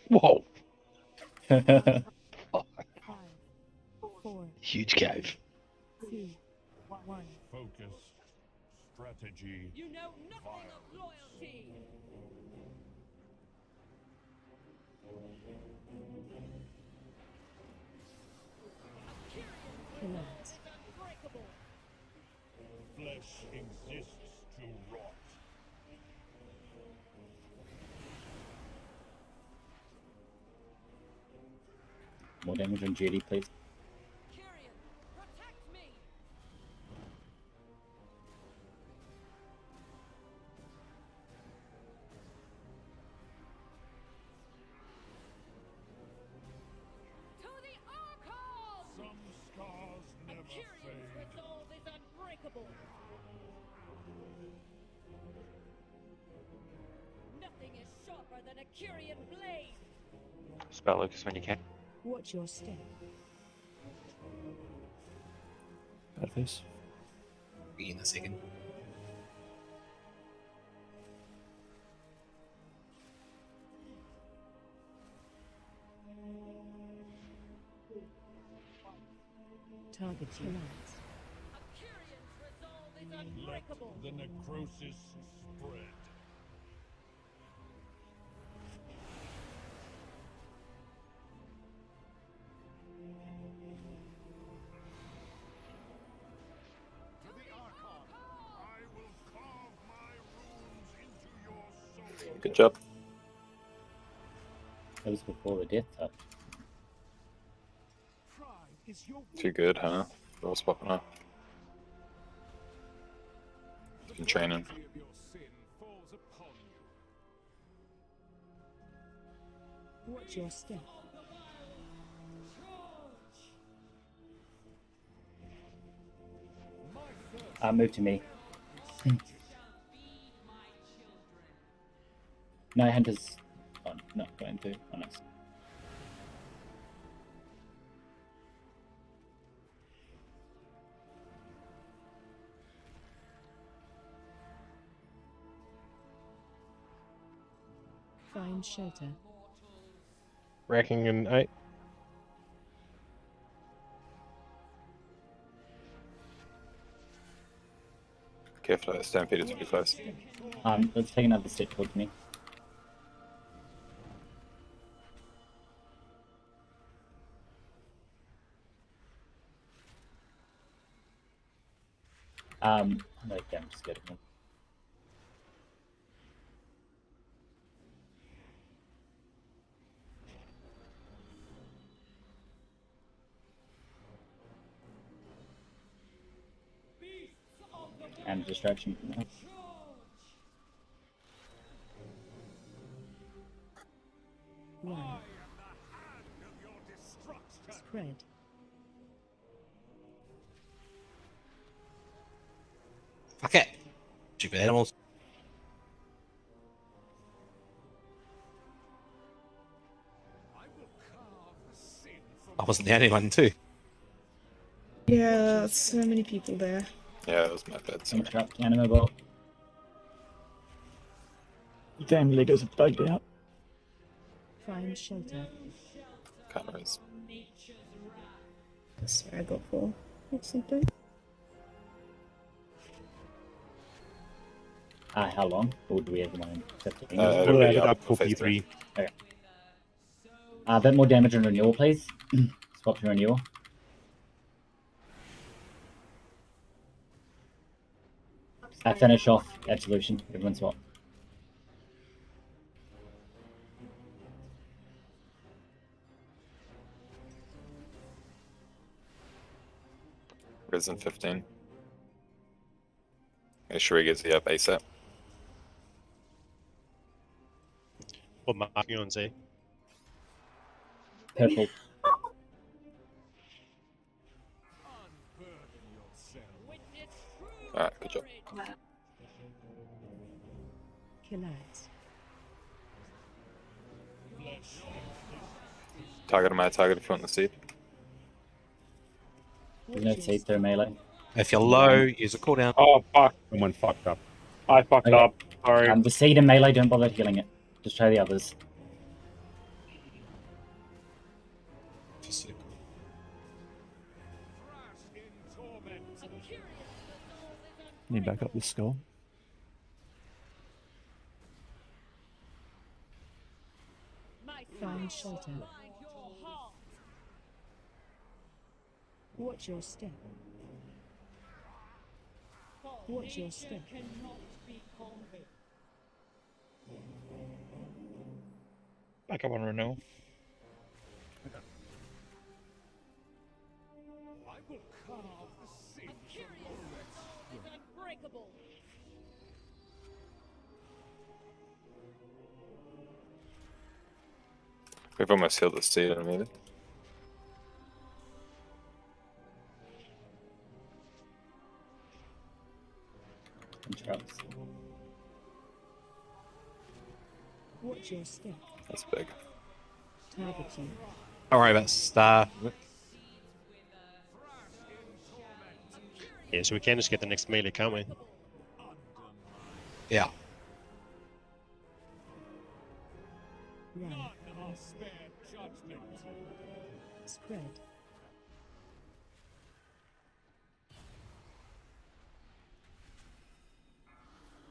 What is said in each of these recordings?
Whoa. Five, four, Huge cave. 2, 1. Focus. Strategy. You know nothing of loyalty. Connect. Unbreakable. Flesh exists to rot. More damage on Judy, please. Kyrian, protect me. To the Archon! Some scars never Kyrian's fade. resolve is unbreakable. Nothing is sharper than a Kyrian blade. Spell Lucas when you can. Watch your step. Bad face. Be in a second. Target you. A Kyrian's resolve is Let unbreakable. the necrosis spread. To the Archon! I will carve my runes into your soul. Good job. That was before the death touch. Pride is your Too good, huh? All swapping up. Been training. of your sin falls upon you. Watch your step. Move to me. No, Hunter's not going to. Oh, nice. Find shelter. Racking in 8. Careful, that stampede is pretty close. Let's take another step towards me. No, okay, I'm just scared of him. And distraction from that. One. I am the hand of your destruction. Spread. Fuck it. Stupid animals. I will carve the sin from I wasn't the only one too. Yeah, so many people there. Yeah, that was my bad. Sorry. Interrupt anima bolt. Damn, Legos are bugged out. Find shelter. Can't raise. I swear I got 4 or something. How long? Or do we have one? 15? It'll We'll be add it up up for for phase P3. A bit more damage on renewal, please. Swap to renewal. Finish off absolution. Everyone swap. Risen 15. Make sure he gets the up ASAP. What mark you on, Z? Purple. unburden yourself. Witness true Alright, good job. courage. Killers. Target on my target if you want the seed. There's no seed through melee. If you're low, use a cooldown. Oh, fuck. Someone fucked up. I fucked Okay. up. Sorry. The seed and melee, don't bother healing it. Just try the others. to circle. Need back up this skull. Find shelter. Watch your step. Watch your step. Back up on renewal. I will carve the sea. Unbreakable. We've almost healed the seed in a minute. Interrupts. Watch your step. That's big. Targeting. Don't worry about Star. Yeah, so we can just get the next melee, can't we? Yeah. Run. None are spared judgment. Spread.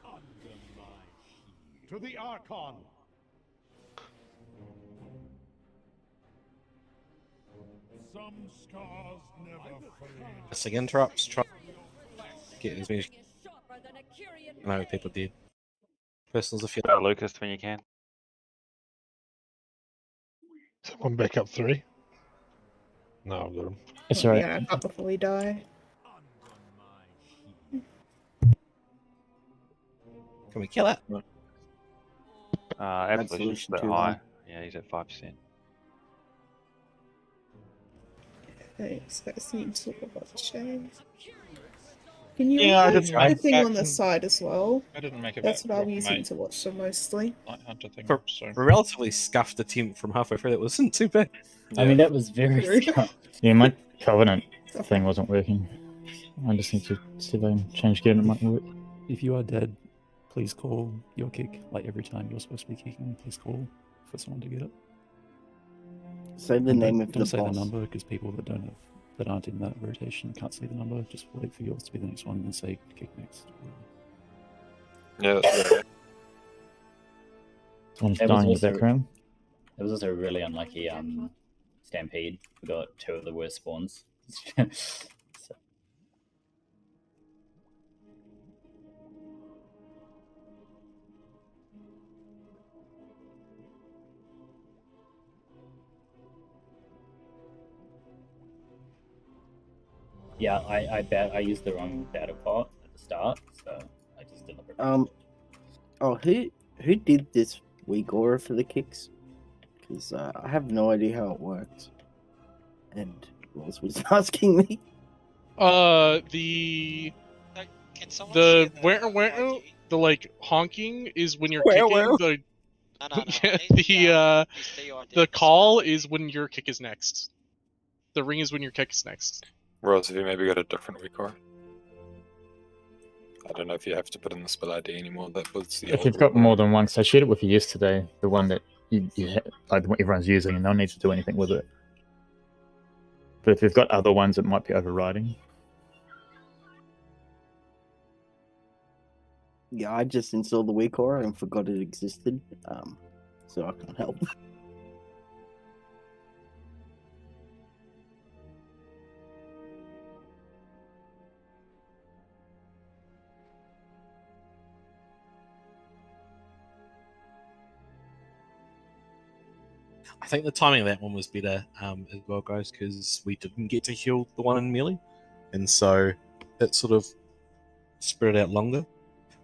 Under my heel. To the Archon. Some scars never fade. Missing interrupts. Try get as many. Sharper than a Curian I know blade. people did. Personals if you Lucas when you can. Someone back up 3. No, I've got him. It's alright. Yeah, up before we die. can we kill it? Absolution's a bit high. Yeah, he's at 5%. Okay, so that's need to talk about the shame. Can you Yeah, I watch didn't make the thing on the that- side as well? I didn't make it That's back what I'm proper, using mate. to watch them mostly. Night Hunter thing. For- So. A relatively scuffed attempt from halfway through that wasn't too bad. I mean, that was very True. scuffed. Yeah, my Covenant thing wasn't working. I just need to see if I can change gear and it might work. If you are dead, please call your kick. Like every time you're supposed to be kicking, please call for someone to get it. Say the And name don't of the say boss. the number because people that aren't in that rotation can't see the number. Just wait for yours to be the next one and say kick next. Yeah, that's good. Someone's It was dying in the also- background. It was also a really unlucky stampede. We got 2 of the worst spawns. So, yeah, I used the wrong battle pot at the start, so I just deliberately. Oh, who did this weak aura for the kicks? Because I have no idea how it works. And Ross was asking me. The where the like honking is when you're Where? kicking. The call is when your kick is next. The ring is when your kick is next. Rose, have you maybe got a different record? I don't know if you have to put in the spell ID anymore. That was the If old you've got record. more than one, so I shared it with you yesterday, the one that like the one everyone's using, and no one needs to do anything with it. But if you've got other ones, it might be overriding. Yeah, I just installed the weak aura and forgot it existed. So I can't help. I think the timing of that one was better as well, guys, because we didn't get to heal the one in melee, and so it sort of spread out longer.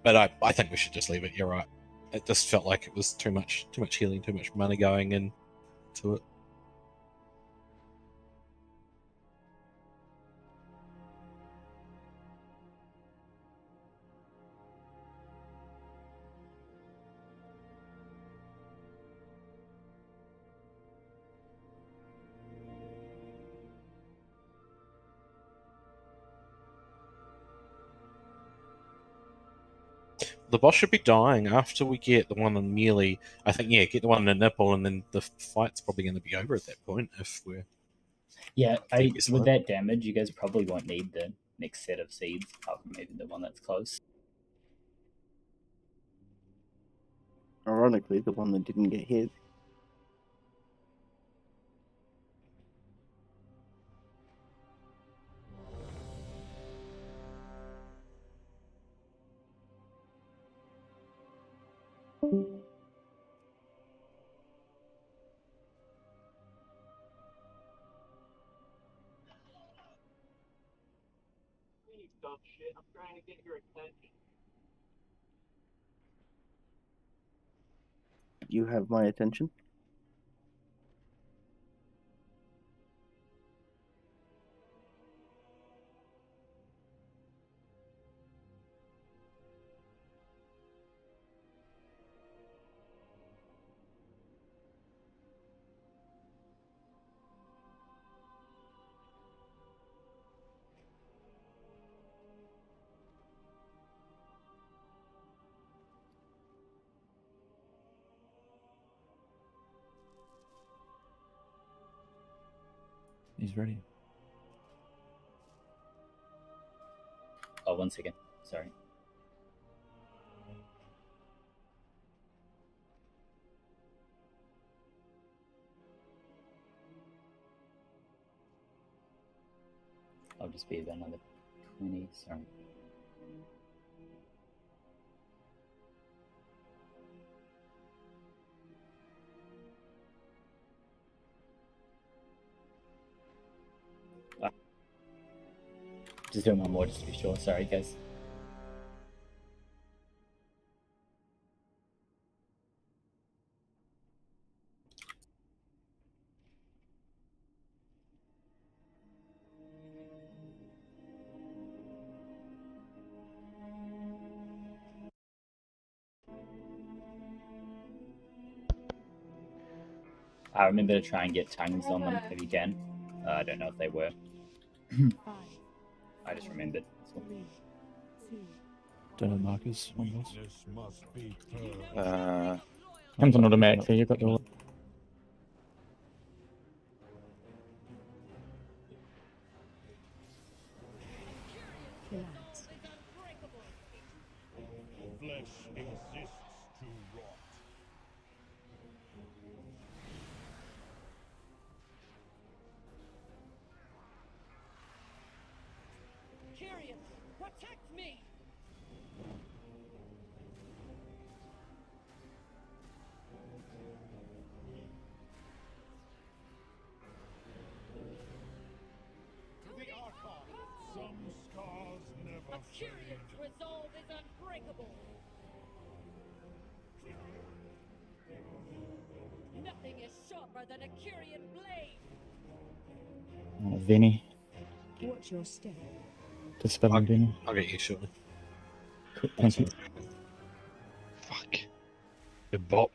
But I think we should just leave it. You're right. It just felt like it was too much healing, too much money going into it. The boss should be dying after we get the one in melee. I think, yeah, get the one in the nipple, and then the fight's probably going to be over at that point if we're Yeah, It's with like- that damage, you guys probably won't need the next set of seeds, apart from maybe the one that's close. Ironically, the one that didn't get hit. You have my attention. He's ready. Oh, 1 second. Sorry. I'll just be about another 20. Sorry. Just doing one more just to be sure. Sorry, guys. I remember to try and get tongues on them if you can. I don't know if they were. I just remembered. That's all. Don't have markers on those. This must be purged. Comes on automatic, so you've got the. Relax. Flesh exists to rot. Kyrian, protect me! To the Archon, some scars never Kyrian's fade. resolve is unbreakable! Nothing is sharper than a Kyrian blade! Vinny. Watch your step. Just spell on Vinny. I'll get you shortly. Thank you. Fuck. Good bot.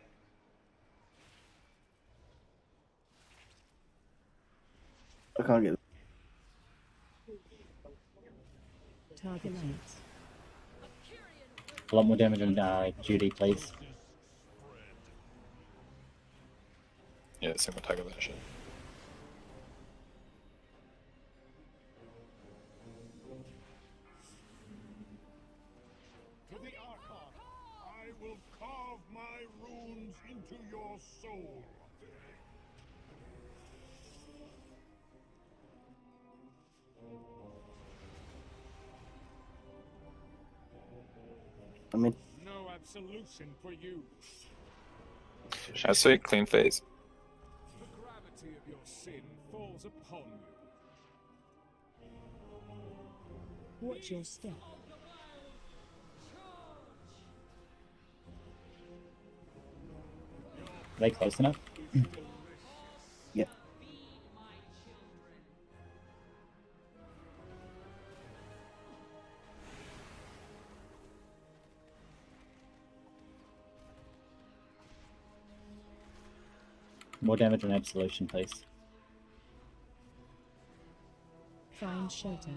I can't get. Target lights. A lot more damage on Judy, please. Yeah, single tag of that shit. To the Archon, I will carve my runes into your soul. I mean, No absolution for you. I say clean phase. The gravity of your sin falls upon you. Watch your step. Are they close enough? yeah. More damage on absolution, please. Find shelter.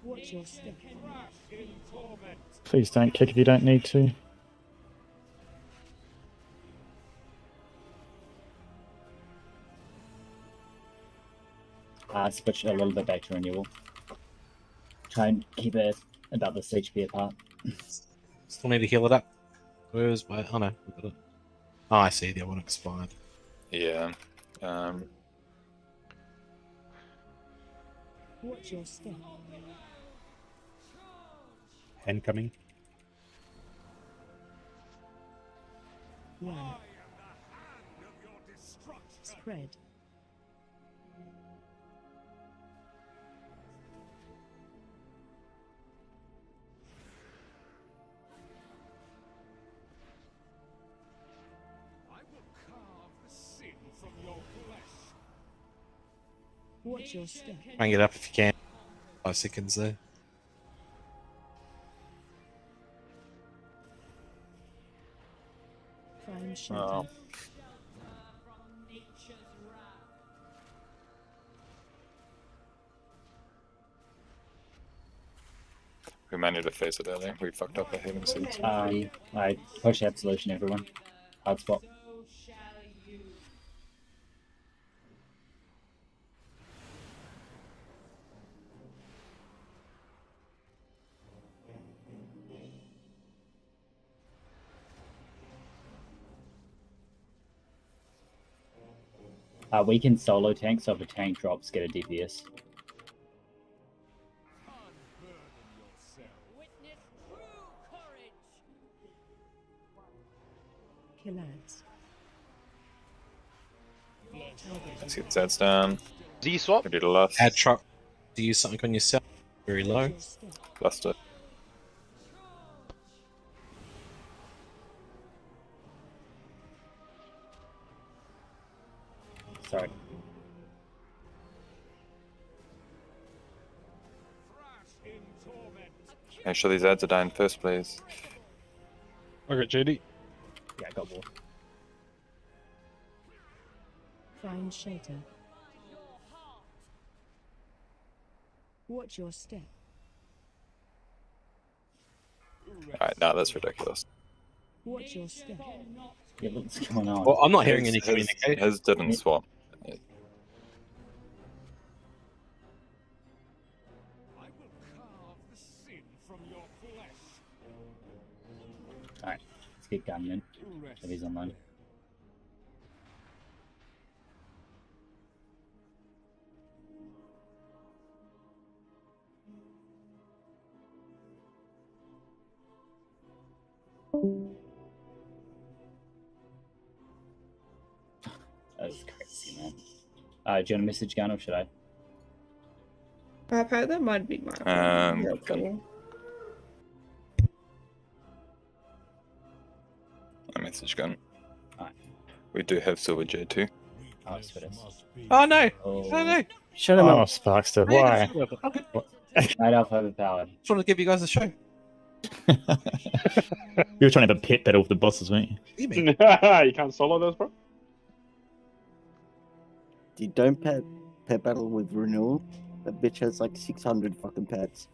Watch your step. Please don't kick if you don't need to. Switch a little bit back to renewal. Try and keep it about this HP apart. Still need to heal it up. Where's my... Oh no, we got it. Oh, I see, the other one expired. Yeah. Watch your step. Hand coming. One. Spread. Watch your step. Try and get up if you can. 5 seconds there. Find shelter. Oh. We might need to face it early. We fucked up the healing seeds. I push absolution, everyone. Hard spot. We can solo tank, so if a tank drops, get a DPS. Killers. Let's get Zeds down. Z swap. We do the last. Add truck to use something on yourself. Very low. Last it. Sorry. Make sure these ads are dying first, please. Okay, JD. Yeah, I got more. Find shelter. Watch your step. Alright, now that's ridiculous. Watch your step. Yeah, what's going on? Well, I'm not hearing any His communication. didn't swap. Alright, let's get gun then. If he's online. That was crazy, man. Do you want a message gun or should I? That might be my Gun. A message gun. Alright. We do have silver J2. Oh, it's for this. Oh no! Oh. Oh no! Shut him Oh, up. Sparkster, why? Night Elf overpowered. Just want to give you guys a show. You were trying to have a pit battle with the bosses, weren't you? You can't solo those, bro. You don't pet battle with renewal. That bitch has like 600 fucking pets.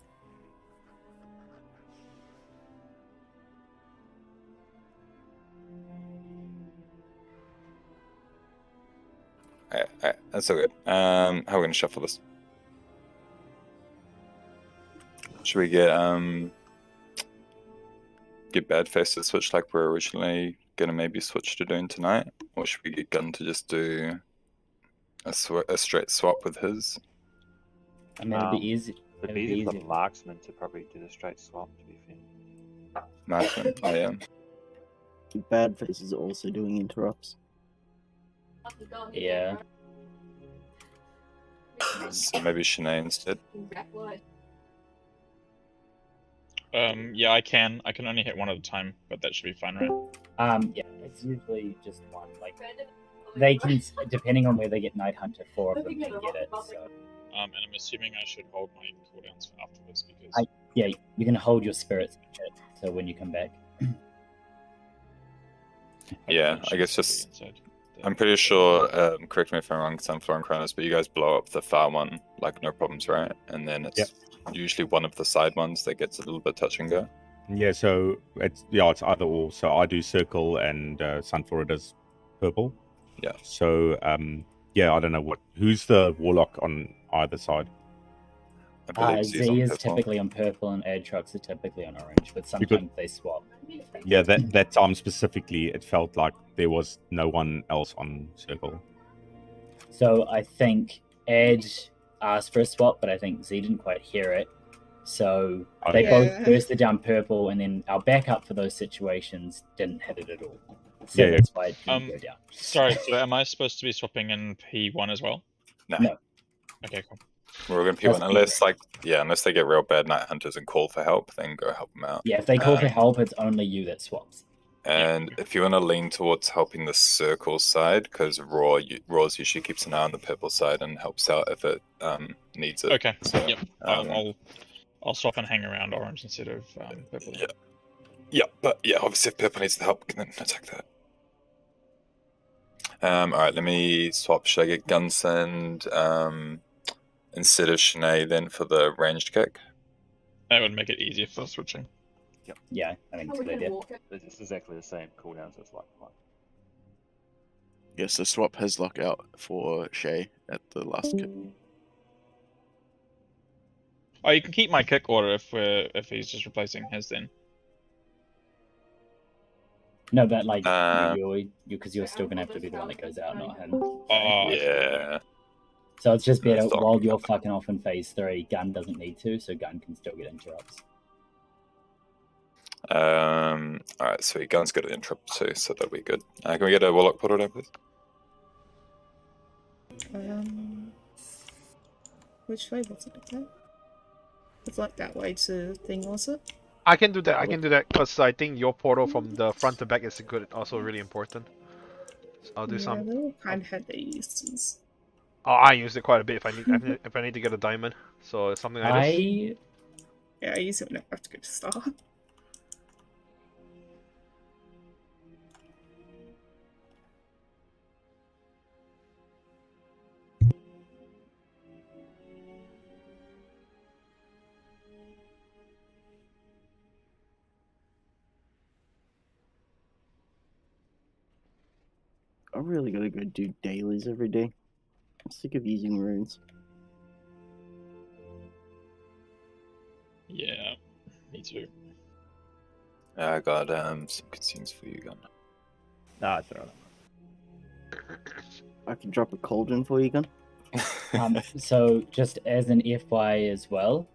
Alright, that's so good. How are we gonna shuffle this? Should we get bad face to switch like we're originally gonna maybe switch to doing tonight, or should we get Gun to just do a straight swap with his? I mean, it'd be easy. It'd be easy for the marksman to probably do the straight swap, to be fair. Marksman, I am. Bad face is also doing interrupts. Yeah. So maybe Shanae instead. Yeah, I can. I can only hit one at a time, but that should be fine, right? Yeah, it's usually just one. Like, they can, depending on where they get Night Hunter, 4 of them can get it. So. And I'm assuming I should hold my cooldowns for afterwards because. Yeah, you can hold your spirits so when you come back. Yeah, I guess just. I'm pretty sure. Correct me if I'm wrong, Sunflower and Kronos, but you guys blow up the far one like no problems, right? And then it's usually one of the side ones that gets a little bit touch and go. Yeah, so it's either or. So I do circle and Sunflora does purple. Yeah. So yeah, I don't know who's the warlock on either side. Z is typically on purple and air trucks are typically on orange, but sometimes they swap. Yeah, that time specifically, it felt like there was no one else on circle. So I think Ed asked for a swap, but I think Z didn't quite hear it. So they both bursted down purple, and then our backup for those situations didn't hit it at all. So that's why it didn't go down. Sorry, so am I supposed to be swapping in P1 as well? No. Okay, cool. We're going to P1 unless they get real bad Night Hunters and call for help, then go help them out. Yeah, if they call for help, it's only you that swaps. And if you want to lean towards helping the circle side, because Raw's usually keeps an eye on the purple side and helps out if it needs it. Okay. So, yep. I'll swap and hang around orange instead of purple. Yeah. Yeah, but yeah, obviously if purple needs the help, can then attack that. Alright, let me swap. Should I get Gunsend instead of Shanae then for the ranged kick? That would make it easier for switching. Yep. Yeah, I think it's a good idea. It's exactly the same cooldown, so it's like fine. Yes, the swap has lockout for Shay at the last kick. Oh, you can keep my kick order if he's just replacing his then. No, but like because you're still gonna have to be the one that goes out, not him. Oh yeah. So it's just better while you're fucking off in phase 3. Gun doesn't need to, so Gun can still get interrupts. Alright, sweet. Gun's got an interrupt too, so that'll be good. Can we get a Warlock portal down, please? Which way was it again? It's like that way to thing, was it? I can do that. I can do that because I think your portal from the front to back is good. Also really important. So I'll do some. They all kind of had their uses. Oh, I use it quite a bit if I need if I need to get a diamond. So it's something like this. Yeah, I use it whenever I have to go to start. I really gotta go do dailies every day. I'm sick of using runes. Yeah, me too. I got some good scenes for you, Gun. Nah, it's alright. I can drop a cauldron for you, Gun. So just as an FY as well,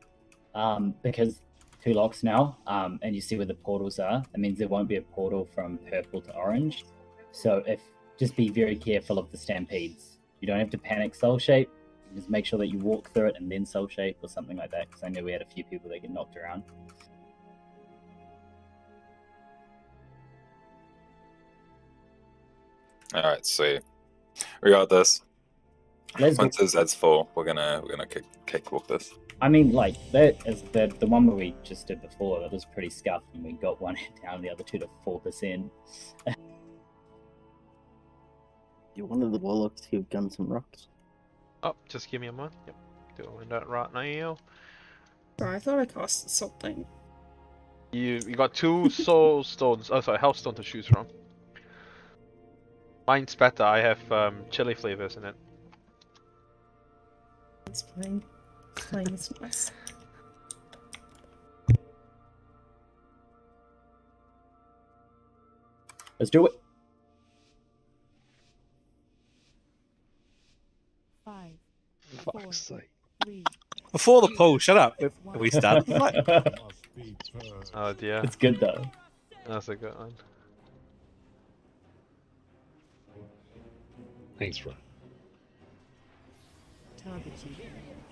because 2 locks now, and you see where the portals are, that means there won't be a portal from purple to orange. So just be very careful of the stampedes. You don't have to panic soul shape. Just make sure that you walk through it and then soul shape or something like that, because I know we had a few people that get knocked around. Alright, sweet. We got this. Once his Zed's full, we're gonna cakewalk this. I mean, like, that is the one where we just did before, that was pretty scuffed, and we got one down, the other 2 to 4%. You're one of the warlocks who have Guns and Rocks. Oh, just give me a moment. Yep, doing that right now. Sorry, I thought I cast something. You got 2 soul stones. Oh, sorry, health stone to choose from. Mine's better. I have chili flavors in it. It's fine. It's fine. It's nice. Let's do it. 5, Fuck's sake. 3. Before the poll, shut up. Have we started? Oh dear. It's good though. That's a good one. Thanks, bro. Targeted.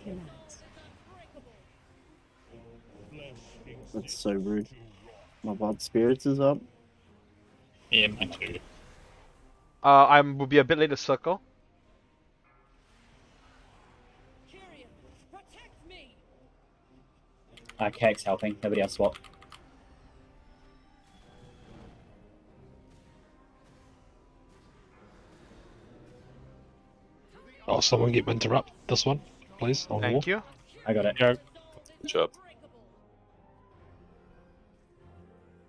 Killers. That's so rude. My wild spirits is up. Yeah, mine too. I will be a bit late to circle. Keg's helping. Nobody else swap. Oh, someone get interrupt this one, please. Thank you. I got it. Go. Good job.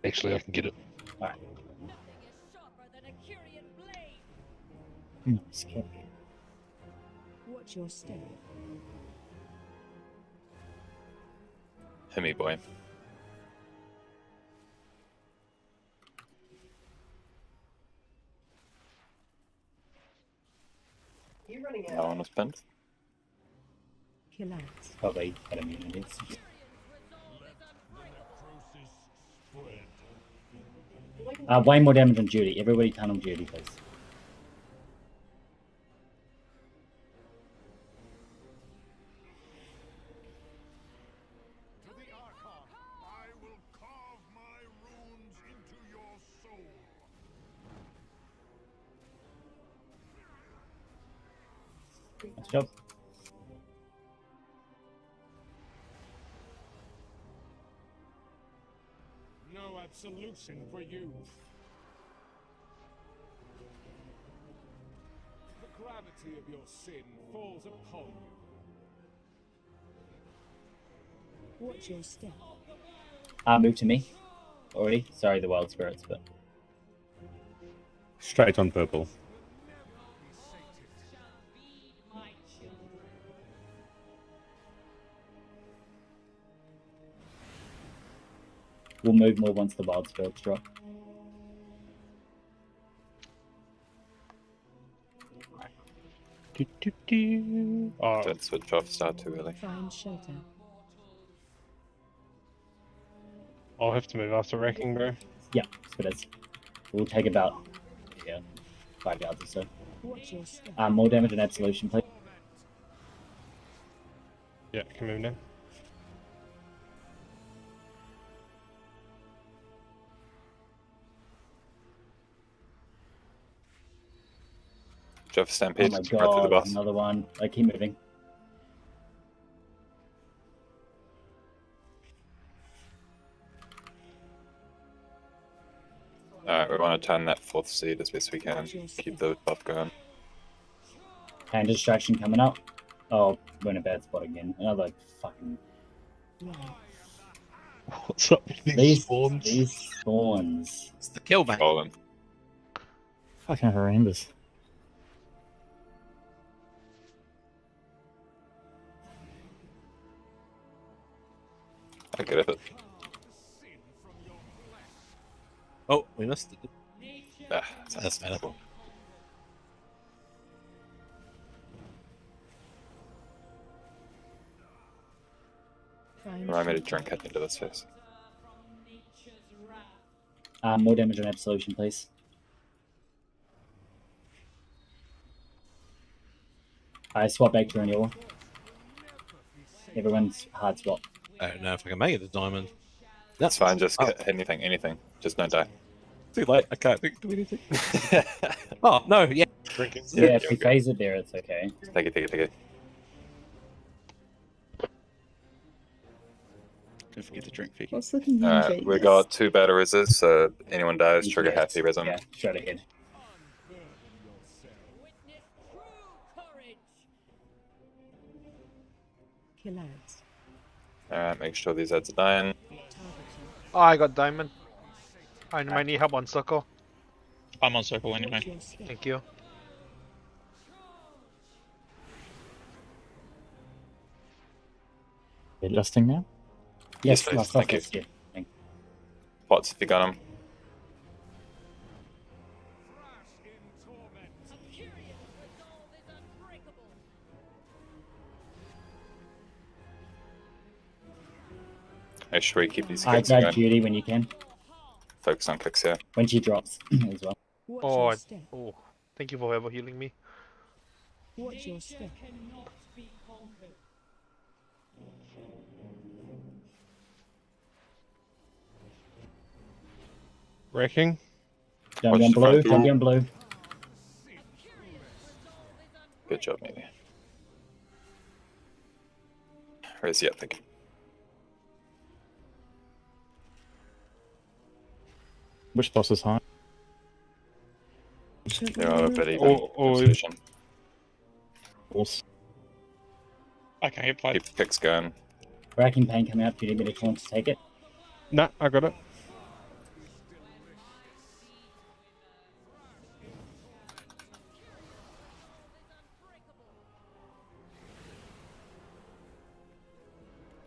Actually, I can get it. Alright. Skip. Watch your step. Hit me, boy. No one was pinned. Kill out. Probably had immunities. Way more damage on Judy. Everybody turn on Judy, please. To the Archon, I will carve my runes into your soul. Nice job. No absolution for you. The gravity of your sin falls upon you. Watch your step. Move to me. Already. Sorry, the wild spirits, but Straight on purple. we'll move more once the wild spirits drop. Oh, Don't switch off start too early. Find shelter. I'll have to move after wrecking, bro. Yeah, that's what it is. We'll take about 5 yards or so. Watch your step. More damage and absolution, please. Yeah, can move now. Do you have a stampede? Oh my Right through the god, boss. another one. I keep moving. Alright, we want to turn that fourth seed as best we can. Keep the buff going. And distraction coming up. Oh, we're in a bad spot again. Another fucking. What's up with these spawns? These spawns. It's the kill back. Colin. Fucking horrendous. I get it. Oh, we missed it. Ah, That's better. Remind me to drink it into this face. More damage on absolution, please. I swap back to renewal. Everyone's hard swap. I don't know if I can make it a diamond. That's fine, just hit anything. Just don't die. Too late, I can't do anything. Oh, no, yeah. Drinking. Yeah, if we phase it there, it's okay. Take it. Don't forget to drink, Vicky. What's looking Alright, we got 2 battle reses, so anyone dies, trigger Yes, happy resin. Yeah, straight ahead. Kill out. Alright, make sure these ads are dying. Oh, I got diamond. I might need help on circle. I'm on circle anyway. Thank you. You're adjusting now? Yes, Yes, please. last Thank you. office, yeah. Pots if you got them. Make sure we keep these I kicks grab going. Judy when you can. Focus on kicks here. When she drops as well. Watch Oh, your I, step. oh, thank you for ever healing me. Watch your step. Wrecking. Don't Watch be on the blue. front Don't door. be on blue. Good job, maybe. Where's the thank you. Which boss is high? They're all a bit even. Oh, Position. Boss. I can get 5. Keep the kicks going. Racking Pain coming up. Do you need me to come to take it? Nah, I got it.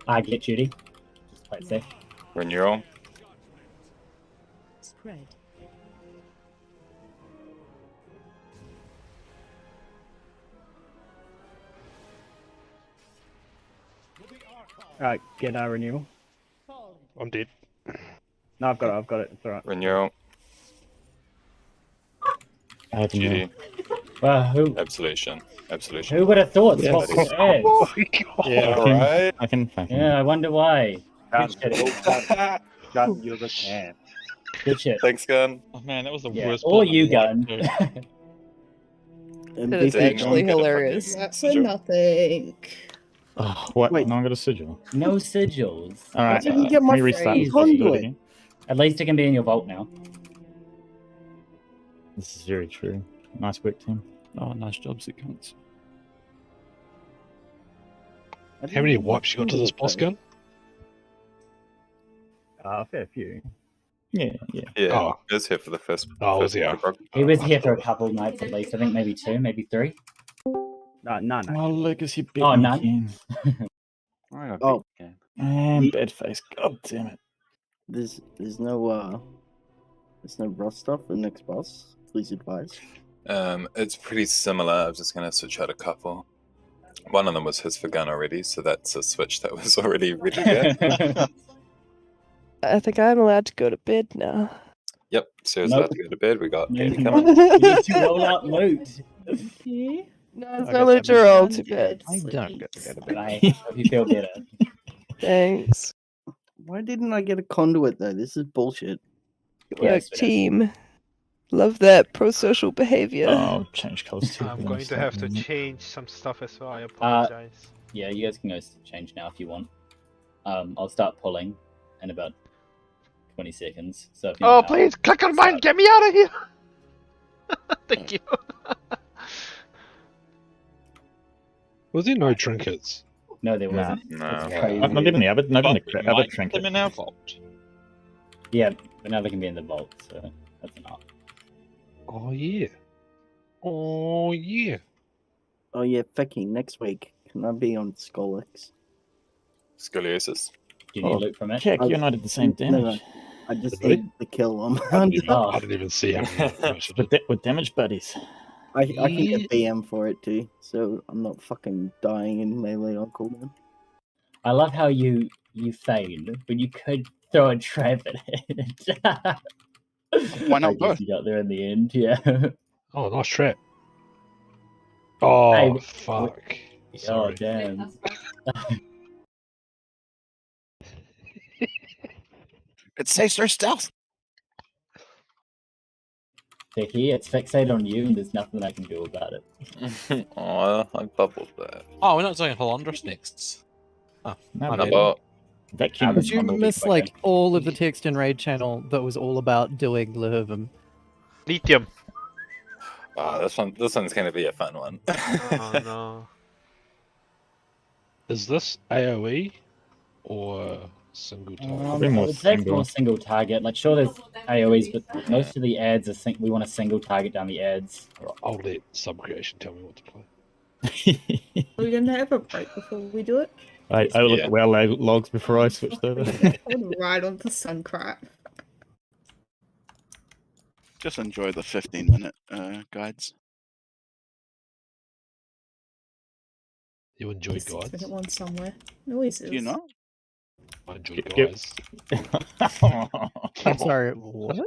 I get Judy. Just play it safe. Renewal. Spread. Alright, get our renewal. I'm dead. No, I've got it. It's alright. Renewal. GD. Who? Absolution. Who would have thought Yes. swap with ads? Oh my God. Yeah, Alright. I can. Yeah, I wonder why. Good shit. Gun, you're the champ. Good shit. Thanks, Gun. Oh man, that was the Yeah, worst. or bot you, I've ever Gun. played. That is actually hilarious. For nothing. Oh, what? Wait. No, I got a sigil. No sigils. All right. didn't get my Let me restart crazy. this. Do it conduit. again. At least it can be in your vault now. This is very true. Nice work, team. Oh, nice job, Sick Cunts. How many wipes you got to this boss gun? A fair few. Yeah. Yeah, Oh. he was here for the first. Oh, first was he? Prog. He was here for a couple of nights at least. I think maybe 2, maybe 3. None. Oh, Lucas, you bit Oh, me none? again. I got Oh. beat again. And bad face. God damn it. There's no rough stuff for the next boss. Please advise. It's pretty similar. I was just gonna switch out a couple. One of them was his for gun already, so that's a switch that was already ready there. I think I'm allowed to go to bed now. Yep, Sarah's Nope. allowed to go to bed. We got No, Katie you coming. You need to roll out loot. No, it's I not loot to roll to bed. I don't get to go to But bed. I hope you feel better. Thanks. Why didn't I get a conduit though? This is bullshit. Good Yeah, work, so- team. Love that pro-social behavior. Oh, change clothes too. I'm going to have to change some stuff as well. I apologize. Yeah, you guys can go change now if you want. I'll start pulling in about 20 seconds. So if you Oh, want now, please, click on mine. Get me out of here. Thank you. Was there no trinkets? No, there Nah. wasn't. No. It's Not crazy. Not even the other, not even But we the other might put trinket. them in our vault. Yeah, but now they can be in the vault, so that's an up. Oh yeah. Oh yeah. Oh yeah, fucking next week. Can I be on Skolix? Scoliosis. Do you need Oh, loot from it? Check, you're not at the same No, no. damage. I just Really? need the kill on my I didn't, Oh. I didn't even see how many damage it did. With damage buddies. I can get BM for it too, so I'm not fucking dying in melee on cooldown. I love how you feign, but you could throw a trap at it. Why not I guess you got there in the end, yeah. Oh, nice trap. Oh, Hey, fuck. Oh, Sorry. damn. It saves their stealth. Vicky, it's fixated on you and there's nothing I can do about it. Oh, I bubbled that. Oh, we're not doing Holondrus next. Oh, No, my but- bad. About Vacuum. Did you Bumblebee miss quicker. like all of the text in Raid channel that was all about doing Lurvum? Lithium. this one's gonna be a fun one. Oh no. Is this AoE or single target? Probably more It's single. more single target. Like, sure, there's AoEs, but most of the ads are we want a single target down the ads. I'll let Subcreation tell me what to play. Are we gonna have a break before we do it? I looked Yeah. at well logs before I switched over. I would ride on the sun crap. Just enjoy the 15-minute guides. You enjoy There's a guides? 6-minute one somewhere. Noises. Do you not? I enjoy Yep. guys. I'm sorry, what?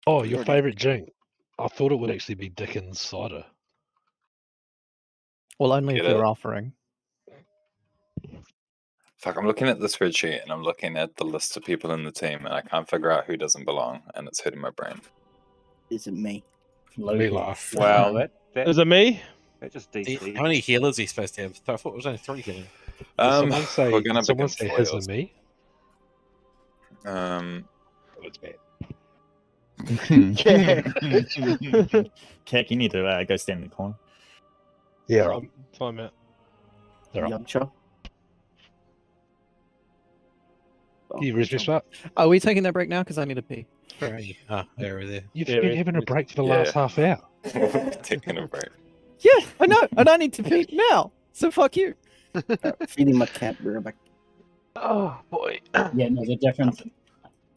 Oh, your favourite drink? I thought it would actually be Dickens cider. Well, only if Get you're it. offering. Fuck, I'm looking at the spreadsheet and I'm looking at the list of people in the team and I can't figure out who doesn't belong and it's hitting my brain. Is it me? Me laugh. Wow, that Is it me? that just DC. How many healers are you supposed to have? I thought it was only 3 healing. Someone say, we're gonna someone become say his foils. and me. Um, Oh, it's bad. Keck, you need to go stand in the corner. Yeah, right. Time out. Yamcha. You risk this up? Are we taking that break now? Because I need a pee. Where are you? Ah, there. You've been having a break for the last half hour. Taking a break. Yeah, I know, and I need to pee now. So fuck you. Feeding my cat, bro. Like, Oh boy. Yeah, no, the difference.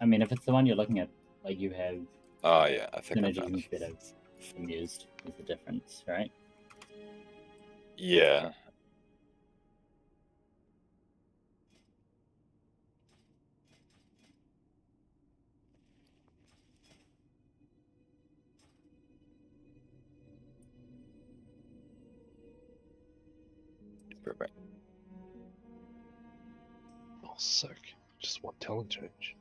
I mean, if it's the one you're looking at, like you have. Oh yeah, I think I synergies found it. instead of amused is the difference, right? Yeah. Perfect. Oh, sick. Just one talent change.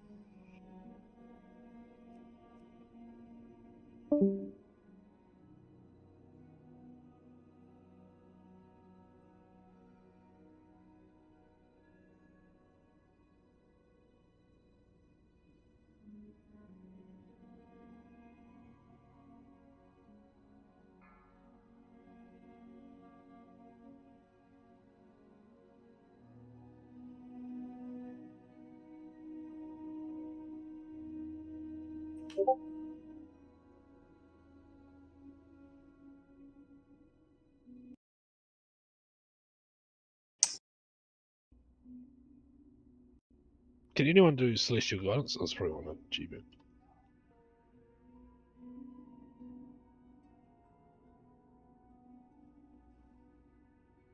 Can anyone do Celestial Guidance? That's probably one of G-Bet.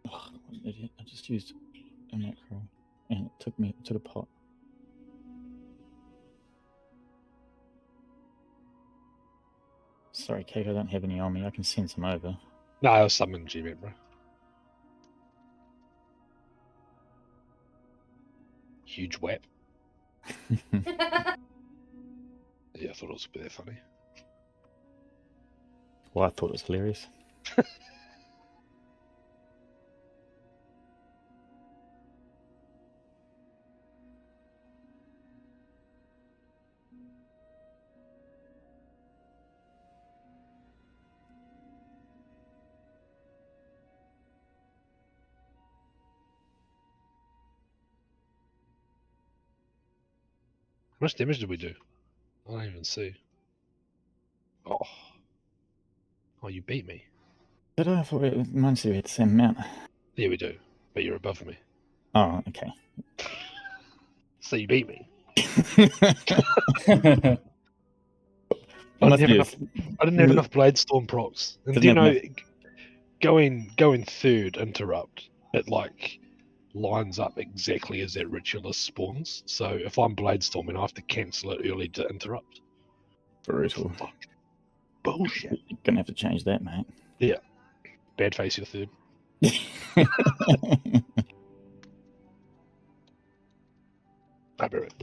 Oh, what an idiot. I just used a macro and it took me to the pot. Sorry, Cake, I don't have any on me. I can send some over. No, I was summoning G-Bet, bro. Huge web. Yeah, I thought it was a bit funny. Well, I thought it was hilarious. How much damage did we do? I don't even see. Oh. Oh, you beat me. Did I? I thought mine said we had the same amount. Yeah, we do. But you're above me. Oh, okay. So you beat me. I didn't have enough Bladestorm procs. And do you know, going third interrupt, it like lines up exactly as that ritualist spawns. So if I'm Bladestorming, I have to cancel it early to interrupt. Brutal. Fuck. Bullshit. You're gonna have to change that, mate. Yeah. Bad face your third. I'll be right.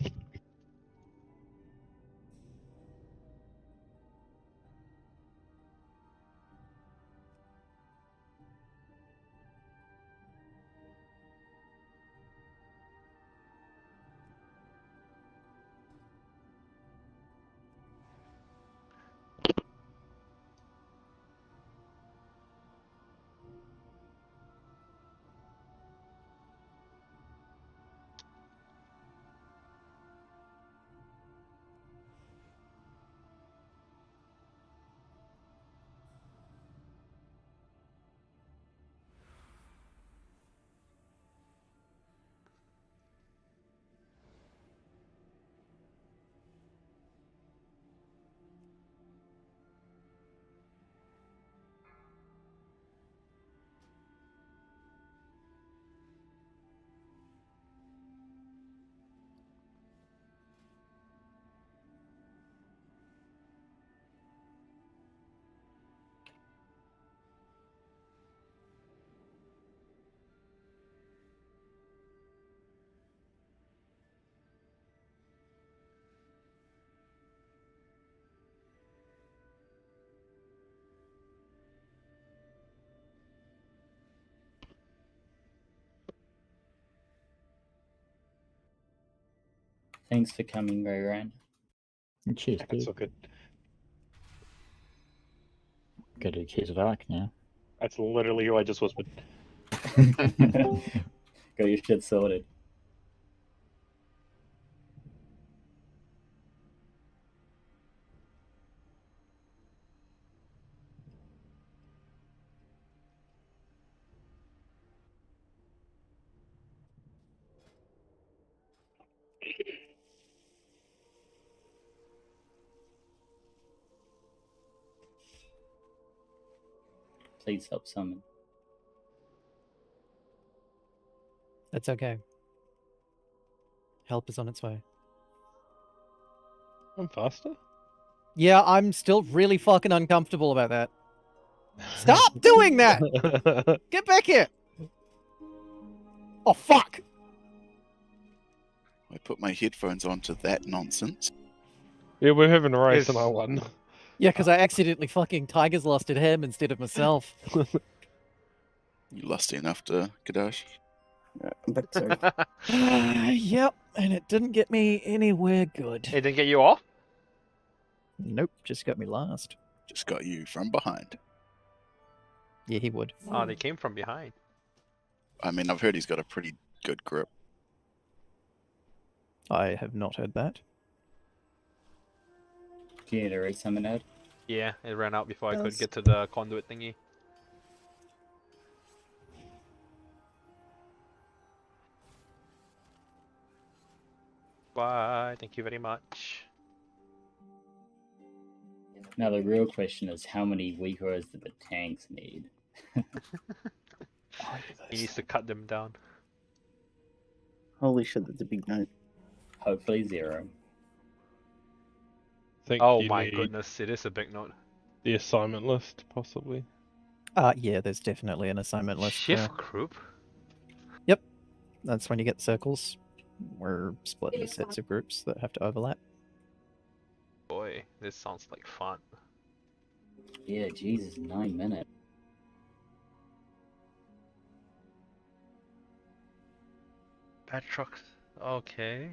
Thanks for coming, Ray Ryan. Cheers, That's dude. all good. Go to Keys of Arc now. That's literally who I just whispered. Got your shit sorted. please help summon. That's okay. Help is on its way. I'm faster. Yeah, I'm still really fucking uncomfortable about that. Stop doing that! Get back here! Oh, fuck! I put my headphones onto that nonsense. Yeah, we're having a race and I won. Yeah, because I accidentally fucking Tigers lost at him instead of myself. You lusty enough to Kadash. But so Yep, and it didn't get me anywhere good. It didn't get you off? Nope, just got me last. Just got you from behind. Yeah, he would. Oh, they came from behind. I mean, I've heard he's got a pretty good grip. I have not heard that. Do you need a resummon, Ed? Yeah, it ran out before I could Yes. get to the conduit thingy. Bye, thank you very much. Now the real question is, how many weak auras do the tanks need? He needs to cut them down. holy shit, that's a big note. Hopefully 0. Think Oh you my need goodness, it is a big note. The assignment list, possibly. Yeah, there's definitely an assignment list. Shift group? Yep, that's when you get circles. We're split into sets of groups that have to overlap. Boy, this sounds like fun. Yeah, Jesus, 9 minutes. Bad trucks. Okay.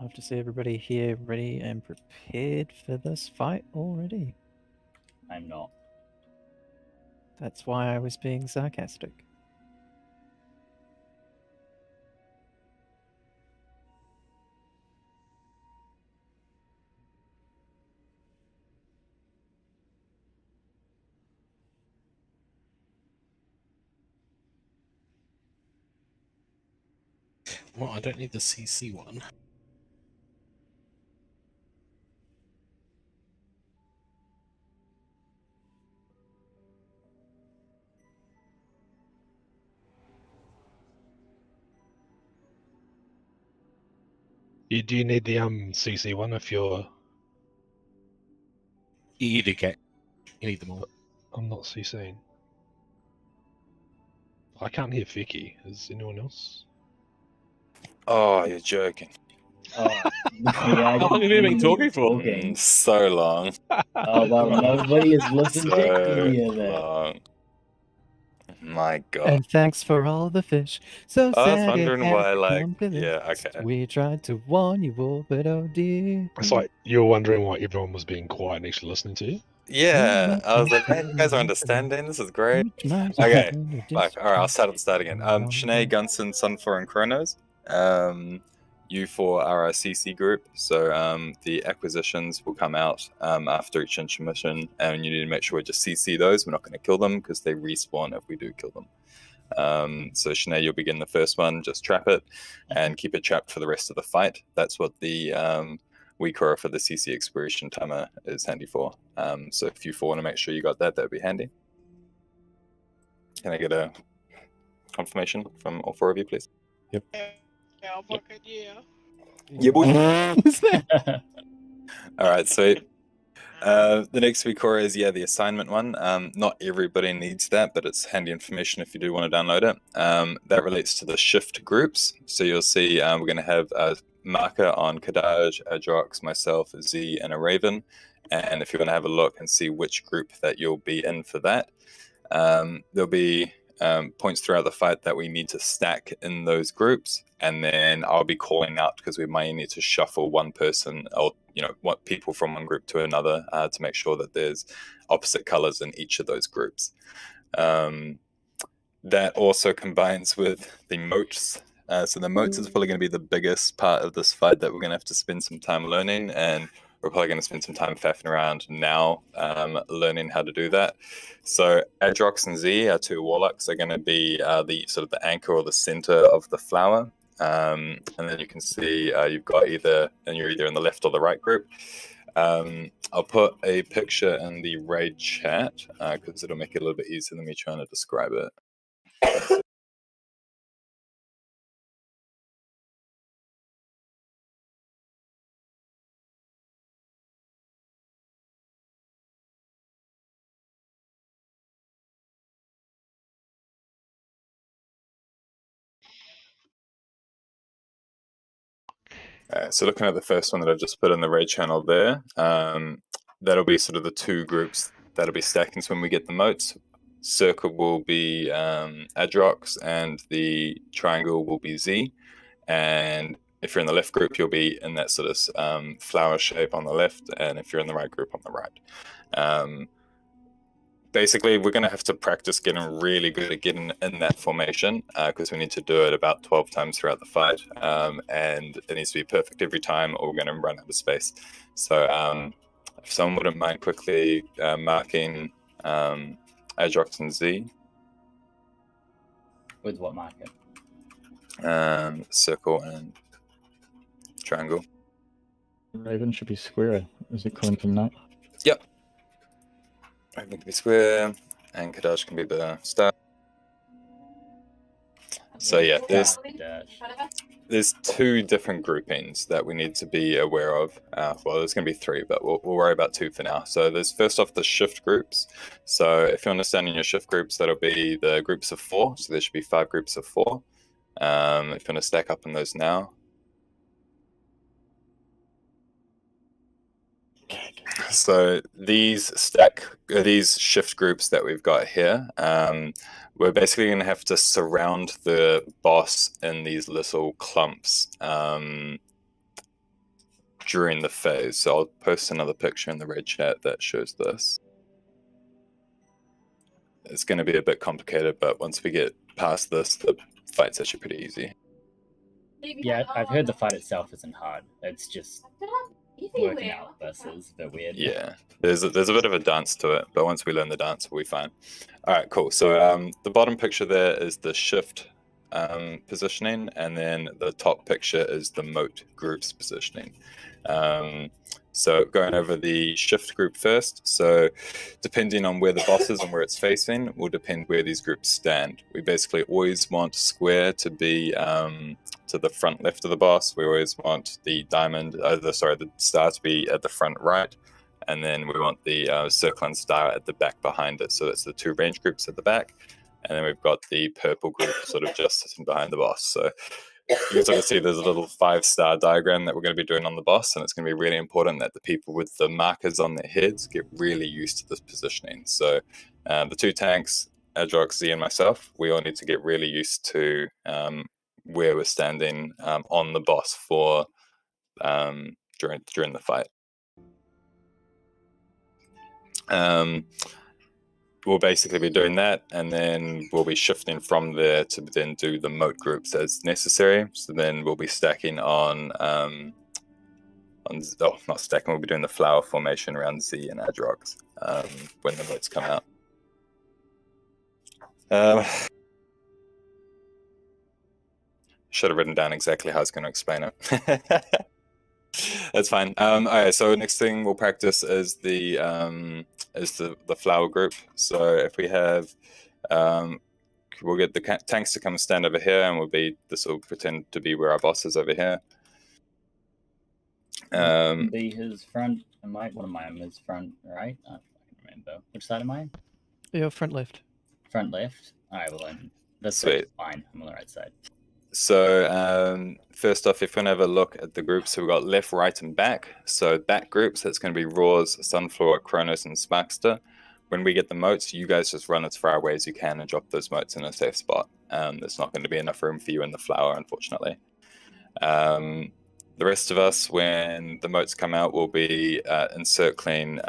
Love to see everybody here ready and prepared for this fight already. I'm not. That's why I was being sarcastic. Well, I don't need the CC one. Do you need the CC one if you're... You do get. You need them all. I'm not CCing. I can't hear Vicky. Is anyone else? Oh, you're joking. Yeah, How long have you been talking for? So long. Oh, well, nobody has listened to any of that. long. My God. And thanks for all the fish. So I was sad it wondering had why, to like, come to this. yeah, okay. We tried to warn you all, but oh dear. It's like you were wondering why everyone was being quiet and actually listening to you. Yeah, I was like, man, you guys are understanding. This is great. Okay, fuck. All right, I'll start at the start again. Shanae, Gunson, Sunfor, and Kronos. You four are a CC group, so the acquisitions will come out after each intermission, and you need to make sure we just CC those. We're not going to kill them because they respawn if we do kill them. So Shanae, you'll begin the first one. Just trap it and keep it trapped for the rest of the fight. That's what the weak aura for the CC expiration timer is handy for. So if you four want to make sure you got that, that would be handy. Can I get a confirmation from all four of you, please? Yep. Yeah, fucking yeah. Yeah, boy. All right, sweet. The next Vikora is, the assignment one. Not everybody needs that, but it's handy information if you do want to download it. That relates to the shift groups. So you'll see we're going to have a marker on Kadaj, Adrox, myself, Z, and a Raven. And if you want to have a look and see which group that you'll be in for that, there'll be points throughout the fight that we need to stack in those groups. And then I'll be calling out because we might need to shuffle one person or what people from one group to another to make sure that there's opposite colors in each of those groups. That also combines with the moats. So the moats is probably going to be the biggest part of this fight that we're going to have to spend some time learning, and we're probably going to spend some time faffing around now learning how to do that. So Adrox and Z, our two Warlocks, are going to be the sort of the anchor or the center of the flower. And then you can see you've got you're either in the left or the right group. I'll put a picture in the raid chat because it'll make it a little bit easier than me trying to describe it. So looking at the first one that I just put in the raid channel there, that'll be sort of the two groups that'll be stacking. So when we get the moats, circle will be Adrox and the triangle will be Z. And if you're in the left group, you'll be in that sort of flower shape on the left, and if you're in the right group, on the right. Basically, we're going to have to practice getting really good at getting in that formation because we need to do it about 12 times throughout the fight, and it needs to be perfect every time or we're going to run out of space. So if someone wouldn't mind quickly marking Adrox and Z. With what marker? Circle and triangle. Raven should be square. Is it coming from that? Yep. Raven can be square, and Kadaj can be the star. So yeah, there's two different groupings that we need to be aware of. Well, there's going to be three, but we'll worry about two for now. So there's first off the shift groups. So if you're understanding your shift groups, that'll be the groups of 4. So there should be 5 groups of 4. If you want to stack up in those now. So these shift groups that we've got here, we're basically going to have to surround the boss in these little clumps during the phase. So I'll post another picture in the red chat that shows this. It's going to be a bit complicated, but once we get past this, the fight's actually pretty easy. Yeah, I've heard the fight itself isn't hard. It's just working out versus a bit weird. Yeah, there's a bit of a dance to it, but once we learn the dance, we'll be fine. All right, cool. So the bottom picture there is the shift positioning, and then the top picture is the moat groups positioning. So going over the shift group first. So depending on where the boss is and where it's facing will depend where these groups stand. We basically always want square to be to the front left of the boss. We always want the the star to be at the front right. And then we want the circle and star at the back behind it. So that's the 2 range groups at the back. And then we've got the purple group sort of just sitting behind the boss. So you can sort of see there's a little 5-star diagram that we're going to be doing on the boss, and it's going to be really important that the people with the markers on their heads get really used to this positioning. So the 2 tanks, Adrox, Z, and myself, we all need to get really used to where we're standing on the boss for during the fight. We'll basically be doing that, and then we'll be shifting from there to then do the moat groups as necessary. So then we'll be stacking not stacking, we'll be doing the flower formation around Z and Adrox when the moats come out. Should have written down exactly how I was going to explain it. That's fine. Alright, so next thing we'll practice is the flower group. So if we have, we'll get the tanks to come stand over here, and this will pretend to be where our boss is over here. Be his front. What am I? I'm his front right. I don't remember. Which side am I? You're front left. Front left. All right. Well then, that's Sweet. fine. I'm on the right side. So first off, if you want to have a look at the groups, so we've got left, right, and back. So back groups, that's going to be Roars, Sunflower, Kronos, and Sparkster. When we get the moats, you guys just run as far away as you can and drop those moats in a safe spot. There's not going to be enough room for you in the flower, unfortunately. The rest of us, when the moats come out, will be encircling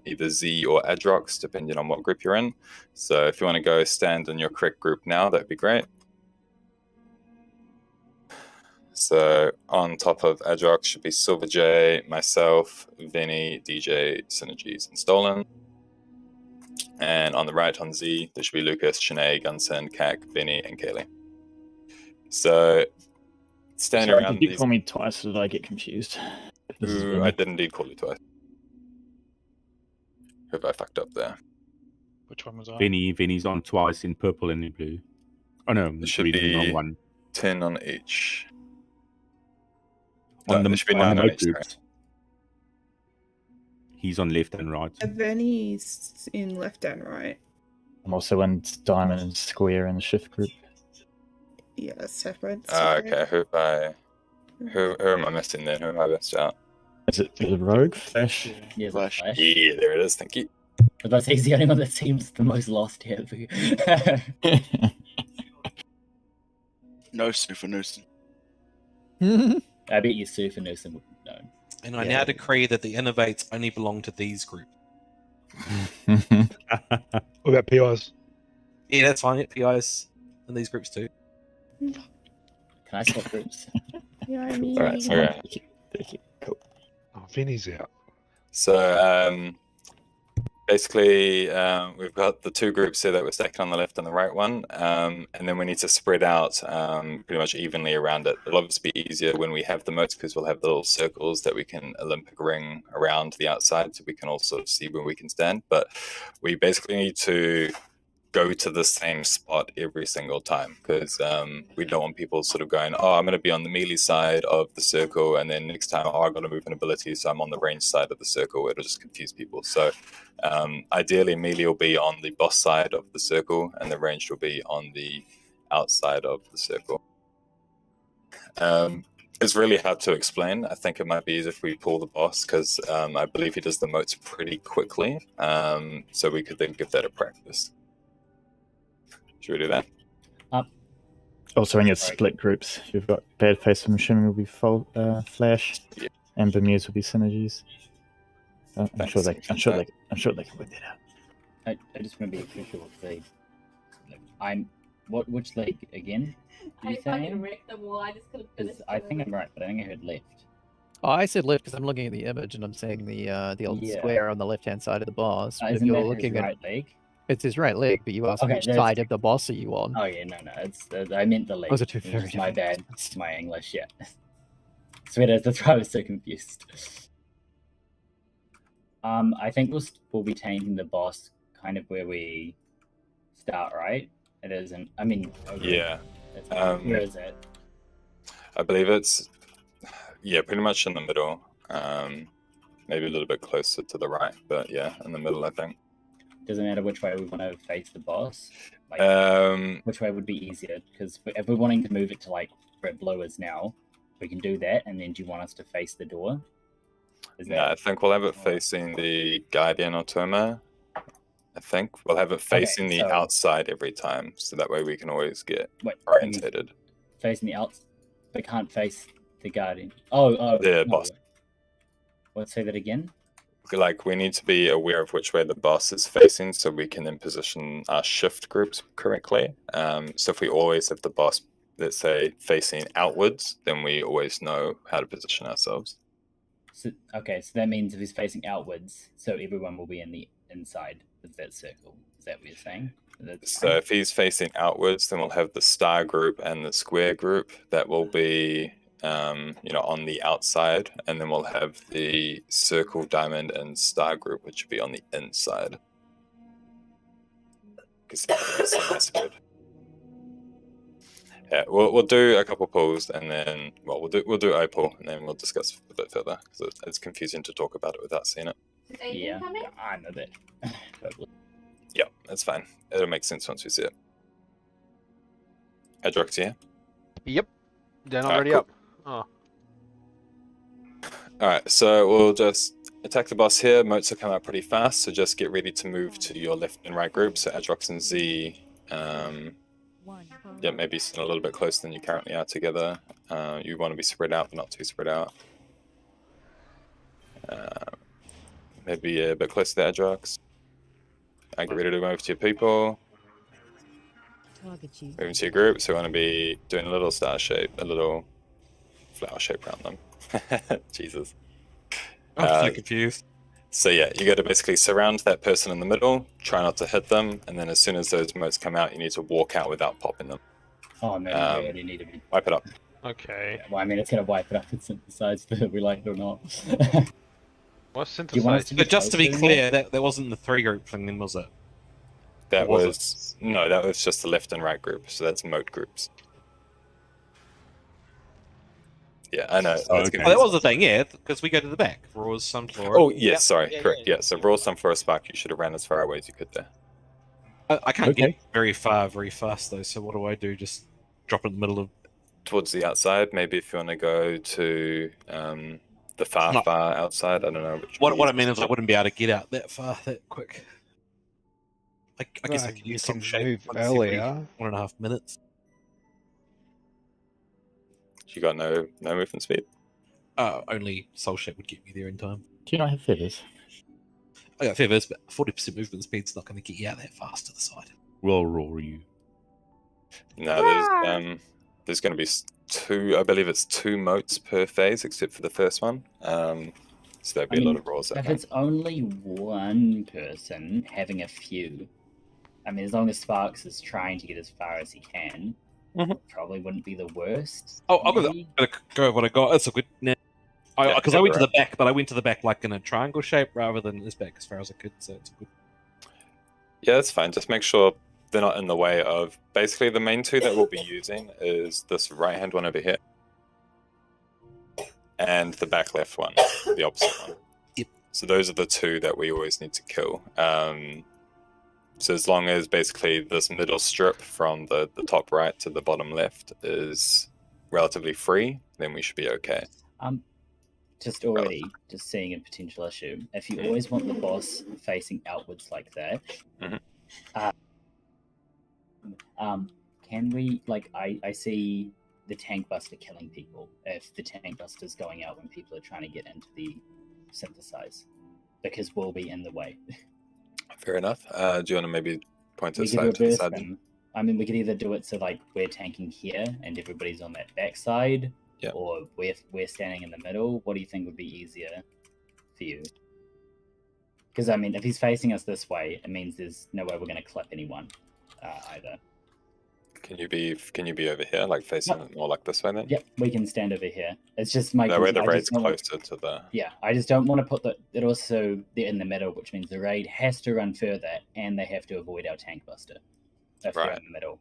either Z or Adrox, depending on what group you're in. So if you want to go stand in your correct group now, that'd be great. So on top of Adrox should be Silver J, myself, Vinny, DJ, Synergies, and Stolen. And on the right, on Z, there should be Lucas, Shanae, Gunsen, Kak, Vinny, and Kaylee. So standing around. Did you call me twice? Or did I get confused? Ooh, I did indeed call you twice. Hope I fucked up there. Which one was I? Vinny's on twice in purple and in blue. Oh no, there should be wrong one. 10 on each. On there should be 9 on each. Groups. He's on left and right. Benny's in left and right. I'm also in diamond and square in the shift group. Yeah, separate. Okay, who am I missing then? Who am I missed out? Is it Rogue? Flash? Yeah, Flash. Yeah, there it is, thank you. But he's the only one that seems the most lost here. No Super Newson. I bet you Super Newson would know. And I now decree that the innovates only belong to these groups. What about PIs? Yeah, that's fine. PIs in these groups too. Can I swap groups? Yeah, I mean. Alright, okay. Cool. Oh, Vinny's out. So basically, we've got the two groups here that we're stacked on the left and the right one, and then we need to spread out pretty much evenly around it. It'll obviously be easier when we have the moats because we'll have the little circles that we can Olympic ring around the outside, so we can also see where we can stand. But we basically need to go to the same spot every single time because we don't want people sort of going, oh, I'm going to be on the melee side of the circle, and then next time, oh, I've got to move an ability, so I'm on the range side of the circle. It'll just confuse people. So ideally, melee will be on the boss side of the circle, and the ranged will be on the outside of the circle. It's really hard to explain. I think it might be easier if we pull the boss because I believe he does the moats pretty quickly, so we could then give that a practice. Should we do that? Also, in your split groups, you've got Bad Face from Shimmy will be Flash, and Bermudez will be Synergies. I'm sure they can work that out. I just want to be official with the. Which leg again? I fucking wrecked them all. I just couldn't finish. I think I'm right, but I think I heard left. Oh, I said left because I'm looking at the image and I'm seeing the old square on the left-hand side of the boss. But if you're looking at right leg. It's his right leg, but you asked which side of the boss are you on? Oh yeah, no, it's I meant the leg. Those are two very my bad. My English, yeah. Swear, that's why I was so confused. I think we'll be changing the boss kind of where we start, right? It isn't. I mean, yeah. Where is it? I believe it's pretty much in the middle. Maybe a little bit closer to the right, but yeah, in the middle, I think. Doesn't matter which way we want to face the boss. Which way would be easier? Because if we're wanting to move it to like where blue is now, we can do that. And then do you want us to face the door? I think we'll have it facing the Guardian or Toma. I think we'll have it facing the outside every time, so that way we can always get orientated. Facing the outside, but can't face the Guardian. The boss. Let's say that again. Like, we need to be aware of which way the boss is facing so we can then position our shift groups correctly. So if we always have the boss, let's say, facing outwards, then we always know how to position ourselves. So that means if he's facing outwards, so everyone will be in the inside of that circle. Is that what you're saying? So if he's facing outwards, then we'll have the star group and the square group that will be on the outside, and then we'll have the circle, diamond, and star group, which will be on the inside. Yeah, we'll do a couple pulls and then we'll do a pull and then we'll discuss a bit further because it's confusing to talk about it without seeing it. Yeah, I know that. Yeah, that's fine. It'll make sense once we see it. Adrox here. Yep. They're not Alright, already cool. up. Oh. Alright, so we'll just attack the boss here. Moats will come out pretty fast, so just get ready to move to your left and right group. So Adrox and Z, yeah, maybe sit a little bit closer than you currently are together. You want to be spread out, but not too spread out. Maybe a bit closer to Adrox. Get ready to move to your people. Target you. Moving to your group, so we want to be doing a little star shape, a little flower shape around them. Jesus. I'm so confused. So yeah, you got to basically surround that person in the middle, try not to hit them, and then as soon as those motes come out, you need to walk out without popping them. Oh no, you really need to be. Wipe it up. Okay. Well, I mean, it's gonna wipe it up and synthesize whether we like it or not. What's Do you want us synthesized? to But just to be closer? clear, that wasn't the 3-group thing, then was it? That Or was was no, that was just the left and right group. So that's moat groups. Yeah, I know. Oh, that was the thing, yeah, because we go to the back. Raw's Sunflower. Oh yes, sorry, correct. Yeah, so raw Sunflower Spark, you should have ran as far away as you could there. I can't get very far very fast though. So what do I do? Just drop it in the middle of. Towards the outside, maybe if you want to go to the far outside. I don't know. What I mean is I wouldn't be able to get out that far that quick. I guess I Well, could you use some can shape move once every earlier. 1.5 minutes. You got no movement speed. Only Soul Shape would get me there in time. Do you not have feathers? I got feathers, but 40% movement speed's not going to get you out that fast to the side. Well, roar you. No, there's going to be 2. I believe it's 2 moats per phase, except for the first one. So there'll be a lot of roars. If it's only one person having a few, I mean, as long as Sparks is trying to get as far as he can, probably wouldn't be the worst. Oh, I'm gonna go with what I got. That's a good. Because I went to the back, but I went to the back like in a triangle shape rather than this back as far as I could. So it's good. Yeah, that's fine. Just make sure they're not in the way of. Basically, the main 2 that we'll be using is this right-hand one over here, and the back left one, the opposite one. Yep. So those are the 2 that we always need to kill. So as long as basically this middle strip from the top right to the bottom left is relatively free, then we should be okay. Just seeing a potential issue. If you always want the boss facing outwards like that, can we, like, I see the tank buster killing people if the tank buster's going out when people are trying to get into the synthesize, because we'll be in the way. Fair enough. Do you want to maybe point We us could side to the reverse side? them. I mean, we could either do it so like we're tanking here and everybody's on that backside, or we're standing in the middle. What do you think would be easier for you? Because I mean, if he's facing us this way, it means there's no way we're going to clip anyone either. Can you be over here, like facing it more like this way then? Yep, we can stand over here. It's just my. That way the I just raid's don't want- closer to the. Yeah, I just don't want to put it also they're in the middle, which means the raid has to run further and they have to avoid our tank buster if they're in the middle.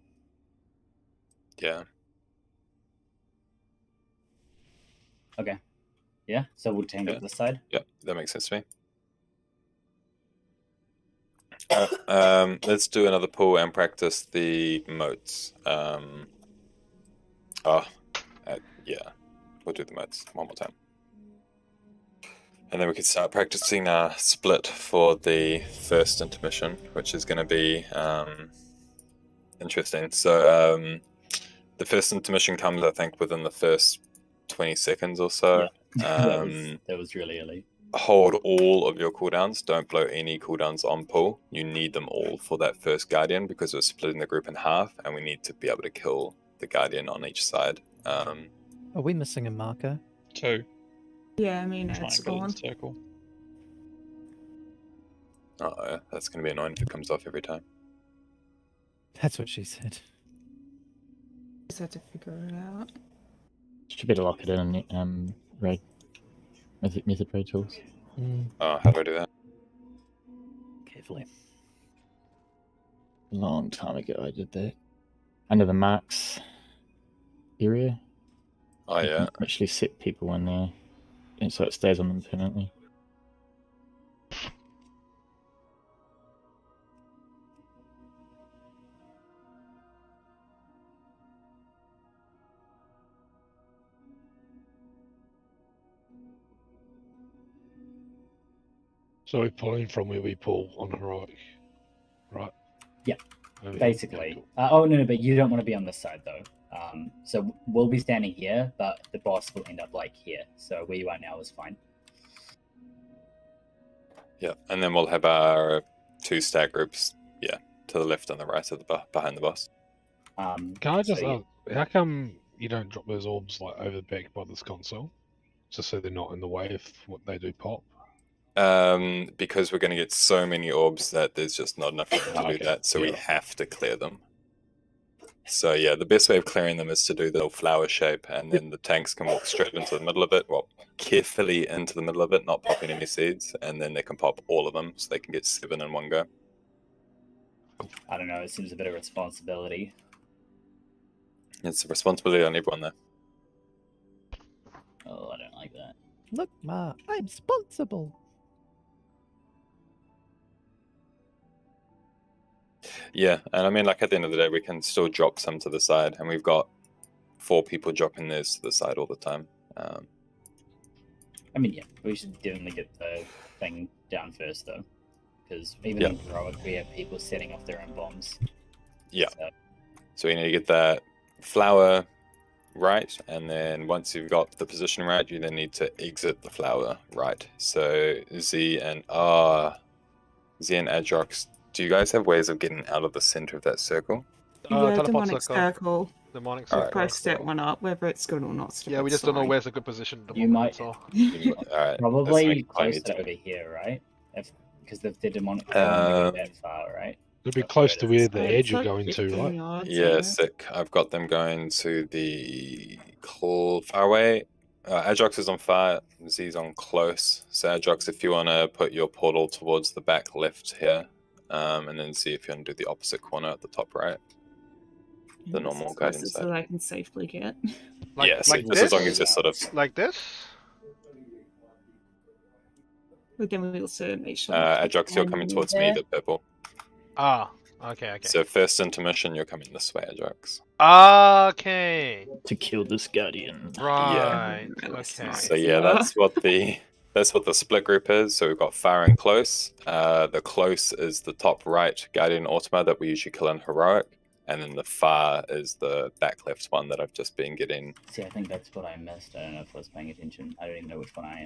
Yeah. Okay. Yeah, so we'll tank up this side. Yep, that makes sense to me. Let's do another pull and practice the moats. Yeah, we'll do the moats one more time. And then we can start practicing our split for the first intermission, which is going to be interesting. So the first intermission comes, I think, within the first 20 seconds or so. That was really early. Hold all of your cooldowns. Don't blow any cooldowns on pull. You need them all for that first Guardian because we're splitting the group in half and we need to be able to kill the Guardian on each side. Are we missing a marker? 2. Yeah, I mean, it's Triangle gone. and circle. Oh, that's going to be annoying if it comes off every time. That's what she said. Just had to figure it out. Should be able to lock it in raid. Mythic raid tools. Oh, how do I do that? Carefully. A long time ago I did that. Under the marks, area. Oh You yeah. can actually sit people in there, and so it stays on them permanently. So we're pulling from where we pull on heroic, right? Yeah, Over here. basically. Oh no, but you don't want to be on this side though. So we'll be standing here, but the boss will end up like here. So where you are now is fine. Yeah, and then we'll have our 2 stack groups. Yeah, to the left and the right of the behind the boss. Can I just ask, how come you don't drop those orbs like over back by this console, just so they're not in the way if what they do pop? Because we're going to get so many orbs that there's just not enough room to do that, so we have to clear them. So yeah, the best way of clearing them is to do the little flower shape, and then the tanks can walk straight into the middle of it, well, carefully into the middle of it, not popping any seeds, and then they can pop all of them, so they can get 7 in one go. I don't know, it seems a bit of responsibility. It's a responsibility on everyone there. Oh, I don't like that. Look, Ma, I'm responsible. Yeah, and I mean, like, at the end of the day, we can still drop some to the side, and we've got 4 people dropping theirs to the side all the time. I mean, yeah, we should definitely get the thing down first, though. Because even in heroic, we have people setting off their own bombs. Yeah. So we need to get that flower right, and then once you've got the position right, you then need to exit the flower right. So Z and Adrox, do you guys have ways of getting out of the center of that circle? Yeah, demonic circle. Demonic We'll circle. probably set one up, whether it's good or not. Yeah, we just don't know where's a good position. At the You moment, might- that's all. Alright. Probably closer over here, right? Because the demonic they don't go that far, right? It'll be close to where the edge you're going to, right? Yeah, sick. I've got them going to the far away. Adrox is on far, Z's on close. So Adrox, if you want to put your portal towards the back left here, and then see if you want to do the opposite corner at the top right. The normal guiding so side. that I can safely get. Yeah, so just as long as you're sort of... Like this? But then we'll also make sure. Adrox, you're coming towards me, the purple. Ah, okay. So first intermission, you're coming this way, Adrox. Okay. To kill this guardian. Right. Okay. So yeah, that's what the split group is. So we've got far and close. The close is the top right guardian Automa that we usually kill in heroic, and then the far is the back left one that I've just been getting. See, I think that's what I missed. I don't know if I was paying attention. I don't even know which one I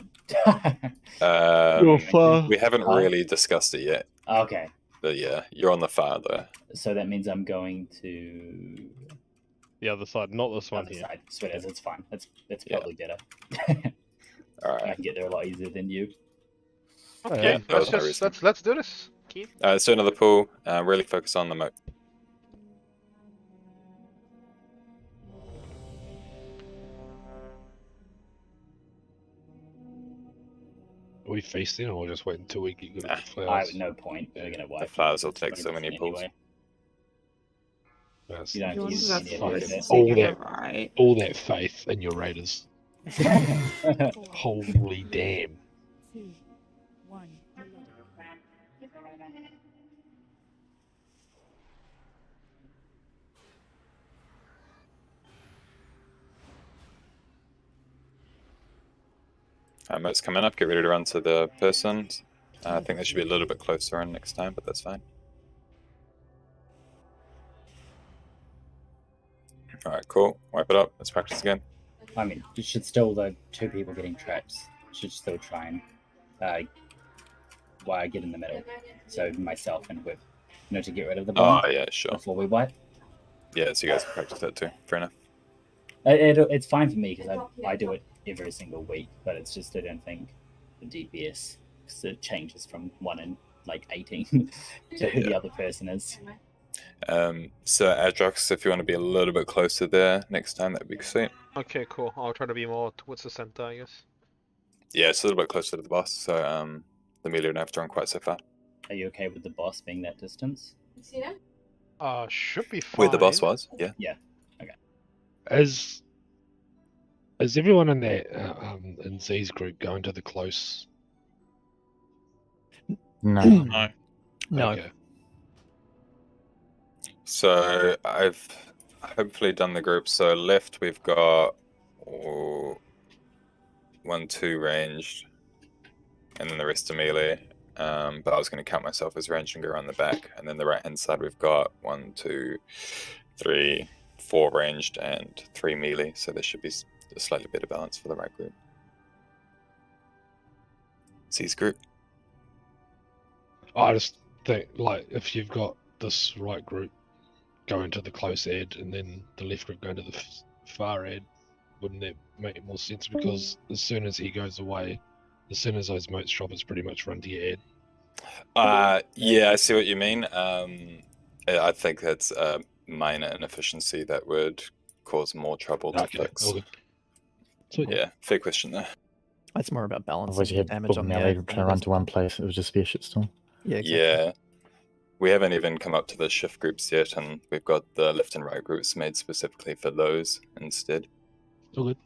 am. You're far. We haven't really discussed it yet. Okay. But yeah, you're on the far there. So that means I'm going to the other side, not this one other here. side. Sweet as it's fine. It's probably better. All right. I can get there a lot easier than you. Okay, let's do this. Keith. Let's do another pool. Really focus on the moat. Are we feasting or just wait until we get good at the I flowers? have no point. We're gonna wipe. The flowers will take so many pulls. anyway. That's You don't Yours use is any fucking of it. sick, right? all that faith in your raiders. Holy damn. 2, 1. Moat's coming up. Get ready to run to the person. I think they should be a little bit closer in next time, but that's fine. Alright, cool. Wipe it up. Let's practice again. I mean, you should still, the 2 people getting traps should still try and get in the middle. So myself and Whip, to get rid of the bomb. Oh, yeah, sure. Before we wipe. Yeah, so you guys can practice that too. Fair enough. It's fine for me because I do it every single week, but it's just I don't think the DPS, because it changes from 1 in like 18 to who the other person is. So Adrox, if you want to be a little bit closer there next time, that'd be sweet. Okay, cool. I'll try to be more towards the center, I guess. Yeah, it's a little bit closer to the boss, so the melee don't have to run quite so far. Are you okay with the boss being that distance? Should be fine. Where the boss was? Yeah. Yeah. Okay. As Is everyone in that in Z's group going to the close? No. No. No. Okay. So I've hopefully done the group. So left we've got 1, 2 ranged, and then the rest are melee. But I was going to count myself as ranged and go around the back. And then the right hand side we've got 1, 2, 3, 4 ranged and 3 melee. So there should be a slightly better balance for the right group. C's group. I just think, like, if you've got this right group going to the close ad and then the left group going to the far ad, wouldn't that make more sense? Because as soon as he goes away, as soon as those motes drop, it's pretty much run to your ad. Yeah, I see what you mean. I think that's a minor inefficiency that would cause more trouble to fix. Yeah, fair question there. It's more about balance. Otherwise, you have damage on the melee ad. trying to run to one place. It would just be a shitstorm. Yeah, exactly. Yeah. We haven't even come up to the shift groups yet, and we've got the left and right groups made specifically for those instead. All good.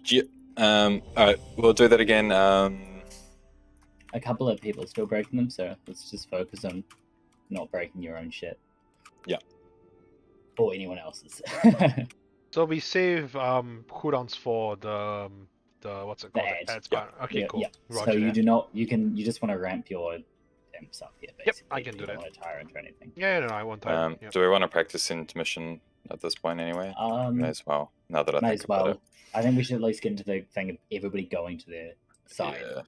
Yeah. Alright, we'll do that again. A couple of people are still breaking them, so let's just focus on not breaking your own shit. Yeah. Or anyone else's. So we save cooldowns for the what's it called? The Ads part. Okay, cool. Yeah. Roger So you that. do not. You just want to ramp your temps up here. Basically. I can do you that. Don't want to tyrant or anything. Yeah, no, I won't time. Do we want to practice intermission at this point anyway? May as well. Now that I May think as well. about it. I think we should at least get into the thing of everybody going to their side. Yeah.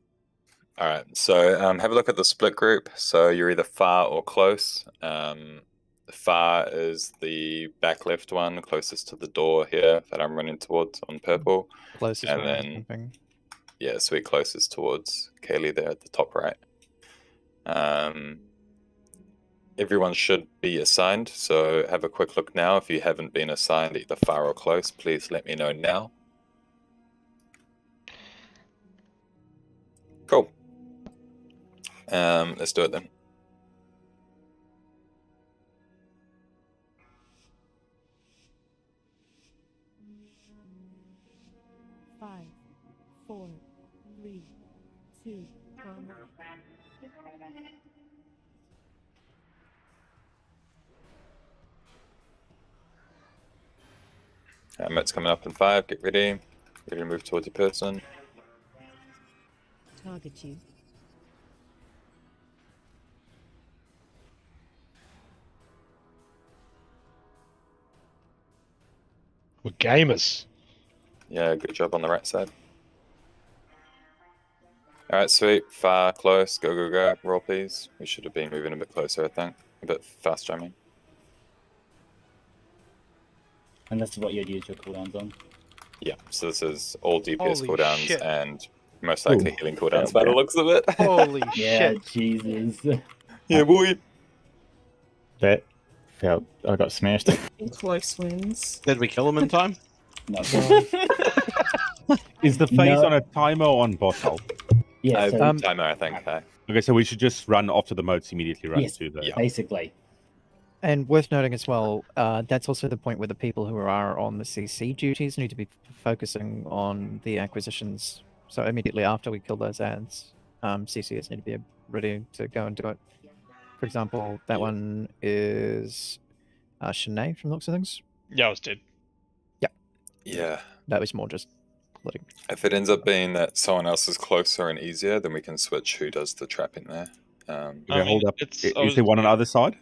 All right. So have a look at the split group. So you're either far or close. The far is the back left one, closest to the door here that I'm running towards on purple. Closest and where I'm then jumping. yeah, sweet closest towards Kaylee there at the top right. Everyone should be assigned, so have a quick look now. If you haven't been assigned either far or close, please let me know now. Cool. Let's do it then. Five, 4, 3, 2, 1. Matt's coming up in 5. Get ready. Ready to move towards your person. Target you. We're gamers. Yeah, good job on the right side. Alright, sweet. Far, close. Go, go, go. Roll, please. We should have been moving a bit closer, I think. A bit faster, I mean. And this is what you'd use your cooldowns on. Yeah, so this is all DPS Holy cooldowns shit. and most likely Ooh. healing cooldowns by the looks of it. Holy Yeah, shit. Jesus. Yeah, boy. That felt. I got smashed. Close wins. Did we kill him in time? No. Is the phase No. on a timer or on bottle? Yeah, so, Timer, I think. Okay, so we should just run after the moats immediately run yes, to the. Yeah. basically. And worth noting as well, that's also the point where the people who are on the CC duties need to be focusing on the acquisitions. So immediately after we kill those ads, CCs need to be ready to go and do it. For example, that one is Shanae from the looks of things. Yeah, I was dead. Yeah. That was more just letting. If it ends up being that someone else is closer and easier, then we can switch who does the trapping there. Okay, hold up. Is there one on the other side?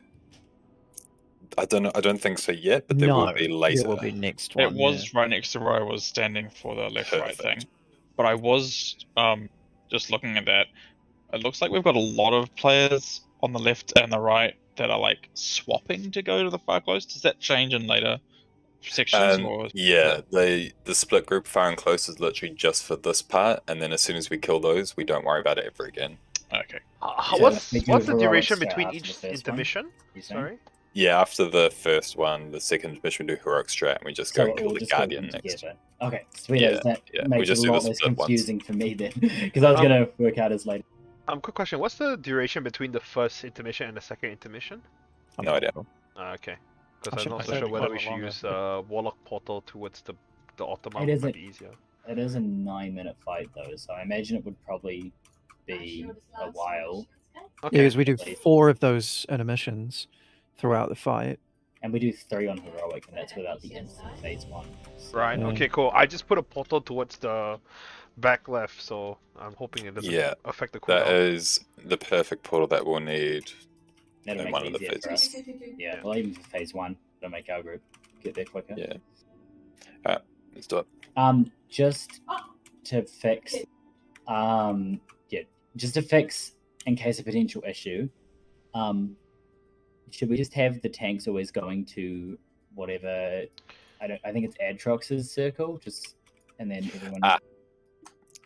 I don't know. I don't think so yet, but there will be later. It will be next one. It was right next to where I was standing for the left-right thing. But I was just looking at that. It looks like we've got a lot of players on the left and the right that are like swapping to go to the far close. Does that change in later sections? Or Yeah, the split group far and close is literally just for this part, and then as soon as we kill those, we don't worry about it ever again. Okay. What's they do the heroics duration straight between after each the first one, intermission? you saying? Sorry. Yeah, after the first one, the second intermission, we do heroic strat, and we just go So and kill we'll the just go guardian them next. together. Okay, sweet. Yeah, That yeah, we makes just it do a the lot less split ones. confusing for me then, because I was going to work out as later. Quick question. What's the duration between the first intermission and the second intermission? No idea. Okay. I Because I'm should not say so sure it'd be whether quite a we lot should longer. use Warlock portal towards the the Ultima It might isn't. be easier. It is a 9-minute fight though, so I imagine it would probably be a while. Yeah, because we do 4 of those intermissions throughout the fight. And we do 3 on heroic, and that's without the instant phase 1. So. Right. Okay. Cool. I just put a portal towards the back left, so I'm hoping it doesn't Yeah, affect the that cooldown. is the perfect portal that we'll need That'll in make one it of the easier for us. phases. Yeah, well, even for phase 1, it'll make our group get there quicker. Yeah. Alright, let's do it. Just to fix, just to fix in case of potential issue, should we just have the tanks always going to whatever? I think it's Adrox's circle, just and then everyone.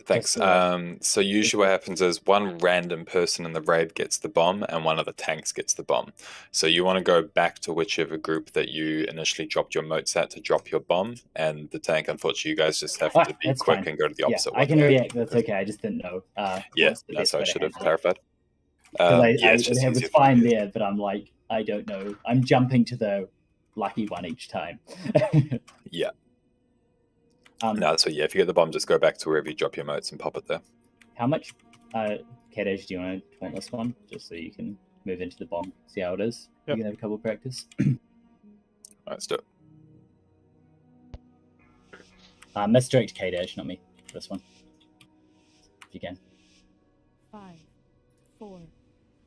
Thanks. So usually what happens is one random person in the raid gets the bomb and one of the tanks gets the bomb. So you want to go back to whichever group that you initially dropped your motes at to drop your bomb, and the tank, unfortunately, you guys just have to be that's quick fine. and go to the opposite I one. can react. That's okay. I just didn't know. Yeah, what's the that's best what I way to should have handle it. clarified. It was fine there, but I'm like, I don't know. I'm jumping to the lucky one each time. Yeah. No, so yeah, if you get the bomb, just go back to wherever you drop your motes and pop it there. How much Kadesh do you want this one? Just so you can move into the bomb, see how it is. You can have a couple of practice. Alright, let's do it. Misdirect Kadesh, not me. This one. If you can. 5, 4,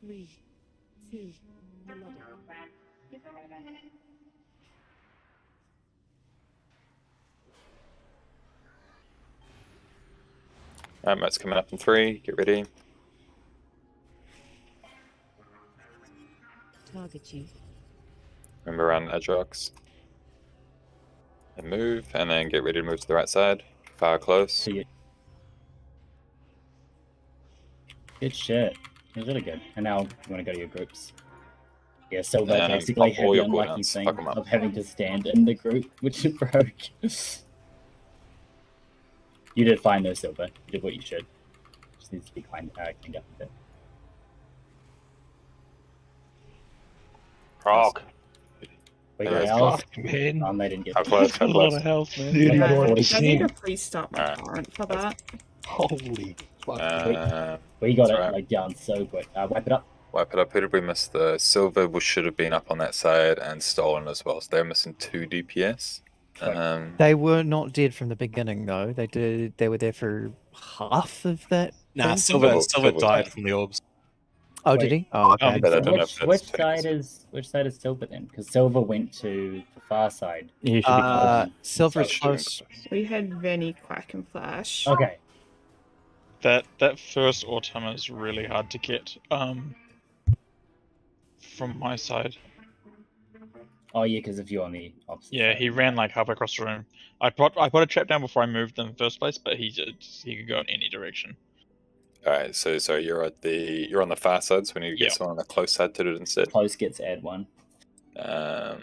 3, 2, 1. Alright, motes coming up in 3. Get ready. Target you. Remember around Adrox. And move, and then get ready to move to the right side. Fire close. Good shit. It was really good. And now you want to go to your groups. Yeah, Silver And basically pop had all the your unlucky cooldowns. thing Fuck 'em up. of having to stand in the group, which it broke. You did fine though, Silver. You did what you should. Just needs to be cleaned up a bit. Prog. We Yeah, got it's health. Fuck, man. They didn't get How close? Got a lot of health, man. I need to restart my Alright. torrent for that. Holy fuck. We got that's it right. like down so quick. Wipe it up. Wipe it up. Who did we miss? The silver should have been up on that side and stolen as well. So they're missing 2 DPS. They were not dead from the beginning, though. They were there for half of that. Nah, phase. Silver died from the orbs. Oh, did he? Oh, okay. but I don't know if Which that's which side is Silver then? Because Silver went to the far side. You should be Silver is close. We had Venny, Quack, and Flash. Okay. That first Autumn is really hard to get. From my side. Oh yeah, because if you're on the opposite. Yeah, he ran like halfway across the room. I put a trap down before I moved in the first place, but he could go in any direction. Alright, so you're on the far side, so we need to get someone on the close side to do it instead. Close gets add 1. Well,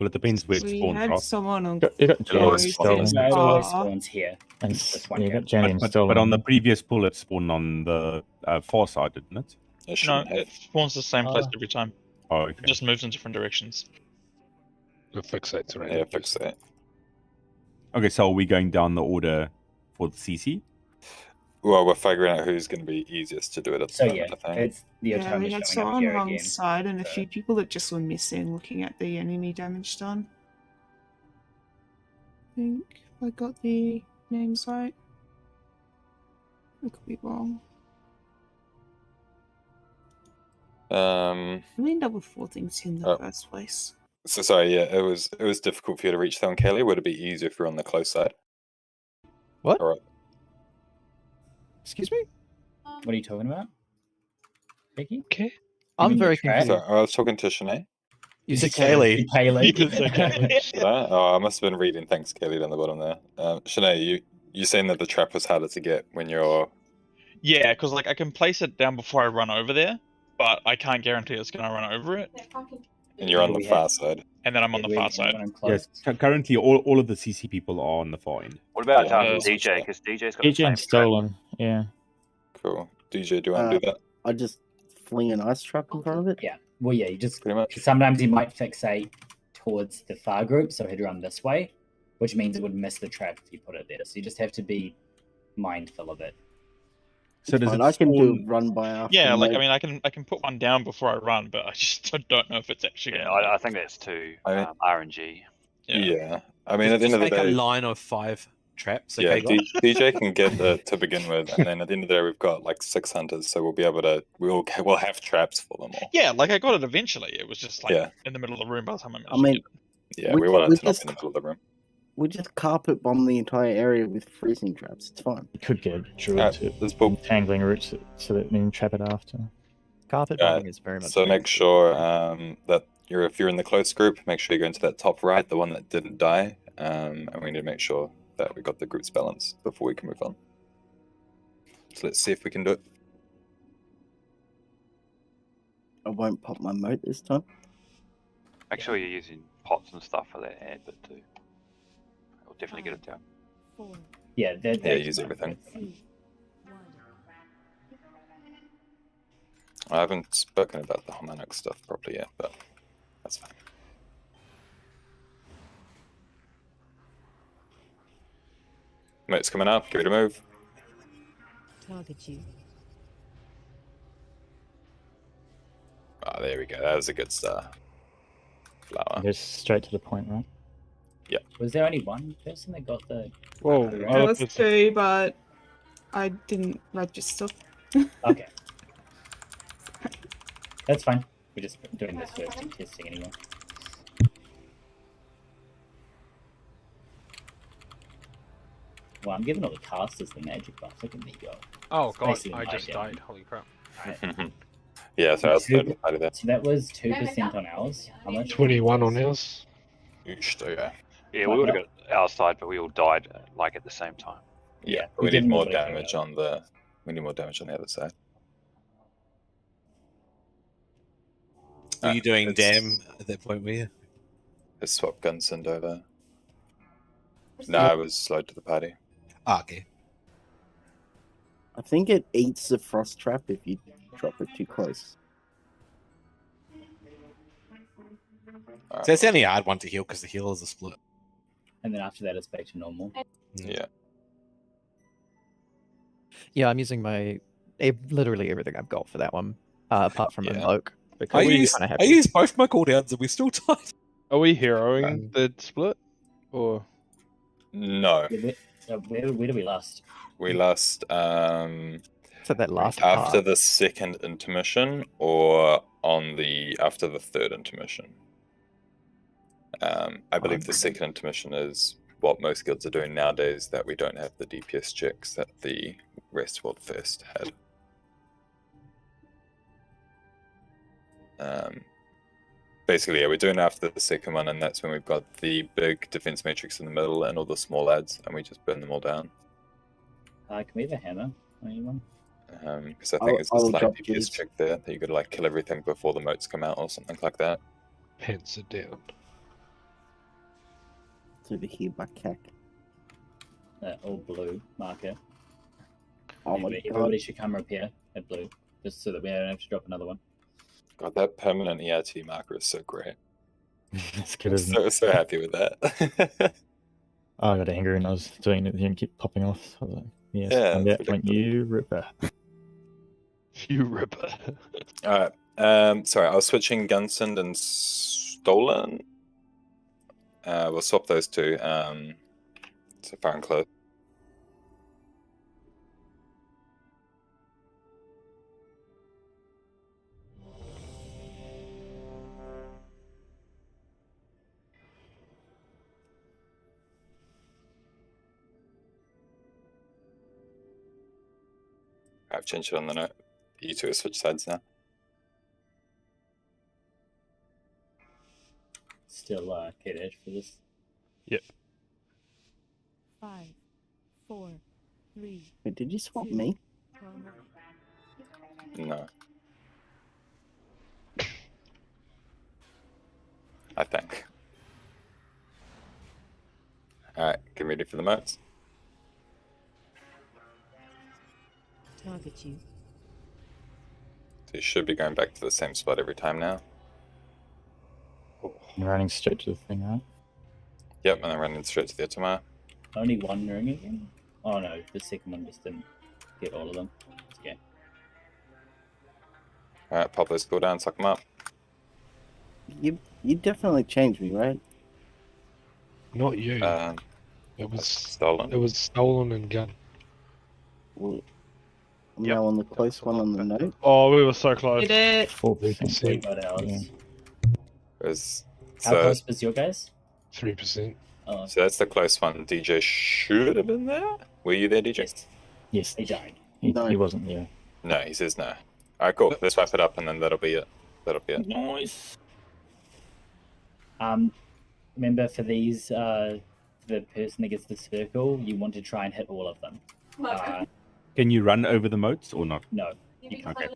it depends where it We spawns, had right? someone on You got close Janny stolen. and No, it always far. spawns here. And This one you here. got Janny stolen. But on the previous pool, it spawned on the far side, didn't it? It No, shouldn't have. it spawns the same place every time. Oh, It okay. just moves in different directions. We'll fix that today. Yeah, fix that. Okay, so are we going down the order for the CC? Well, we're figuring out who's going to be easiest to do it at the So moment, yeah, I think. it's the Yeah, Otome we had showing up someone here wrong again. side and a few people that just were missing looking at the enemy damage done. I think I got the names right. I could be wrong. I ended up with 4 things in the Oh. first place. So sorry, yeah, it was difficult for you to reach that one, Kelly. Would it be easier if you're on the close side? What? Alright. Excuse me? What are you talking about? Vicky? Okay. I'm very Chat? confused. So I was talking to Shanae. You said said Kaylee. Kaylee. Did I? Oh, I must have been reading. Thanks, Kelly, down the bottom there. Shanae, you saying that the trap was harder to get when you're... Yeah, because like I can place it down before I run over there, but I can't guarantee it's going to run over it. And you're on the far side. And then I'm on the far side. Yes, currently all of the CC people are on the far end. What about Yeah. DJ? Because DJ's got the DJ same and stolen. Yeah. Cool. DJ, do you want to do that? I just fling an ice trap in front of it. Yeah. Well, yeah, you just Pretty much. sometimes he might fixate towards the far group, so he'd run this way, which means it would miss the trap if you put it there. So you just have to be mindful of it. So does it I can do spawn- run by after. Yeah, like mode. I mean, I can put one down before I run, but I just don't know if it's actually. Yeah, gonna I think that's too I mean- RNG. Yeah. I mean, at the end of the make day, a line of 5 traps. yeah, Okay, guys? DJ can get to begin with, and then at the end of the day, we've got like 6 hunters, so we'll be able to we'll have traps for them all. Yeah, like I got it eventually. It was just like Yeah. in the middle of the room by the time I managed I mean, to get it. Yeah, we want it to not be in the middle of the room. We just carpet bomb the entire area with freezing traps. It's fine. You could get a druid to entangling roots so that then trap it after. Carpet bombing is very much. So make sure that if you're in the close group, make sure you go into that top right, the one that didn't die, and we need to make sure that we got the groups balanced before we can move on. So let's see if we can do it. I won't pop my moat this time. Make sure you're using pots and stuff for that ad bit too. It'll definitely get it down. 4, Yeah, Use everything. 2, 1. I haven't spoken about the harmonic stuff properly yet, but that's fine. Mate's coming up, give it a move. Target you. Ah, there we go. That was a good start. Flower. Goes straight to the point, right? Yep. Was there only one person that got the? Whoa, There was 2, but I didn't register. Okay. That's fine. We're just doing this for testing anyway. Well, I'm giving all the casters the magic buff. Look at me go. Oh It's god, basically I my just game. died. Holy crap. Yeah, so I was Two- out of that. So that was 2% on ours. How much? 21 on ours. Yeah. Yeah, we would have got our side, but we all died like at the same time. Yeah, we we need didn't more want to go damage on the. We need more damage on the other side. Were you doing dam at that point, were you? Let's swap Gunsend over. No, I was slowed to the party. Ah, okay. I think it eats the frost trap if you drop it too close. So that's the only hard one to heal because the heal is a split. And then after that, it's back to normal. Yeah. Yeah, I'm using literally everything I've got for that one, apart from Invoke. I Because use kinda I use both my cooldowns and we still died. Are we heroing the split? Or No. Where do we last? We last So that last after part. the second intermission or after the third intermission. I believe the second intermission is what most guilds are doing nowadays, that we don't have the DPS checks that the rest world first had. Basically, yeah, we're doing it after the second one, and that's when we've got the big defense matrix in the middle and all the small adds, and we just burn them all down. Can we have a hammer? Anyone? Because I think it's a I'll slight drop DPS these. check there that you got to like kill everything before the moats come out or something like that. pants are down? It's over here by Cac. All blue marker. Oh my Everybody should come repair at blue, just so that we don't have to drop another one. God, that permanent ERT marker is so great. That's good, I'm isn't it? so happy with that. Oh, I got angry when I was doing it and keep popping off. I was like, yes, Yeah, and it's that went you ripper. You ripper. Alright. Sorry, I was switching Gunsend and Stolen. We'll swap those two. So far and close. I've changed it on the note. You two have switched sides now. Still Kate Edge for this. Yep. 5, 4, 3. Wait, did you swap me? No. I think. Alright, get ready for the moats. Target you. So you should be going back to the same spot every time now. I'm running straight to the thing, right? Yep, and then running straight to the Otama. Only one ring again? Oh no, the second one just didn't get all of them. It's okay. Alright, pop those cooldowns, suck them up. You definitely changed me, right? Not you. It was stolen. It was stolen and gun. Well, I'm now on the close one on the note. Oh, we were so close. Did it? 4%. Got ours. How So, close was your guys? 3%. Oh, so that's the close one. DJ should have been there. Were you there, DJ? Yes. he died. He wasn't there. No, he says no. Alright, cool. Let's wipe it up and then that'll be it. That'll be it. Nice. Remember for these, the person that gets the circle, you want to try and hit all of them. Can you run over the moats or not? No. Okay.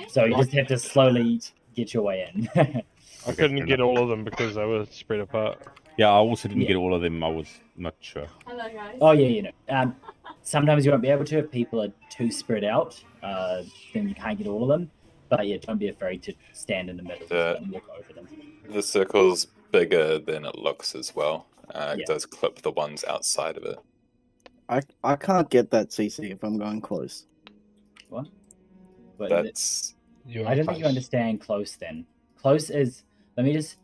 So you just have to slowly get your way in. I couldn't get all of them because they were spread apart. Yeah, I also didn't get all of them. I was not sure. Hello, guys. Oh yeah, you know. Sometimes you won't be able to if people are too spread out. Then you can't get all of them. But yeah, don't be afraid to stand in the middle and walk over them. The circle's bigger than it looks as well. It Yeah. does clip the ones outside of it. I can't get that CC if I'm going close. What? But That's I don't think you understand close then. Close is close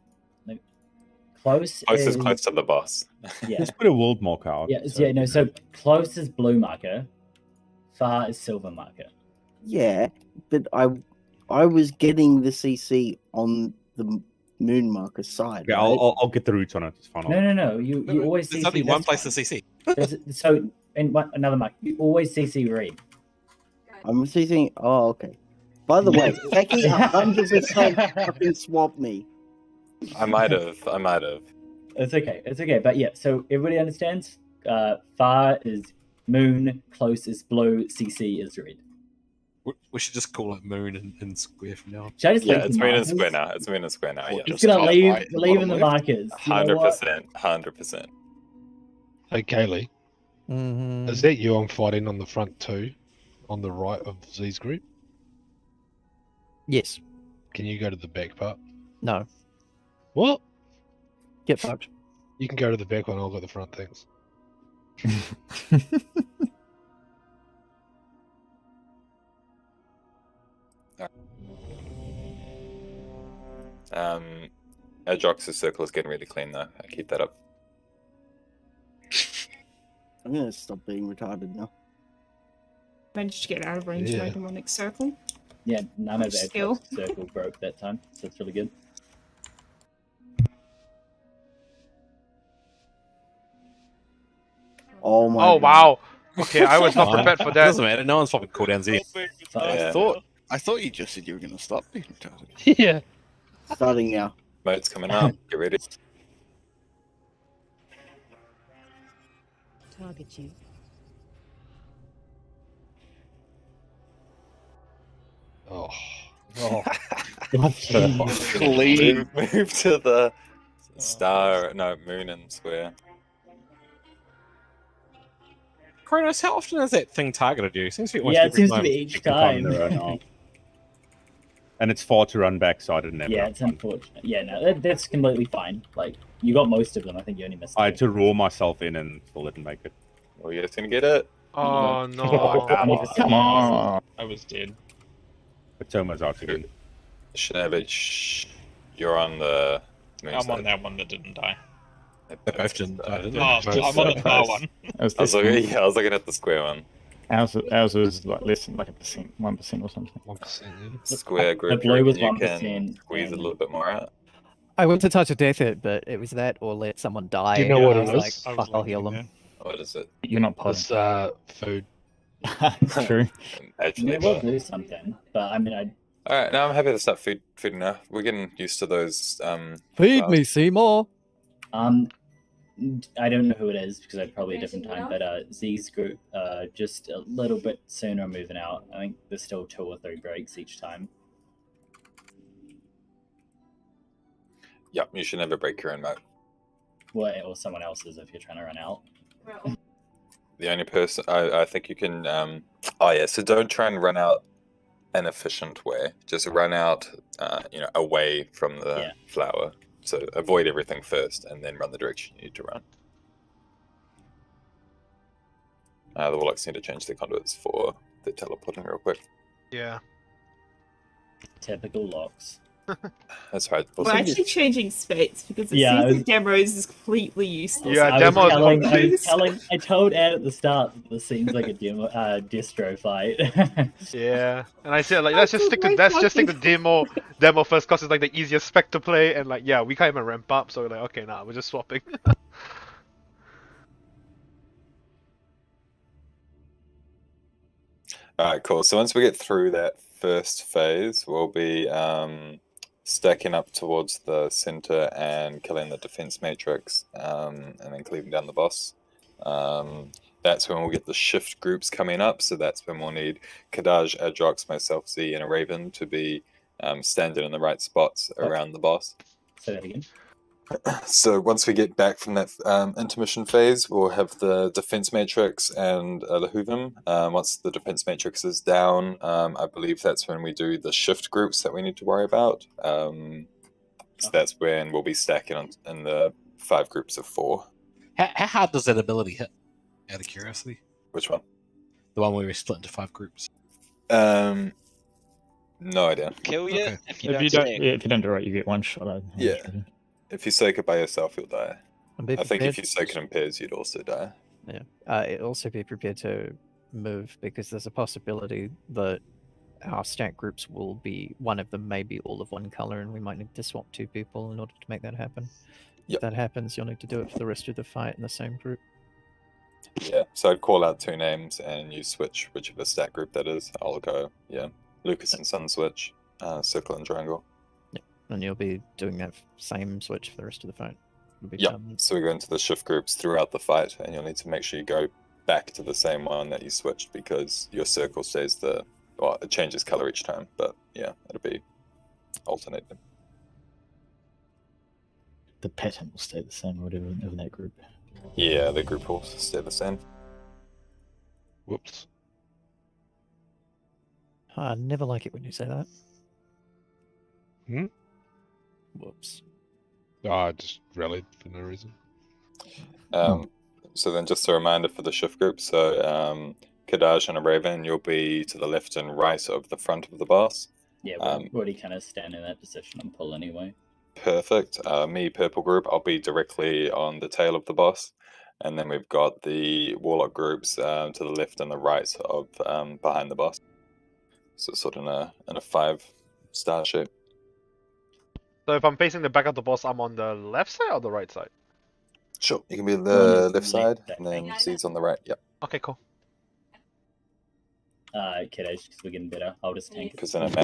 close is is close to the boss. Yeah. Just put a world marker out. Yeah, so close is blue marker, far is silver marker. Yeah, but I was getting the CC on the moon marker side. Yeah, right? I'll get the roots on it. It's fine. No. You always There's CC. only one this place to CC. So in another mark, you always CC read. I'm CCing. Oh, okay. By the way, Becky 100% fucking swapped me. I might have. It's okay. But yeah, so everybody understands. Far is moon, close is blue, CC is red. We should just call it moon and square from now on. Should I just leave Yeah, it's the moon and markers? square now. It's moon and square now. Yeah. Just gonna leave in the markers. You know what? 100%. Hey, Kaylee. Mm-hmm. Is that you I'm fighting on the front two? On the right of Z's group? Yes. Can you go to the back part? No. What? Get fucked. You can go to the back one, I'll go to the front things. Adrox's circle is getting really clean though. I keep that up. I'm gonna stop being retarded now. Managed to get out of range Yeah. to make him on next circle. Yeah, none of that Skill. circle broke that time, so it's really good. Oh my. Oh wow. Okay, I was not prepared for that. Doesn't matter. No one's popping cooldowns here. I thought you just said you were going to stop being retarded. Yeah. Starting now. Moat's coming up. Get ready. Target you. Oh. Clean. Move to the star. No, moon and square. Kronos, how often has that thing targeted you? Seems to be once Yeah, it every seems to time. be each time. And it's far to run back, so I didn't have Yeah, enough it's time. unfortunate. Yeah, no, that's completely fine. Like, you got most of them. I think you only missed. I had to roar myself in and still didn't make it. Oh, you guys gonna get it? Oh no. Come on. I was dead. But Toma's out again. Shinobi, you're on the moon I'm side. on that one that didn't die. They both didn't die, didn't they? Oh, I'm on the far one. I was looking at the square one. Ours was like less than like 1%, 1% or something. 1%. Square group. blue you was reckon you 1%, can squeeze a little bit more out. I went to touch a death hit, but it was that or let someone die. Do you know what and it I was is? like, fuck, I'll heal them. What is it? You're not It's potting. food. True. Actually, It will do something, but I mean, all right, now I'm happy to start feeding now. We're getting used to those. Feed me, Seymour. I don't know who it is because I'd probably a different time, but Z's group just a little bit sooner moving out. I think there's still 2 or 3 breaks each time. Yep, you should never break your own mode. Well, or someone else's if you're trying to run out. The only person I think you can. Oh yeah, so don't try and run out an efficient way. Just run out, away from the flower. So avoid everything first, and then run the direction you need to run. The Warlocks need to change their conduits for the teleporting real quick. Yeah. Typical locks. That's right. We're actually changing space because it Yeah, seems like demos is completely useless. Yeah, demo I told Ed at the start that this seems like a demo, distro fight. Yeah, and I said like let's just stick to demo first because it's like the easiest spec to play, and like yeah, we can't even ramp up, so we're like okay, nah, we're just swapping. Alright, cool. So once we get through that first phase, we'll be stacking up towards the center and killing the defense matrix, and then cleaving down the boss. That's when we'll get the shift groups coming up, so that's when we'll need Kadaj, Adrox, myself, Z, and a Raven to be standing in the right spots around the boss. Say that again. So once we get back from that intermission phase, we'll have the defense matrix and Lahuvim. Once the defense matrix is down, I believe that's when we do the shift groups that we need to worry about. So that's when we'll be stacking in the 5 groups of 4. How hard does that ability hit? Out of curiosity. Which one? The one where we split into 5 groups. No idea. Kill you Okay. if you don't do it, you get one shot. Yeah. If you soak it by yourself, you'll die. And be I think if prepared- you soak it in pairs, you'd also die. Yeah. Also be prepared to move because there's a possibility that our stack groups will be one of them, maybe all of one color, and we might need to swap 2 people in order to make that happen. If that happens, you'll need to do it for the rest of the fight in the same group. Yeah, so I'd call out 2 names and you switch whichever stack group that is. I'll go, Lucas and Sun switch, Circle and Triangle. And you'll be doing that same switch for the rest of the fight. It'll be Yeah, permanent. so we go into the shift groups throughout the fight, and you'll need to make sure you go back to the same one that you switched because your circle stays it changes color each time, but yeah, it'll be alternating. The pattern will stay the same or whatever in that group. Yeah, the group will stay the same. Whoops. I never like it when you say that. Hmm? Whoops. I just rallied for no reason. So then just a reminder for the shift group. So Kadaj and a Raven, you'll be to the left and right of the front of the boss. Yeah, we're already kind of stand in that position and pull anyway. Perfect. Me, purple group, I'll be directly on the tail of the boss. And then we've got the Warlock groups to the left and the right of behind the boss. So sort of in a 5-star shape. So if I'm facing the back of the boss, I'm on the left side or the right side? Sure, you can be on the left side, and then Z's on the right. Yep. Okay, cool. Kiddos, because we're getting better. I'll just tank it. Because then it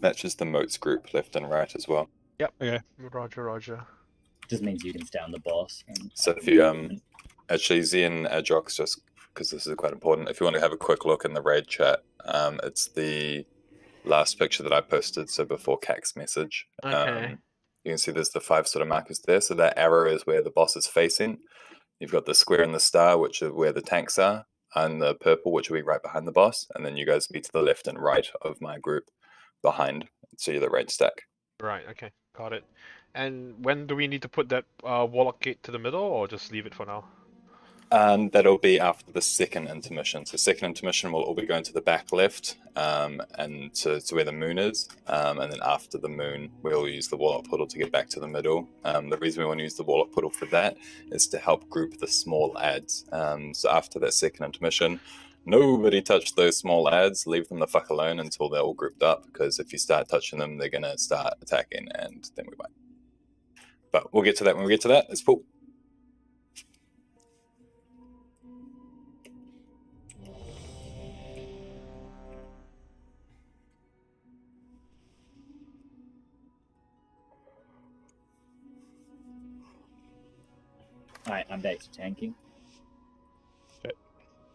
matches the moats group left and right as well. Yep. Okay. Roger. Just means you can stay on the boss. And So if you actually Z and Adrox, just because this is quite important, if you want to have a quick look in the raid chat, it's the last picture that I posted, so before Cac's message. Okay. You can see there's the 5 sort of markers there. So that arrow is where the boss is facing. You've got the square and the star, which are where the tanks are, and the purple, which will be right behind the boss. And then you guys be to the left and right of my group behind. So you're the raid stack. Right, okay. Got it. And when do we need to put that Warlock gate to the middle, or just leave it for now? That'll be after the second intermission. So second intermission will all be going to the back left and to where the moon is. And then after the moon, we'll use the Warlock portal to get back to the middle. The reason we want to use the Warlock portal for that is to help group the small adds. So after that second intermission, nobody touch those small adds. Leave them the fuck alone until they're all grouped up. Because if you start touching them, they're going to start attacking and then we might. But we'll get to that when we get to that. It's cool. Alright, I'm back to tanking.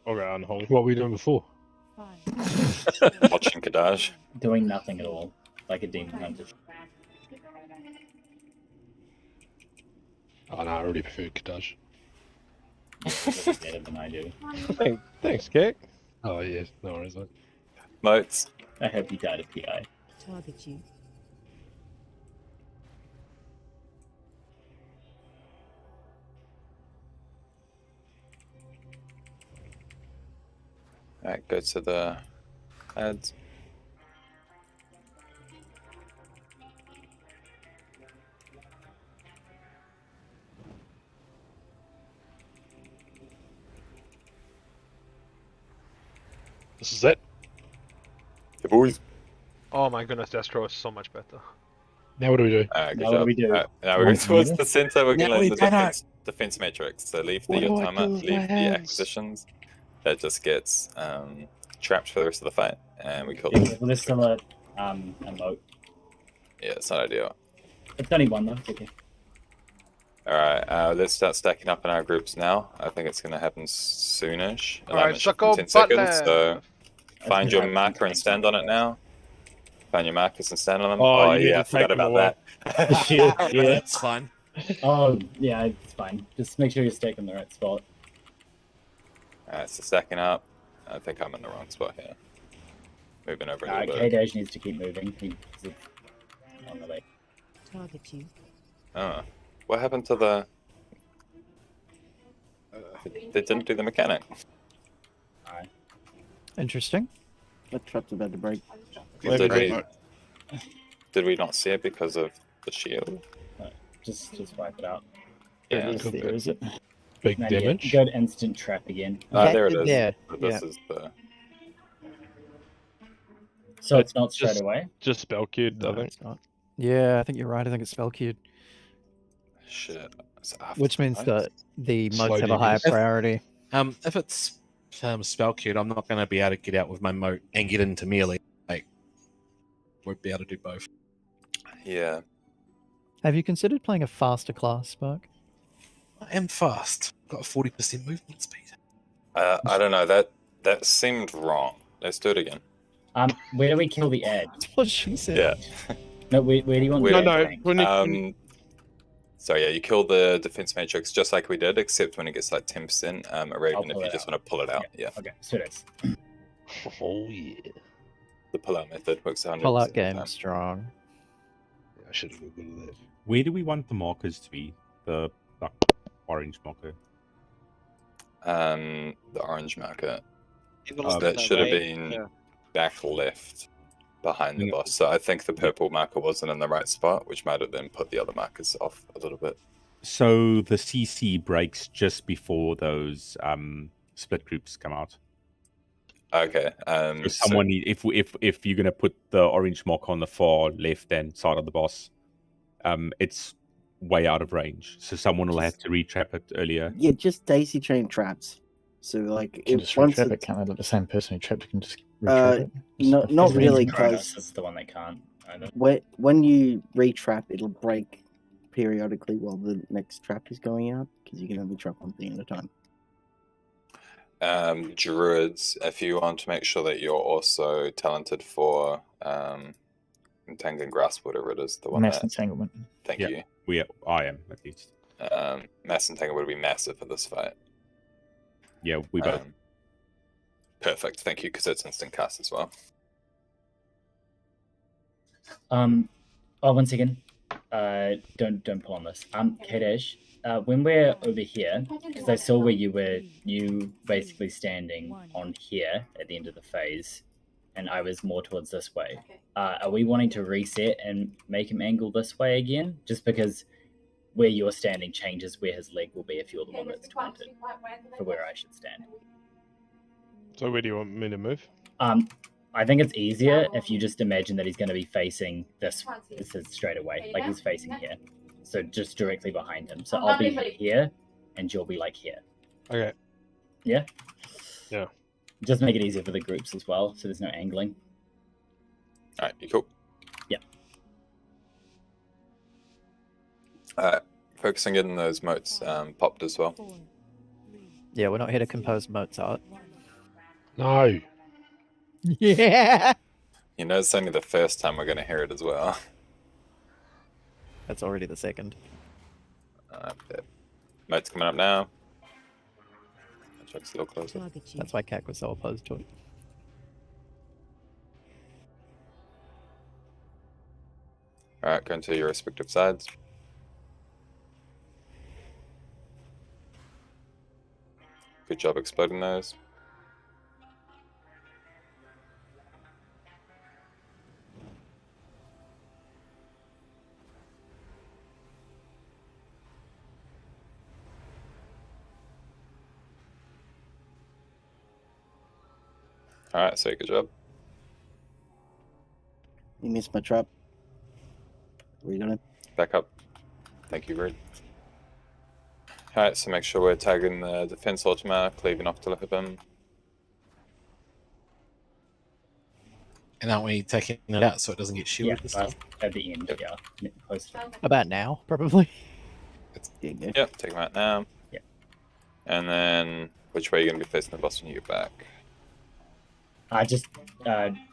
I'll go on hold. What were we doing before? Watching Kadaj. Doing nothing at all, like a demon hunter. Oh no, I already prefer Kadaj. Better than I do. Thanks, Kek. Oh yes, no worries. Mate. Moats. I hope you died of PI. Target you. Alright, go to the ads. This is it. The boys. Oh my goodness, Destro is so much better. Now what do we do? Alright, good Now what job. do we do? Alright, now we're going towards the center. We're Now going we to better. defense matrix. So leave What the do I automa, do with my leave the hands? acquisitions. That just gets trapped for the rest of the fight, and we kill Yeah, them. well, there's still a moat. Yeah, it's not ideal. It's only one though. It's okay. Alright, let's start stacking up in our groups now. I think it's going to happen soonish. Alright, Alignment shift Sucko, in 10 seconds, butt so left. find your marker and stand on it now. Find your markers and stand on them. Oh, you need Yeah, I to forgot take them about away. that. Yeah. That's fine. Oh, yeah, it's fine. Just make sure you stack in the right spot. Alright, so stacking up. I think I'm in the wrong spot here. Moving over a little bit. K-Dash needs to keep moving. He's on the way. Target you. Oh, what happened to the... They didn't do the mechanic. Interesting. That trap's about to break. Did we not see it because of the shield? No, just wipe it out. Yeah. There is it. Big No, damage. Yeah, go to instant trap again. There it is. There. But this is the... So it's not straight away? Just spell queued, I No, think. it's not. Yeah, I think you're right. I think it's spell queued. Shit. It's after Which means tonight. that the Slow moats have a higher demons. priority. If it's spell queued, I'm not going to be able to get out with my moat and get into melee. Like, won't be able to do both. Yeah. Have you considered playing a faster class, Spark? I am fast. Got a 40% movement speed. I don't know. That seemed wrong. Let's do it again. Where do we kill the ad? That's what she said. Yeah. No, where do you want Where- the No, ad? when you, So yeah, you kill the defense matrix just like we did, except when it gets like 10%, or even if pull you it just out. want to pull it out. Yeah. Okay, so it is. oh yeah. The pull out method works 100%. Pull out of the game time. strong. I should have googled that. Where do we want the markers to be? The like, orange marker. The orange marker. Oh, That should have right. been back left behind the boss. So I think the purple marker wasn't in the right spot, which might have then put the other markers off a little bit. So the CC breaks just before those split groups come out. Okay. So someone need, if you're gonna put the orange mark on the far left hand side of the boss, it's way out of range. So someone will have to retrap it earlier. Yeah, just daisy chain traps. So like, You can if just once retrap it. it's, Can't they let the same person who trapped it can just uh, retrap it? no, not really, Kronos because is the one that can't. Either. when you retrap, it'll break periodically while the next trap is going out, because you can only trap one thing at a time. Druids, if you want to make sure that you're also talented for Entangling Grasp, whatever it is, the one Mass that... entanglement. Thank Yeah. you. I am at least. Mass Entanglement would be massive for this fight. Yeah, we both. Perfect, thank you, because it's instant cast as well. Oh, 1 second. Don't pull on this. Kadesh, when we're over here, because I saw where you basically standing on here at the end of the phase, and I was more towards this way. Are we wanting to reset and make him angle this way again? Just because where you're standing changes where his leg will be if you're the one that's taunted for where I should stand. So where do you want me to move? I think it's easier if you just imagine that he's going to be facing this is straight away, like he's facing here. So just directly behind him. So I'll be here, and you'll be like here. Okay. Yeah? Yeah. Just make it easier for the groups as well, so there's no angling. Alright, you cool? Yeah. Focus on getting those moats popped as well. Yeah, we're not here to compose moats art. No. Yeah. You know, it's only the first time we're going to hear it as well. That's already the second. Moat's coming up now. Chuck's a little closer. That's why Kak was so opposed to it. Alright, go into your respective sides. Good job exploding those. Alright, so good job. You missed my trap. Where you going? Back up. Thank you, Reed. Alright, so make sure we're tagging the defense ultima, cleaving off to hit him. And aren't we taking it out so it doesn't get shielded Yeah, this time? at the end, yeah. Close. About now, probably. Yep, take him out now. Yep. And then, which way are you going to be facing the boss when you get back? Just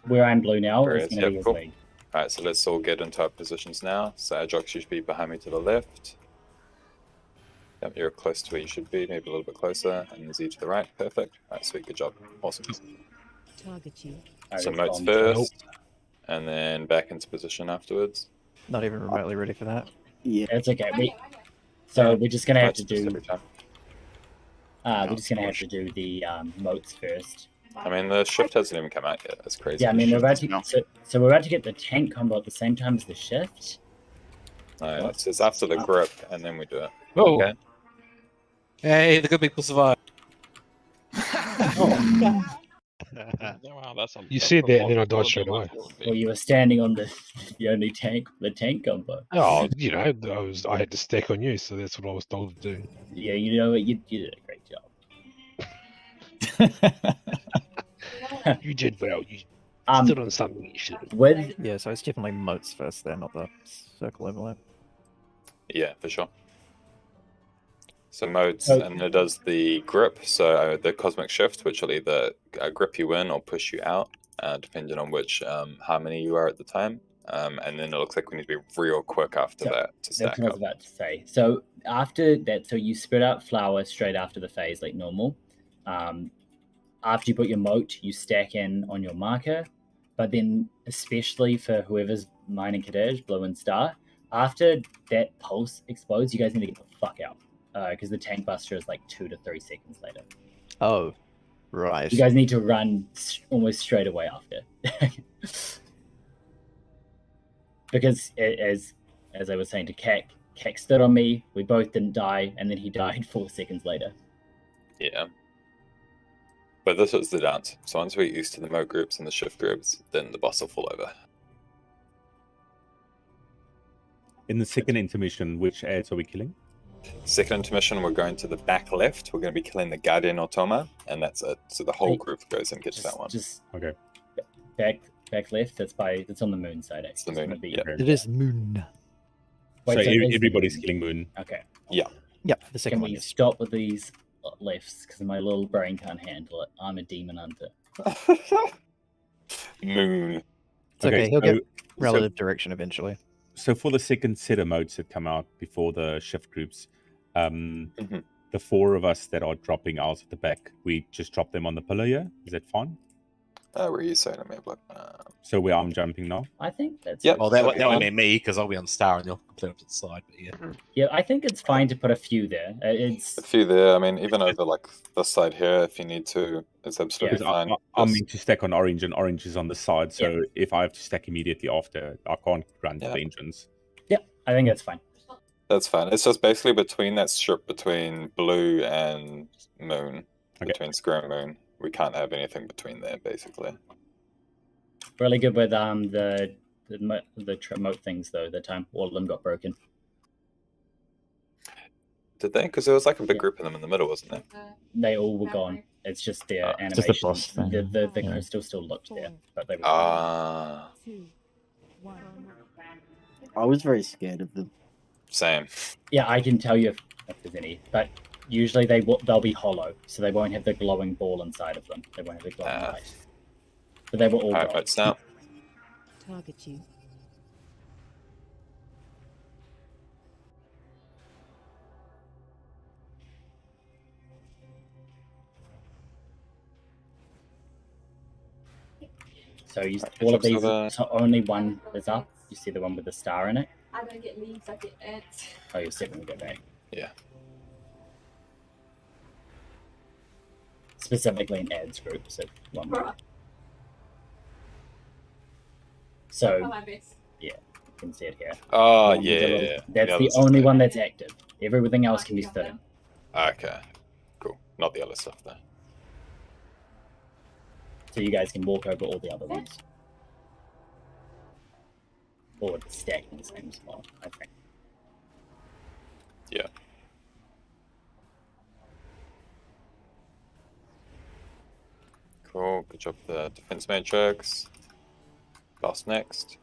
where I'm blue now Where is is- going to be yep, his cool. leg. Alright, so let's all get into our positions now. So Adrox, you should be behind me to the left. Yep, you're close to where you should be, maybe a little bit closer. And Z to the right, perfect. Alright, sweet, good job. Awesome. Target you. So moats first, and then back into position afterwards. Not even remotely ready for that. Yeah, it's okay. So we're just gonna have to Moats just do. every time. We're just gonna have to do the moats first. I mean, the shift hasn't even come out yet. That's crazy. Yeah, I mean we're about to. So we're about to get the tank combo at the same time as the shift. No, it says after the grip, and then we do it. Oh. Okay. Hey, the good people survive. Wow, that's a, You said that and then I died straight away. Well, you were standing on the only tank, the tank combo. Oh, you know, I had to stack on you, so that's what I was told to do. Yeah, you know what? You did a great job. You did well. You Um, stood on something you should. With Yeah, so it's definitely moats first there, not the circle overlap. Yeah, for sure. So modes, So- and it does the grip, so the cosmic shift, which will either grip you in or push you out, depending on which harmony you are at the time. And then it looks like we need to be real quick after So, that to stack That's what I up. was about to say. So after that, so you spread out flower straight after the phase like normal. After you put your moat, you stack in on your marker. But then, especially for whoever's mining Kadej, Blue and Star, after that pulse explodes, you guys need to get the fuck out. Because the tank buster is like 2 to 3 seconds later. Oh, right. You guys need to run almost straight away after. Because as I was saying to Kek stood on me, we both didn't die, and then he died 4 seconds later. Yeah. But this is the dance. So once we get used to the mode groups and the shift groups, then the boss will fall over. In the second intermission, which ads are we killing? Second intermission, we're going to the back left. We're going to be killing the Guardian Automa, and that's it. So the whole group goes and gets that one. Just Okay. back left. That's on the moon side. It's the moon. Yeah. It is moon. Wait, so so it is the everybody's moon. killing moon. Okay. Yeah. Yep, the second Can one. we Yes. stop with these lefts? Because my little brain can't handle it. I'm a demon hunter. Moon. It's okay. He'll so- get relative direction eventually. So for the second set of modes that come out before the shift groups, the 4 of us that are dropping out at the back, we just drop them on the pillar here. Is that fine? Where are you saying? Let me have a look. So where I'm jumping now? I think that's Yep. Well, that would mean me because I'll be on Star and you'll complete up to the side. But yeah. Yeah, I think it's fine to put a few there. It's A few there. I mean, even over like this side here, if you need to, it's absolutely Because fine. I'm meant to stack on orange, and orange is on the side. So if I have to stack immediately after, I can't run to the entrance. yeah, I think that's fine. That's fine. It's just basically between that strip between blue and moon, between square and moon. We can't have anything between there, basically. Really good with the moat things though. That time all of them got broken. Did they? Because there was like a big group of them in the middle, wasn't there? They all were gone. It's just their Just animation. the boss thing. The Yeah. crystal still looked there, but they were Ah, I was very scared of them. same. Yeah, I can tell you if there's any, but usually they'll be hollow, so they won't have the glowing ball inside of them. They won't have the glowing light. But they were all Alright, gone. let's now. Target you. So you, Alright, all of so these, the- so only one is up. You see the one with the star in it. I don't get leaves, I get ants. Oh, you're set when we go back. Yeah. Specifically in ads group, so one more. So Oh, my best. yeah, you can see it here. Oh, One with the yeah. little- That's The the others only are one that's active. Everything else can be stood in. Okay. Cool. Not the other stuff, though. So you guys can walk over all the other ones. Or stack in the same spot, I think. Yeah. Cool. Good job there. Defense matrix. Boss next.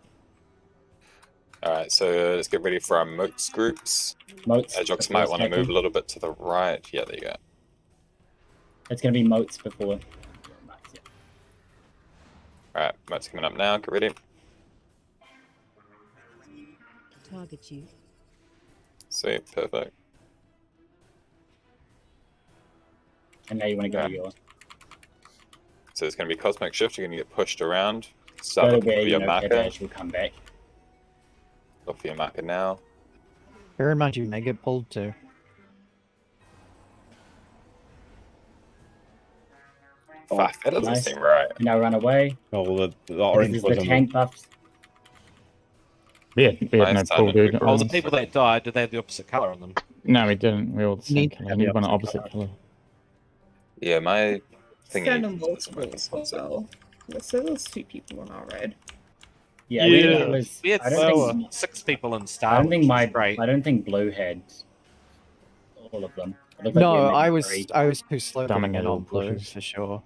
Alright, so let's get ready for our moats groups. Moats. Jox might want to move a little bit to the right. Yeah, there you go. It's going to be moats before. Alright, moats coming up now. Get ready. Target you. Sweet, perfect. And now you want to go to your... So it's going to be Cosmic Shift. You're going to get pushed around. Go Start to looking where for you your know marker. Kedash will come back. Look for your marker now. Bear in mind you may get pulled too. Fuck, that doesn't Nice. seem right. Now run away. Oh, the This orange is the wasn't. tank buffs. We had no Nice pull, timing. dude. Oh, the people that died, did they have the opposite colour on them? No, we didn't. We all the same Need- colour. We need one opposite colour. Yeah, my thingy. Stand on multiples as well. So there's 2 people on our red. Yeah, Yeah. it was. We had I don't think 6 people in Star. I don't think which was I don't think blue had all of them. It looked like No, we had maybe I 3. was too slow Dumbing getting in it all on blue pushes. for sure.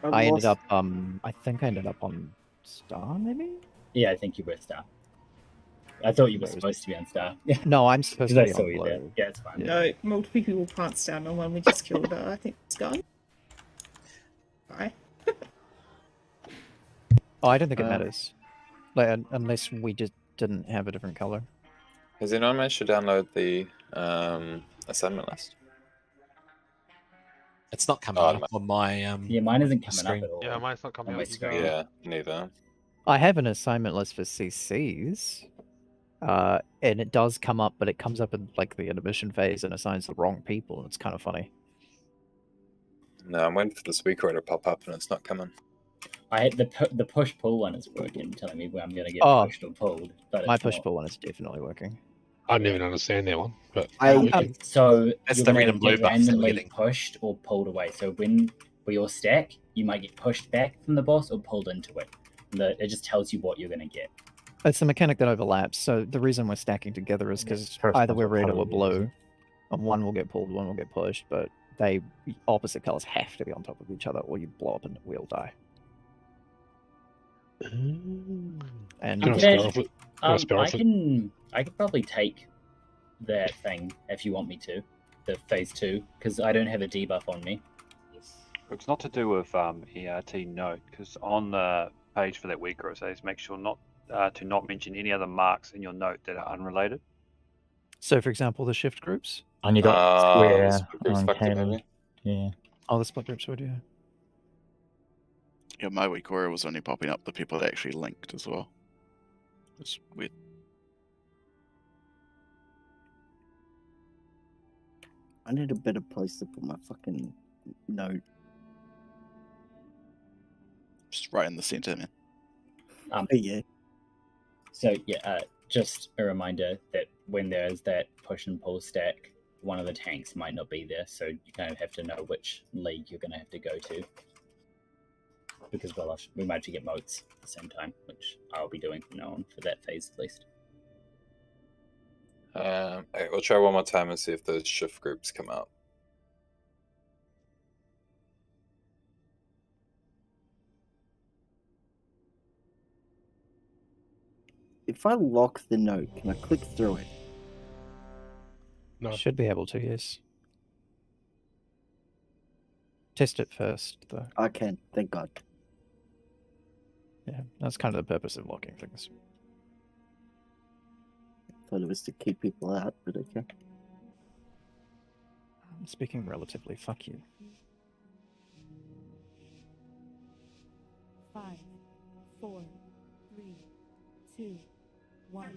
I've I ended lost- up I think I ended up on Star maybe? Yeah, I think you were Star. I thought you were supposed to be on Star. Yeah. No, I'm supposed Because to I be saw on you there. blue. Yeah, it's fine. No, multiple people can't stand on one. We just killed her. I think it's gone. Bye. Oh, I don't think it Uh, matters. Like unless we just didn't have a different color. Has anyone managed to download the assignment list? It's not coming up on my Yeah, mine isn't coming screen. up at all. Yeah, mine's not coming on my up screen. either. Yeah, neither. I have an assignment list for CCs, and it does come up, but it comes up in like the intermission phase and assigns the wrong people, and it's kind of funny. No, I'm waiting for this weaker to pop up and it's not coming. I had the push pull one is working, telling me where I'm gonna get Oh, pushed or pulled. But my it's push not. pull one is definitely working. I didn't even understand that one, but So That's you're the gonna red and blue get buffs that we're randomly getting. pushed or pulled away. So when we all stack, you might get pushed back from the boss or pulled into it. It just tells you what you're gonna get. It's a mechanic that overlaps. So the reason we're stacking together is because First either one's we're what red colour or we we're use. blue, and one will get pulled, one will get pushed, but they opposite colors have to be on top of each other, or you blow up and we all die. And Can I spell off it? Can I I spell off it? could probably take that thing if you want me to, the phase 2, because I don't have a debuff on me. It's not to do with ERT note, because on the page for that weaker it says make sure not to not mention any other marks in your note that are unrelated. So, for example, the shift groups. And you got square split groups on fucked it, Caleb. maybe? Yeah. Oh, the split groups would, yeah. Yeah, my weak aura was only popping up the people that actually linked as well. It's weird. I need a better place to put my fucking note. Just right in the center, man. Yeah. So yeah, just a reminder that when there is that push and pull stack, one of the tanks might not be there, so you kind of have to know which league you're going to have to go to. Because we might actually get moats at the same time, which I'll be doing from now on for that phase at least. Okay, we'll try one more time and see if those shift groups come out. If I lock the note, can I click through it? No. Should be able to, yes. Test it first, though. I can, thank God. Yeah, that's kind of the purpose of locking things. Thought it was to keep people out, but okay. Speaking relatively, fuck you. 5, 4, 3, 2, 1.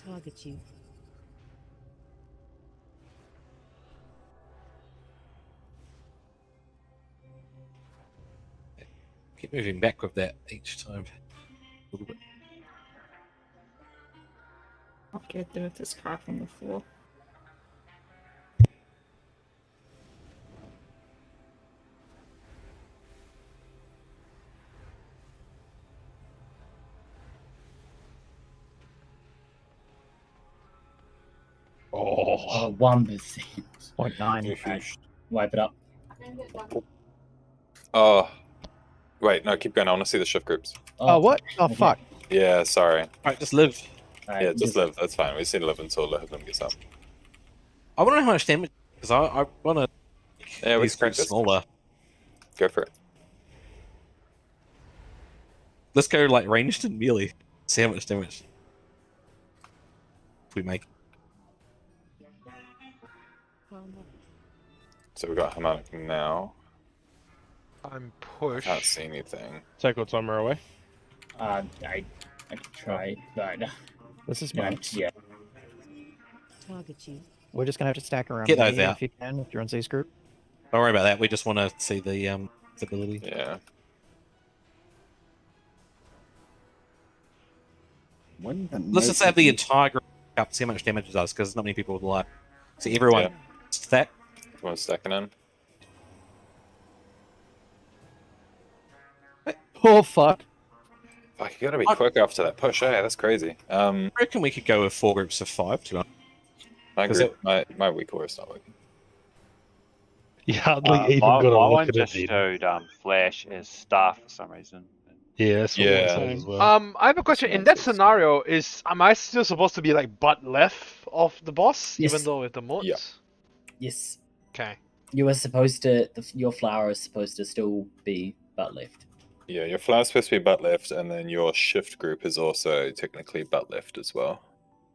Target you. Keep moving back with that each time. A little bit. I'll get there with this crap on the floor. Oh, 1%. 0.9. Right, wipe it up. Oh, wait, no, keep going. I want to see the shift groups. Oh, what? Oh, okay. fuck. Yeah, sorry. Alright, just live. Yeah, just live. That's fine. We just need to live until Liv gets up. I want to know how much damage, because I want to. Yeah, we these can crack groups this. smaller. Go for it. Let's go like ranged and melee. See how much damage we make. So we got harmonic now. I'm pushed. Can't see anything. Take our timer away. I can try, but This is no, mine. yeah. Target you. We're just gonna have to stack around Get those me out. if you can, if you're on Z's group. Don't worry about that. We just want to see the ability. Yeah. Let's just have the entire group up, see how much damage it does, because not many people would like. See everyone stack. Everyone's stacking in. Oh fuck. Fuck, you gotta be quick after that push, eh? That's crazy. I reckon we could go with 4 groups of 5, to be honest. My 'Cause group, my weak ore is not working. You hardly even my got to my look one at it. just Then. showed Flash as staff for some reason. Yeah, that's what it says as well. I have a question. In that scenario, am I still supposed to be like butt left of the boss, Yes. even though with the mods? Yeah. Yes. Okay. You were supposed to. Your flower is supposed to still be butt left. Yeah, your flower's supposed to be butt left, and then your shift group is also technically butt left as well.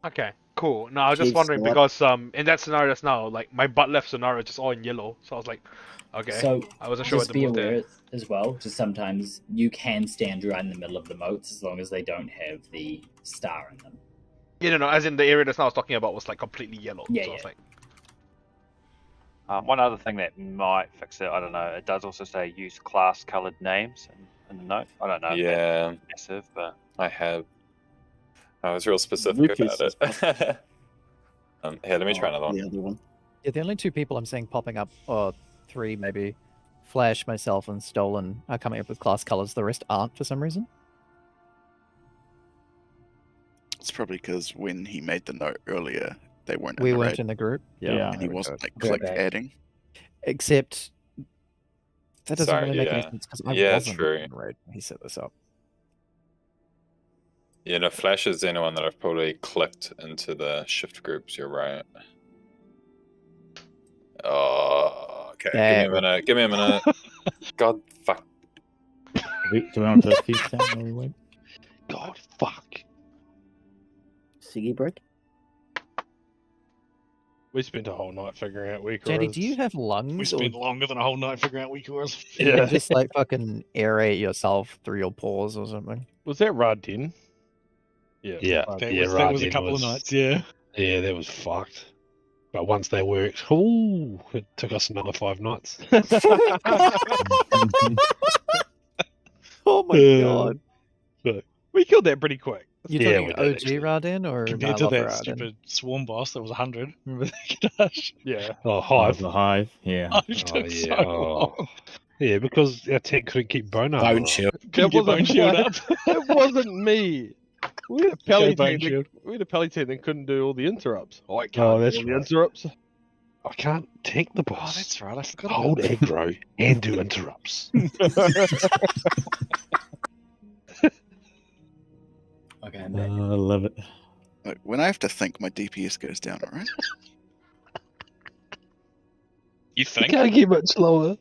Okay. Cool. No, I was just Jeez, wondering what? because in that scenario just now, like my butt left scenario is just all in yellow, so I was like, okay. So I wasn't sure what just to be move aware there. as well. Just sometimes you can stand right in the middle of the moats as long as they don't have the star in them. Yeah, no, as in the area just now I was talking about was like completely yellow. Yeah, so I was like, One other thing that might fix it, I don't know. It does also say use class-colored names in the note. I don't know. If Yeah. that's massive, but I have. I was real specific Rufus about it. Here, let me try another one. The other one. Yeah, the only 2 people I'm seeing popping up, or 3 maybe, Flash, myself, and Stolen are coming up with class colors. The rest aren't for some reason. It's probably because when he made the note earlier, they weren't. We in the weren't raid, in the group. Yeah. and he wasn't like Go click back. adding. Except that doesn't Sorry, really make yeah. any sense because I Yeah, wasn't true. in the raid when he set this up. Yeah, no, Flash is the only one that I've probably clicked into the shift groups. You're right. Oh, okay. Give me a minute. God, fuck. Do we want to put a few down while we wait? God, fuck. Siggy break. We spent a whole night figuring out weak Jandy, auras. do you have lungs? We or spent longer than a whole night figuring out weak auras. do you Yeah. just like fucking aerate yourself through your pores or something? Was that Radin? Yeah. Yeah. That was a Radin couple of nights, yeah. Yeah, that was fucked. But once they worked, ooh, it took us another 5 nights. Oh my Yeah. god. But we killed that pretty quick. You're Yeah, talking we did, OG actually. Radin or Compared to Nyloth that Radin? stupid swarm boss that was 100. Remember that, Kadash? Yeah. Oh, Hive. The hive, yeah. Hive took so long. Yeah, because our tech couldn't keep bone up. Bone shield. Couldn't get bone shield up. It wasn't me. We had a pally bone team. shield. We had a pally team that couldn't do all the interrupts. I can't that's do all the right. interrupts. I can't tank the Oh, boss. that's right. I forgot Hold about aggro and do interrupts. Okay, I I'm back. love it. Like, when I have to think, my DPS goes down. All right. You I think? can't get much lower.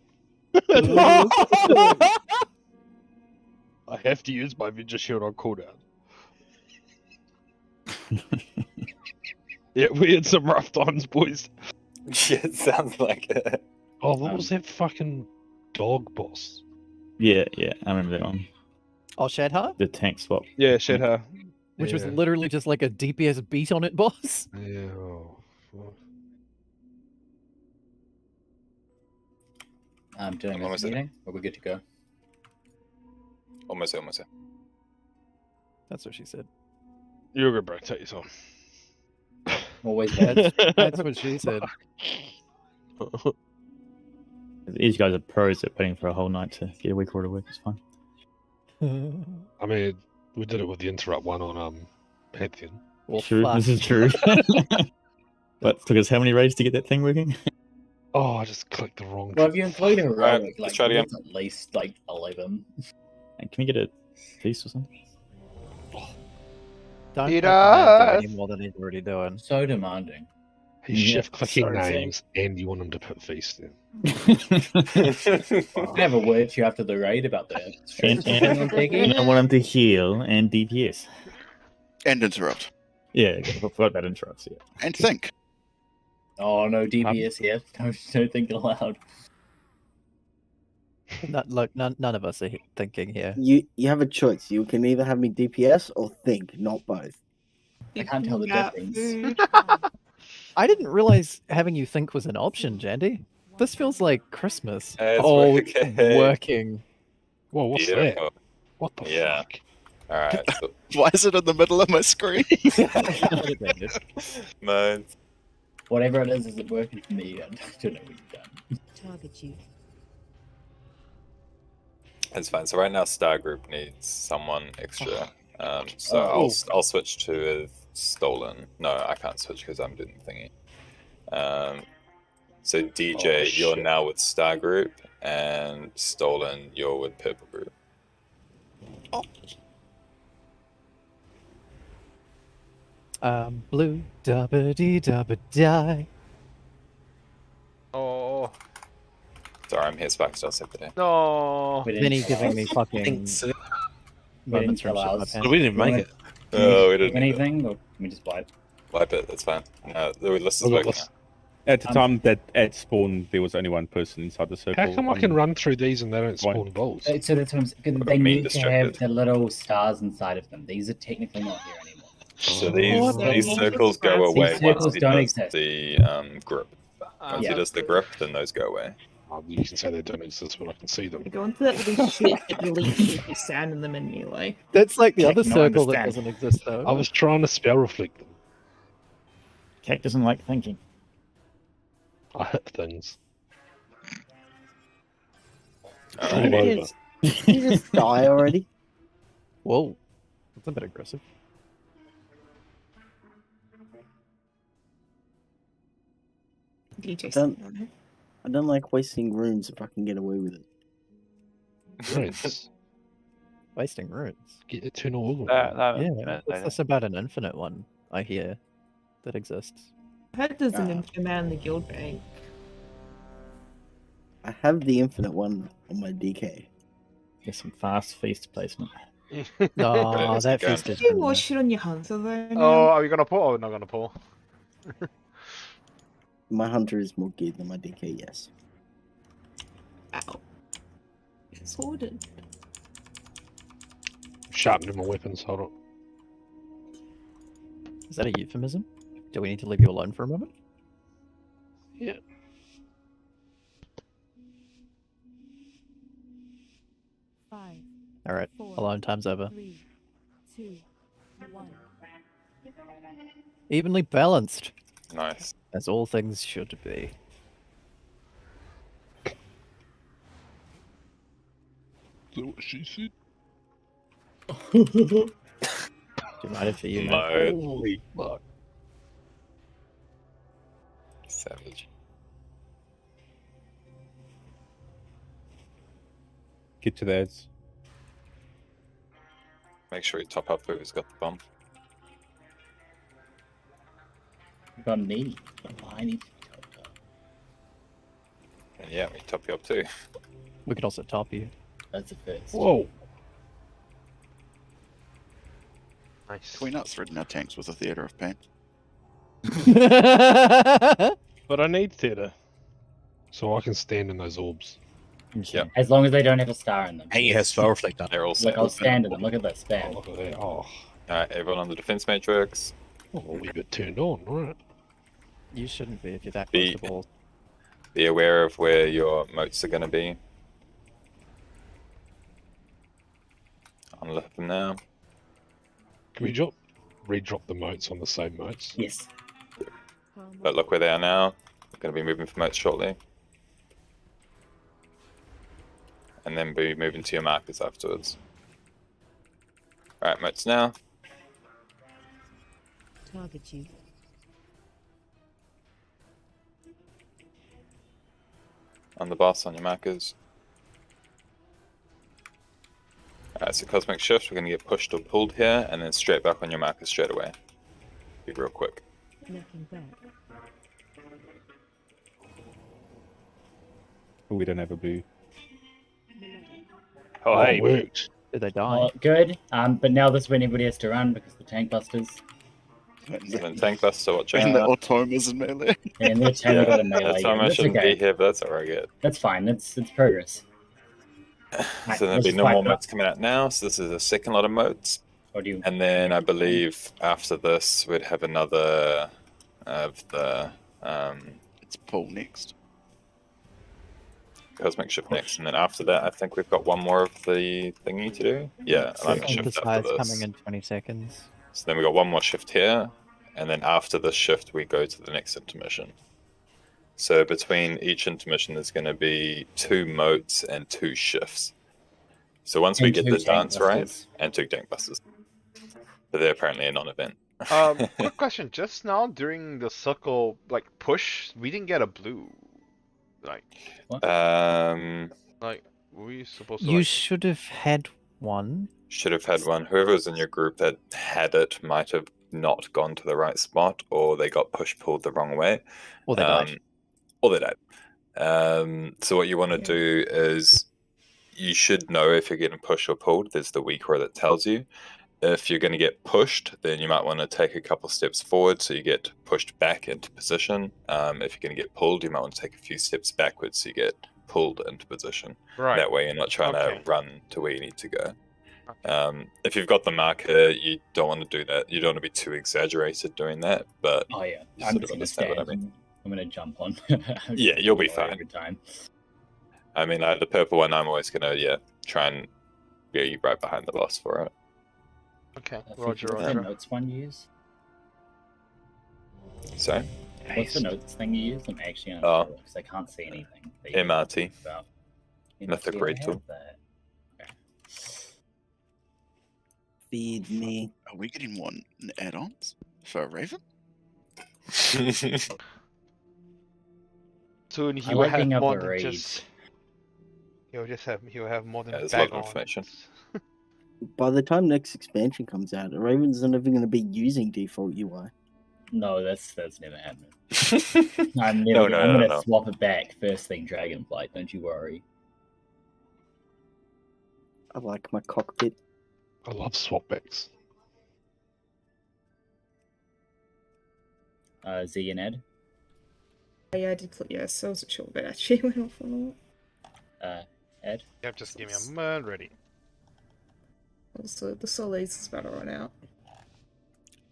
I have to use my Ninja Shield on cooldown. Yeah, we had some rough times, boys. Yeah, it sounds like it. Oh, what was that fucking dog boss? Yeah, I remember that one. Oh, Shadha? The tank swap. Yeah, Shadha. Which was Yeah. literally just like a DPS beat on it, boss. Yeah. Oh, fuck. I'm doing How long this is it? meeting. Are we good to go? Almost there, almost there. That's what she said. You're good, bro. Take your time. Always That's what she said. These guys are pros at putting for a whole night to get a week order work. It's fine. I mean, we did it with the interrupt one on Pantheon. True, this is true. But took us how many raids to get that thing working? Oh, I just clicked the wrong. Well, if you include heroic, Alright, like let's try it again. it's at least like 11. And can we get a feast or something? Don't Eat make the man do us! any more than he's already doing. So demanding. He's Yeah, shift clicking sorry, Sam. names, and you want him to put feast in. I have a word to you after the raid about that. And I want him to heal and DPS. And interrupt. Yeah, I forgot about interrupts. Yeah. And think. Oh no, DPS here. Don't think aloud. Look, none of us are thinking here. You have a choice. You can either have me DPS or think, not both. I can't tell the difference. I didn't realize having you think was an option, Jandy. This feels like Christmas. It's Oh, working. Whoa, what's that? Beautiful. What the Yeah. fuck? Alright. So, Why is it in the middle of my screen? no. Whatever it is it working for me? I don't know what you've done. Target you. It's fine. So right now, Star Group needs someone extra. So I'll switch to Stolen. No, I can't switch because I'm doing the thingy. So DJ, you're now with Star Group, and Stolen, you're with Purple Group. Blue dabba dee dabba die. Oh Sorry, I'm here, Sparks. I'll save the day. no! Vinny giving me fucking moments from shit my pants. We didn't make it. Oh, we didn't. Anything, or can we just wipe? Wipe it. That's fine. No, the list is Look, working. let's- At the time that at spawn, there was only one person inside the circle. How come I can run through these and they don't spawn balls? So that's what I'm saying. They Me need to distracted. have the little stars inside of them. These are technically not here anymore. So Oh, these circles go These away circles once he don't does exist. the grip. Once Yeah. he does the grip, then those go away. You can say they don't exist, but I can see them. Go into that little shit that deletes if you stand in the menu, like. That's like the other Check, no, circle that understand. doesn't exist though. I was trying to spell reflect them. Cat doesn't like thinking. I hit things. Alright. All over. Did you just die already? Whoa, that's a bit aggressive. DJ I don't like wasting runes if I can get away with it. Runes. Wasting runes. Get eternal organ. Yeah, what's this about an infinite one? I hear that exists. I heard there's an infinite man in the guild bank. I have the infinite one on my DK. Get some fast feast placement. No, that Go. feast is. You more shit on your hunter though. Oh, are we gonna pull? Oh, not gonna pull. My hunter is more geared than my DK, yes. Ow. Sorted. Sharpening my weapons. Hold on. Is that a euphemism? Do we need to leave you alone for a moment? Yeah. Five, All right, four, alone time's over. 3, 2, 1. Evenly balanced, Nice. as all things should be. Is that what she said? Do you mind if you? Mode. Holy fuck. Savage. Get to the ads. Make sure you top up who's got the bump. Got me. I need to be topped up. And yeah, we top you up too. We could also top you. That's a first. Whoa. Nice. Can we not threaten our tanks with a theatre of pain? But I need theatre. So I can stand in those orbs. Yep. As long as they don't have a star in them. Hey, has spell reflect on. They're all Look, I'll set. stand in them. Look at that span. Oh, look at that. Oh, Alright, everyone on the defense matrix. we got turned on, alright. You shouldn't be if you're that Be- close to balls. Be aware of where your moats are going to be. On the left of them now. Can we re-drop the moats on the same moats? Yes. But look where they are now. We're going to be moving for moats shortly. And then be moving to your markers afterwards. Alright, moats now. Target you. On the boss, on your markers. Alright, so Cosmic Shift, we're going to get pushed or pulled here, and then straight back on your markers straight away. Be real quick. Looking back. We don't have a blue. Oh, hey. Worked. Did they die? Oh, good. But now this is when everybody has to run because the tank busters. And Tank Buster watching. And the automas in melee. And they're trying to go to melee. Automa shouldn't okay. be here, but that's alright, good. That's fine. It's progress. So there'll be no more moats coming out now, so this is the second lot of moats. And then I believe after this we'd have another of the it's pull next. Cosmic Shift next, and then after that I think we've got one more of the thingy to do. Yeah, Alignment Shift after Besides this. coming in 20 seconds. So then we got one more shift here, and then after this shift we go to the next intermission. So between each intermission there's going to be 2 moats and 2 shifts. So once we get the dance right, and 2 tank busters. But they're apparently a non-event. Quick question. Just now during the circle like push, we didn't get a blue. Like were we supposed to You like... should have had one. Should have had one. Whoever was in your group that had it might have not gone to the right spot, or they got pulled the wrong way. Or they died. Or they died. So what you want to do is you should know if you're getting pushed or pulled. There's the weak aura that tells you. If you're going to get pushed, then you might want to take a couple steps forward so you get pushed back into position. If you're going to get pulled, you might want to take a few steps backwards so you get pulled into position. Right. That way you're not trying to run to where you need to go. If you've got the marker, you don't want to do that. You don't want to be too exaggerated doing that, but Oh yeah, you I'm sort just of gonna understand what I stand. mean. I'm gonna jump on. Yeah, you'll be fine. Every time. I mean, the purple one, I'm always gonna try and be right behind the boss for it. Okay, What's the notes one you use? Sorry? What's the notes thing you use? I'm actually Oh. unsure because I can't see anything. that you MRT. talked about. Mythic MRT, I Raid have Tool. that. Feed me. Are we getting one add-ons for Raven? Soon I he will like have being able more to than raid. just. He will have more than There's a lot bag of on. information. By the time next expansion comes out, Raven's not even going to be using default UI. No, that's never happening. I'm gonna swap it back first thing Dragonflight. Don't you worry. I like my cockpit. I love swapbacks. Z and Ed. Yeah, I did put so I wasn't sure that actually went off or not. Ed. Yep, just give me a moment. Ready. Also, the Solis is about to run out.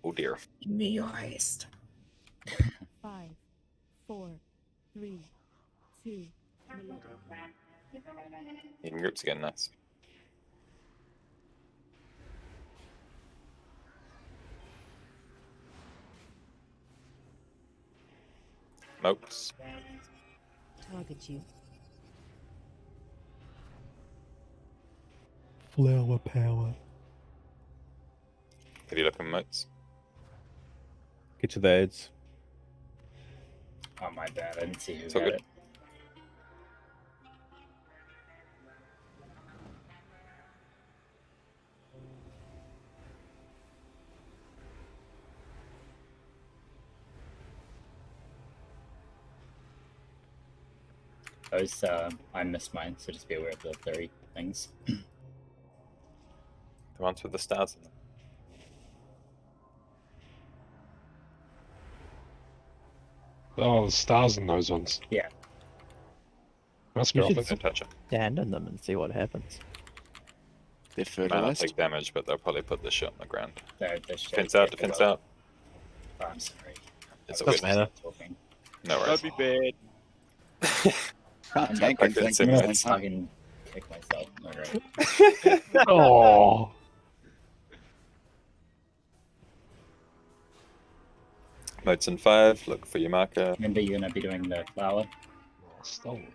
Oh dear. Give me your highest. 5, 4, 3, 2, 1. Eating groups again, nice. Moats. Target you. Flower power. Have you looked at moats? Get to the ads. Oh my bad, I didn't see who It's all got good. it. I missed mine, so just be aware of the 30 things. The ones with the stars in them. Oh, the stars in those ones. Yeah. Must be You off should it. Don't touch them. stand in them and see what happens. They're Might not fertilized. take damage, but they'll probably put the shit on the ground. They're Defense out, defense out. Oh, I'm sorry. It's I all was good. just talking. No worries. That'd be bad. Tank I and couldn't think say at the that. same time. Fucking kick myself. Alright. Oh, Moats in 5, look for your marker. Remember, you're gonna be doing the flower. Stolen.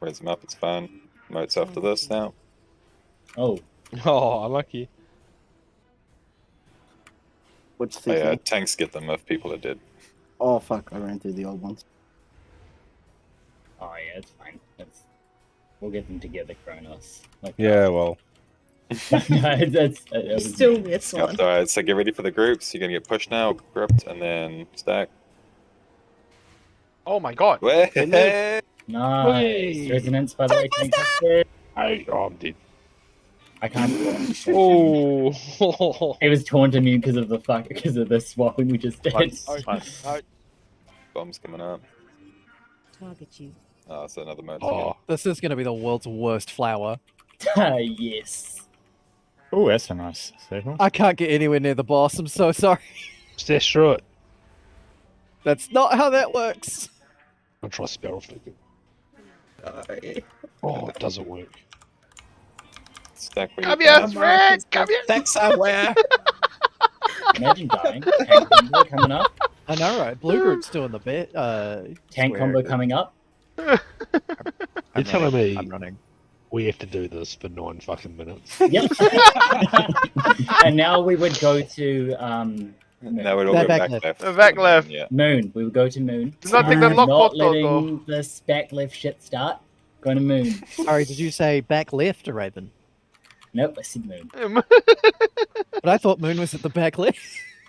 Raise them up, it's fine. Moats after this now. Oh. Oh, unlucky. What's Oh, the yeah, tanks get them if people are dead. Oh fuck! I ran through the old ones. Oh yeah, it's fine. We'll get them together, Kronos. Like, Yeah, well. That was... Still miss one. Alright, so get ready for the groups. You're gonna get pushed now, gripped, and then stack. Oh my god. Way. Nice. Resonance, by the way. Fantastic. Oh, I'm dead. I can't. Oh. It was taunting me because of the swapping we just did. Bombs coming up. Target you. Oh, it's another moat. Oh, this is going to be the world's worst flower. Yes. Oh, that's a nice circle. I can't get anywhere near the boss. I'm so sorry. Stash through it. That's not how that works. I'll try spell flicker. Oh, it doesn't work. Stack where Come you here, can. Fred! Come here! Stack somewhere! Imagine dying. Tank combo coming up. I know, right? Blue group's doing the bit. Tank combo coming up. You're telling me I'm running. we have to do this for 9 fucking minutes? Yep. And now we would go to Now we'd all go back left. Back left. Yeah. Moon. We would go to Moon. Do not think the lock Not portal letting go. this back left shit start. Going to Moon. Sorry, did you say back left or Raven? Nope, I said Moon. But I thought Moon was at the back left.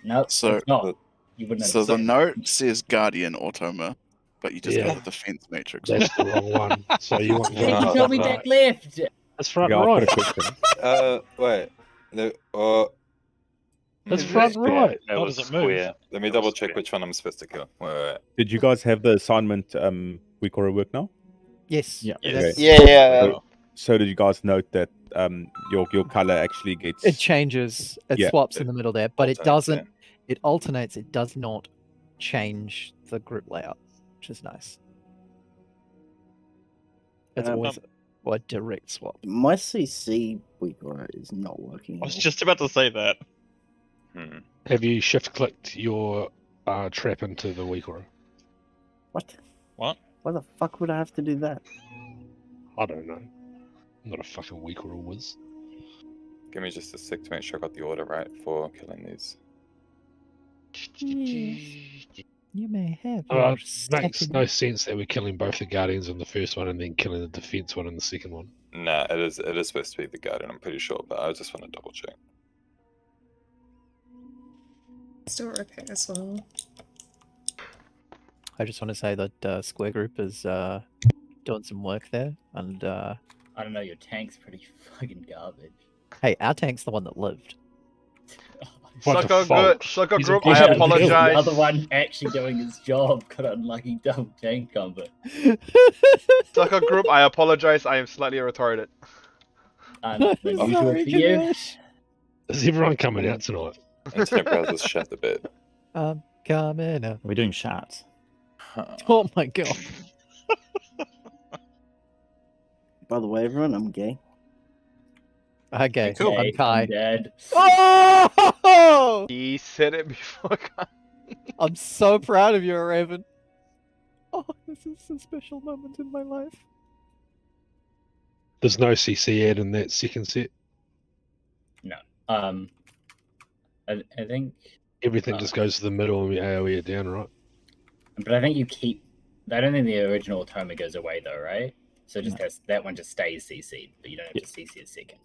Nope, So, it's not. You wouldn't so have the note says Guardian Automa, but you just Yeah. got the defense matrix. That's the wrong one. So you want Did you tell me back left? That's front Yeah, I've right. got a question. Wait. No, That's front right. That was square. let me double check which one I'm supposed to kill. Wait. Did you guys have the assignment week or work now? Yes. Yeah. Okay. Yeah. So did you guys note that your color actually gets It changes. It Yeah. swaps in the middle there, but it Alternates, doesn't. It alternates. It does not change the group layout, which is nice. It's always a direct swap. My CC weaker is not working. I was just about to say that. Have you shift clicked your trap into the weak aura? What? What? Why the fuck would I have to do that? I don't know. I'm not a fucking weak aura whiz. Give me just a sec to make sure I got the order right for killing these. You may have. It your makes second- no sense that we're killing both the guardians in the first one and then killing the defense one in the second one. Nah, it is supposed to be the Guardian, I'm pretty sure, but I just want to double check. Still repair as well. I just want to say that Square Group is doing some work there, and I don't know. Your tank's pretty fucking garbage. hey, our tank's the one that lived. Sucker group, I The apologize. other one actually doing his job got an unlucky double tank combo. Sucker group, I apologize. I am slightly retarded. Unusual for you. Is everyone coming out tonight? Internet browser's shut a bit. Coming up. Are we doing shots? Oh my god. By the way, everyone, I'm gay. Okay, Cool. I'm Kai. I'm dead. Oh! He said it before. I'm so proud of you, Raven. Oh, this is a special moment in my life. There's no CC ad in that second set. No. I think. Everything just goes to the middle and we AoE it down, right? But I think you keep. I don't think the original Automa goes away though, right? So it just has, that one just stays CC'd, but you don't have to CC a second.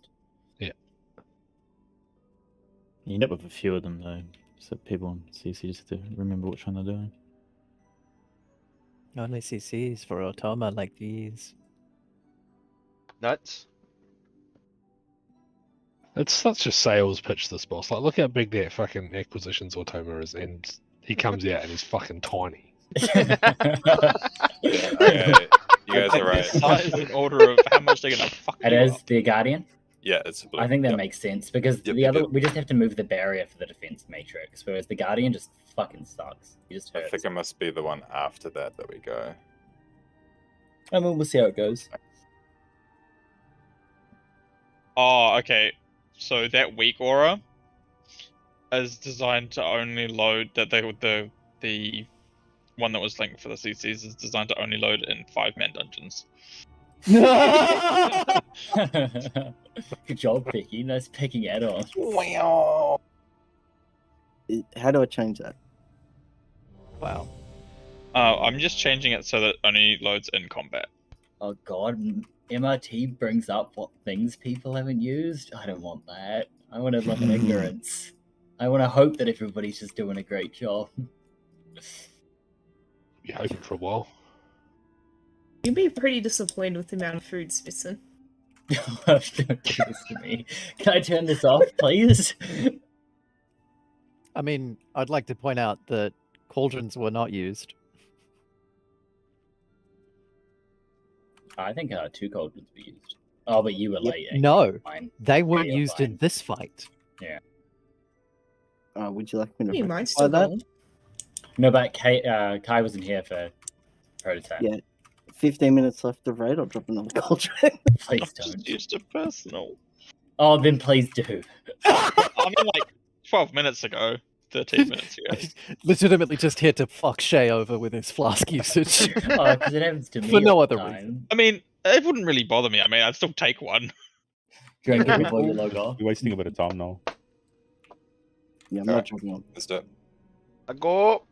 You end up with a few of them though, so people on CC just have to remember which one they're doing. Only CCs for Automa like these. Nuts. It's such a sales pitch, this boss. Like, look how big that fucking acquisitions Automa is, and he comes out and he's fucking tiny. Okay, you guys are right. Size in order of how much they're gonna fuck It you is up. the Guardian. Yeah, it's a blue. I think that Yep. makes sense because Yep, the yep, other yep. we just have to move the barrier for the defense matrix, whereas the Guardian just fucking sucks. He just I hurts. think it must be the one after that we go. I mean, we'll see how it goes. Oh, okay. So that weak aura is designed to only load that the the one that was linked for the CCs is designed to only load in 5-man dungeons. Good job, Picky. Nice picking add-on. Wow. How do I change that? Wow. I'm just changing it so that it only loads in combat. Oh god, MRT brings up what things people haven't used. I don't want that. I want to live in ignorance. I want to hope that everybody's just doing a great job. Be hoping for a while. You'd be pretty disappointed with the amount of food, Smithson. Don't do this to me. Can I turn this off, please? I mean, I'd like to point out that cauldrons were not used. I think 2 cauldrons were used. Oh, but you were late. No, Fine. they weren't Yeah, used fine. in this fight. Yeah. Would you like me to Hey, mine's rectify still that? going. No, but Kai wasn't here for prototype. Yeah. 15 minutes left of raid. I'll drop another cauldron. Please don't. Just a personal. Oh, then please do. I mean, like 12 minutes ago, 13 minutes ago. Legitimately just here to fuck Shay over with his flask usage. Oh, because it happens to me For no all other the time. reason. I mean, it wouldn't really bother me. I mean, I'd still take one. Drink it before you log off. You're wasting a bit of time now. Yeah, I'm not dropping on. Let's do it. I go.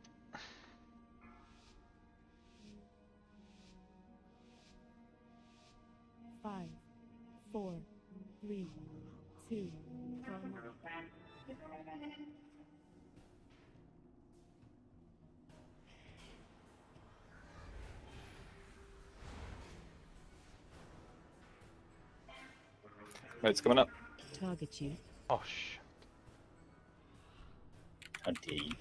Five, 4, 3, 2, 1. It's coming up. Target you. Oh shit. How dare you?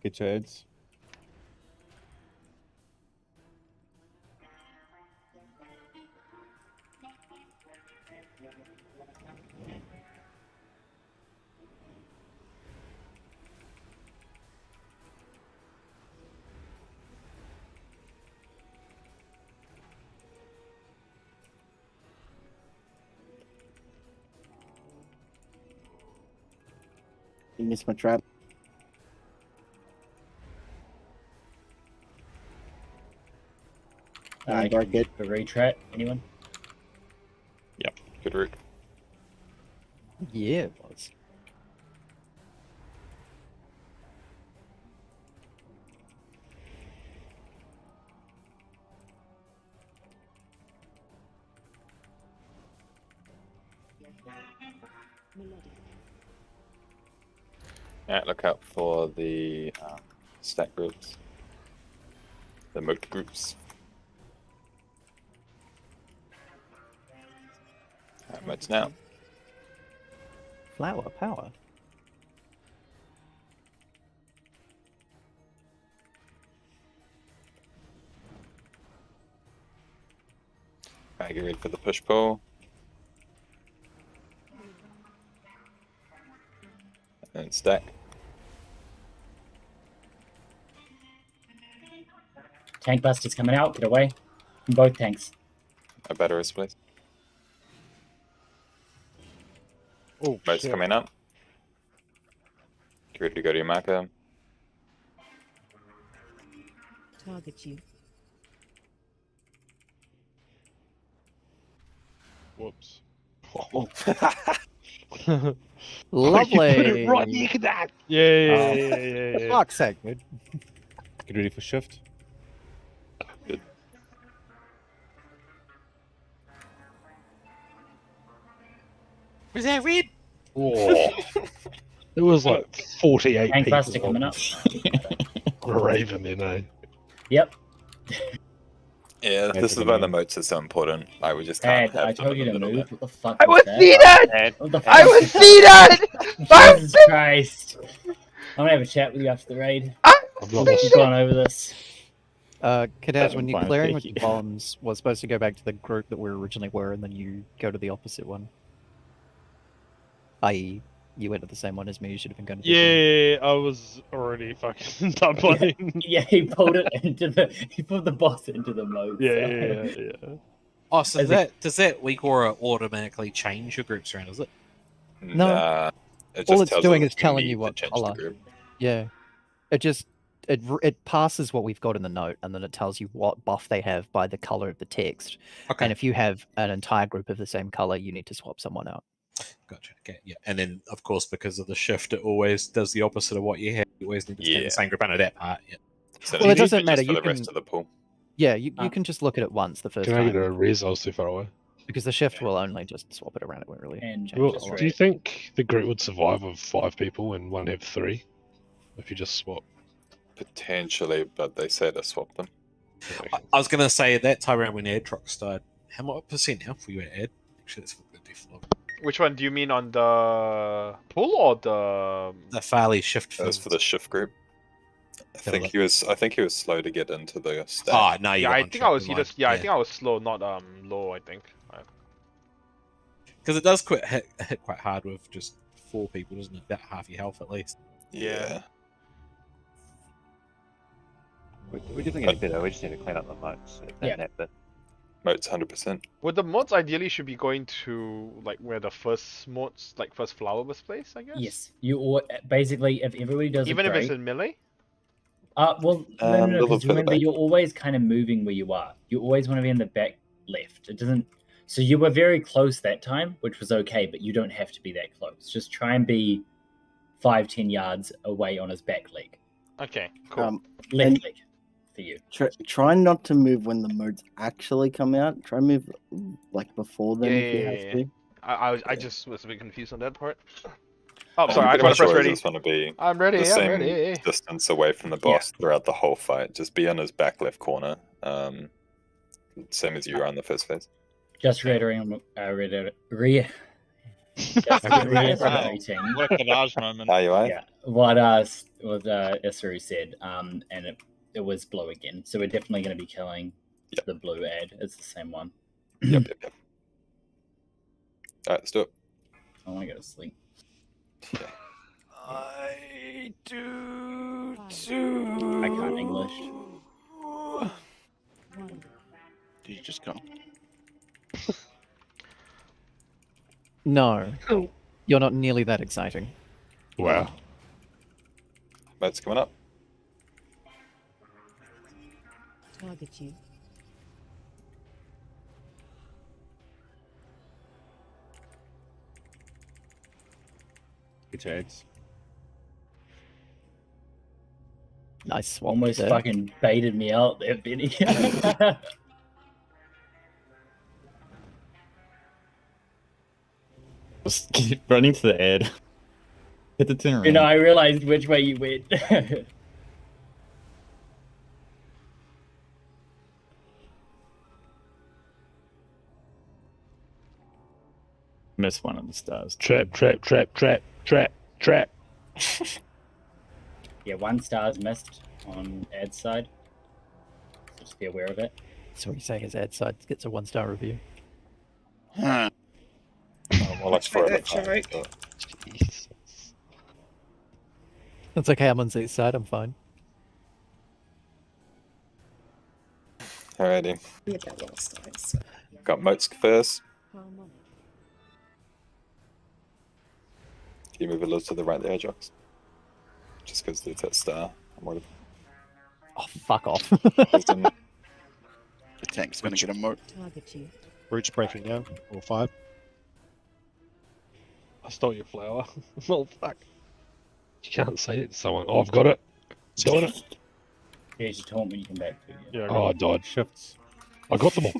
Get your heads. You missed my trap. I Dark it. The retreat. Anyone? Yep. Good route. Yeah, it was. Yeah, look out for the stack groups. The moat groups. Moats now. Flower power. Alright, get ready for the push pull. And stack. Tank busters coming out. Get away from both tanks. A batteries, please. Oh, Moats shit. coming up. Get ready to go to your marker. Target you. Whoops. Lovely. Right, you can that. Yeah. Fuck's sake, dude. Get ready for shift. Good. Was that red? Whoa. There was like 48 Tank people buster coming up. on Raven in eh? Yep. Yeah, this is why the moats are so important. Like, we just can't Dad, I have them told in you the to middle move. there. What the fuck I was that? seated! What the I fuck was is that? Jesus Christ. I'm gonna have a chat with you after the raid. We've gone over this. Kadesh, when you're Fine, clearing with thank the you. bombs, was supposed to go back to the group that we originally were, and then you go to the opposite one. I.e., you went to the same one as me. You should have been going to the Yeah, I was already fucking done playing. Yeah, he pulled the boss into the moat. Yeah. Oh, so As does that weak aura automatically change your groups around, is it? No. Nah, all just it's doing us is telling we you need to what change the color. group. Yeah, it passes what we've got in the note, and then it tells you what buff they have by the color of the text. Okay. And if you have an entire group of the same color, you need to swap someone out. Gotcha. Okay. Yeah. And then, of course, because of the shift, it always does the opposite of what you have. You always need to stay in the same group. I know that part. Yeah. So Well, it doesn't just matter. for You the can, rest of the pool. yeah, you can just look at it once the first Can I time. get a res? I was too far away. Because the shift will only just swap it around. It won't really And change Well, a lot. do you think the group would survive with 5 people and one have 3? If you just swap. Potentially, but they say to swap them. I was going to say at that time around when Airtrock started, how much percent health were you at? Actually, that's what the default. Which one do you mean, on the pool or the Farley shift? That was for the shift group. I think he was slow to get into the stack. Ah, no, Yeah, I think I was I think I was slow, not low. I think. Because it does hit quite hard with just 4 people, doesn't it? About half your health at least. Yeah. We definitely get better. We just need to clean up the moats. That bit. Moats 100%. Well, the mods ideally should be going to like where the first mods, like first flower was placed, I guess. Yes, you basically if everybody does Even it if great, it's in melee. well, no, little because further remember back. you're always kind of moving where you are. You always want to be in the back left. It doesn't. So you were very close that time, which was okay, but you don't have to be that close. Just try and be 5-10 yards away on his back leg, Okay, cool. left leg, for you. Try not to move when the modes actually come out. Try and move like before then if you have to. I just was a bit confused on that part. Oh, sorry, I pretty got to much press always ready. just want to be I'm ready. the I'm same ready. distance away from the boss throughout the whole fight. Just be on his back left corner. Same as you were on the first phase. Just reiterating, reiterating What a Kadaj moment. Yeah, what Isuru said, and it was blue again. So we're definitely going to be killing the blue ad. It's the same one. Yep. Alright, let's do it. I want to go to sleep. I do too. I can't English. Did you just go? No, you're not nearly that exciting. Wow. Moats coming up. Target you. Good chance. Nice swap. Almost there. fucking baited me out there, Benny. Just keep running to the ad. Hit the turn around. You know, I realized which way you went. Miss one of the stars. Trap. Yeah, 1 star's missed on ad's side. So just be aware of it. So what you're saying is ad side gets a 1-star review. Huh. Well, that's for that joke. That's okay. I'm on Z's side. I'm fine. Alrighty. Yeah, that last time. So. Got moats first. Can you move a little to the right there, Jox? Just because there's that star. I'm worried. Oh, fuck off. The tank's gonna get a moat. Target you. Root's breaking down. Or 5. I stole your flower. Oh, fuck. You can't say it to someone. Oh, I've got it. Got it. Yeah, just taunt when you come back to you. Yeah, I died. Shifts. I got them all.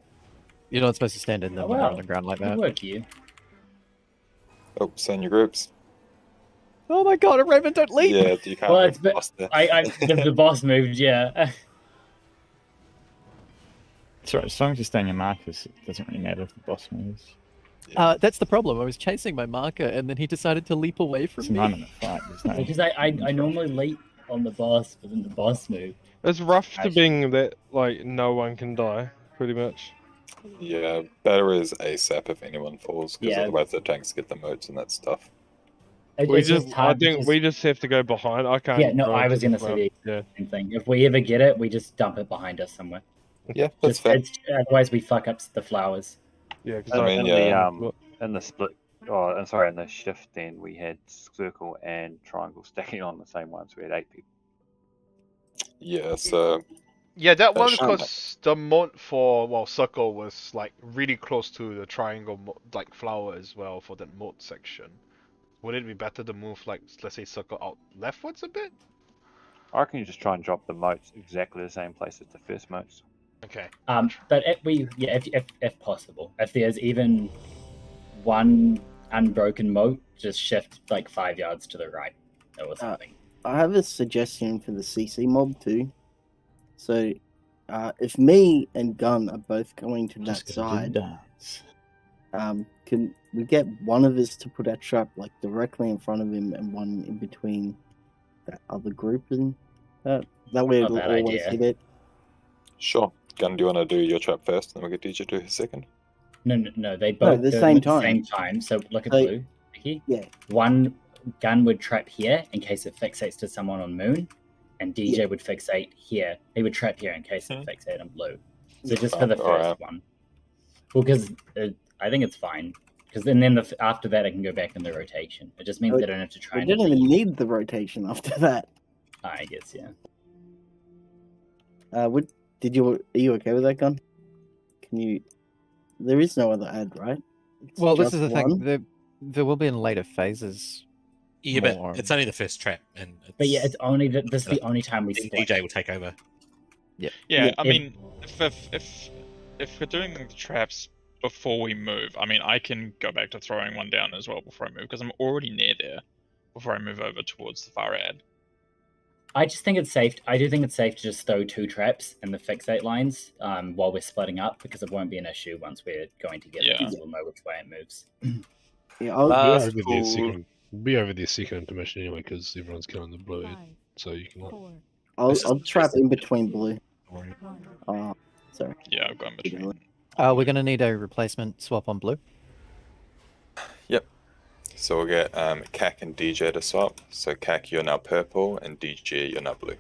You're not supposed to stand in the Oh, wow. on the ground like Good that. work, you. Oh, send your groups. Oh my god, Raymond, don't leave! Yeah, you can't Well, move it's the boss there. the boss moved, yeah. That's right, as long as you stay in your markers, it doesn't really matter if the boss moves. That's the problem. I was chasing my marker, and then he decided to leap away from It's me. not in the fight. There's no... Because I normally leap on the boss, but then the boss moved. It's rough to being that, like, no one can die, pretty much. Yeah, better is ASAP if anyone falls, because Yeah. otherwise the tanks get the moats and that stuff. It's just I hard think because- we just have to go behind. I can't. Yeah, no, go I into was the going to say front. the same thing. If we ever get it, we just dump it behind us somewhere. Yeah, that's fair. Otherwise, we fuck up the flowers. Yeah, I mean, in the split Oh, I'm sorry. In the shift, then we had circle and triangle stacking on the same one, so we had 8 people. Yeah, so Yeah, that that one's should- because the moat for circle was like really close to the triangle like flower as well for that moat section. Would it be better to move like let's say circle out leftwards a bit? I reckon you just try and drop the moats exactly the same place as the first moats. Okay. But if possible, if there's even one unbroken moat, just shift like 5 yards to the right or something. I have a suggestion for the CC mob too. So, if me and Gun are both going to that side, can we get one of us to put our trap like directly in front of him and one in between that other group, and that way Not it'll bad always idea. hit it. Sure. Gun, do you want to do your trap first, and then we'll get DJ to do his second? No, they both the do same them at the time. same time. So look at So- blue, Vicky. Yeah. One gun would trap here in case it fixates to someone on moon, and DJ would fixate here. He would trap here in case it fixated on blue. So just for the first Alright. one. Well, because I think it's fine. Because then after that, I can go back in the rotation. It just means Oh, they don't have to try We and didn't even leave. need the rotation after that. I guess, yeah. Are you okay with that, Gun? Can you? There is no other ad, right? It's Well, this just is the one? thing. There will be in later phases. Yeah, more. but it's only the first trap, and But yeah, it's only this is the only time we then split. DJ will take over. Yeah. Yeah, I mean, if we're doing the traps before we move, I mean, I can go back to throwing one down as well before I move because I'm already near there before I move over towards the far ad. I just think it's safe. I do think it's safe to just throw 2 traps in the fixate lines while we're splitting up because it won't be an issue once we're going together Yeah. because we'll know which way it moves. Yeah, We'll be over the second intermission anyway because everyone's killing the blue, so you can. I'll trap in between blue. Oh, sorry. Yeah, I've gone between. We're going to need a replacement swap on blue. Yep. So we'll get CAC and DJ to swap. So CAC, you're now purple, and DJ, you're now blue.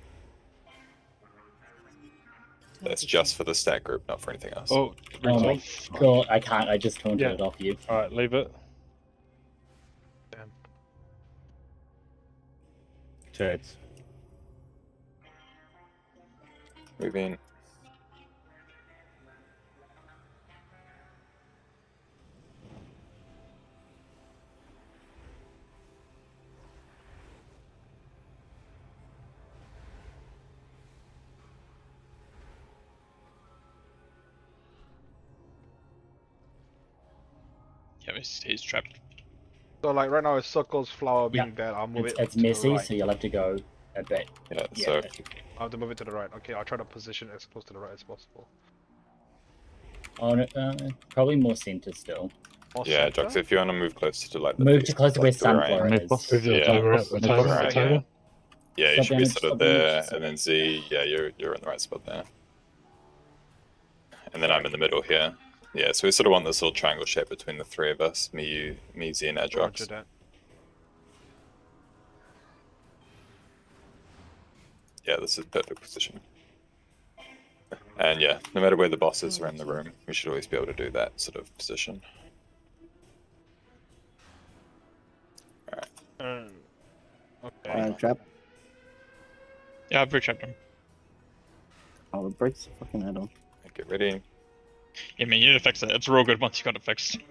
That's just for the stat group, not for anything else. Oh, Oh my god, I can't. I just taunted it off you. Alright, leave it. Turds. Move in. Yeah, he's trapped. So like right now, it's circles flower being dead. I'll move It's it. to messy, the right. so you'll have to go a bit. Yeah, Yeah. so I have to move it to the right. Okay, I'll try to position it as close to the right as possible. Oh, no, probably more center still. yeah, Jox, if you want to move closer to like the Move face, to close to like where the right. Sunflower is. Move the timer out, the timer, the timer. Yeah, you Stop should be damage, sort of stop there, damage. and then Z, yeah, you're in the right spot there. And then I'm in the middle here. Yeah, so we sort of want this little triangle shape between the three of us, me, Z, and Roger Adrox. that. Yeah, this is perfect position. And yeah, no matter where the boss is around the room, we should always be able to do that sort of position. Alright. Okay. Trap. Yeah, I've retrapped him. Oh, it breaks the fucking head on. Get ready. Yeah, man, you need to fix it. It's real good once you got it fixed. In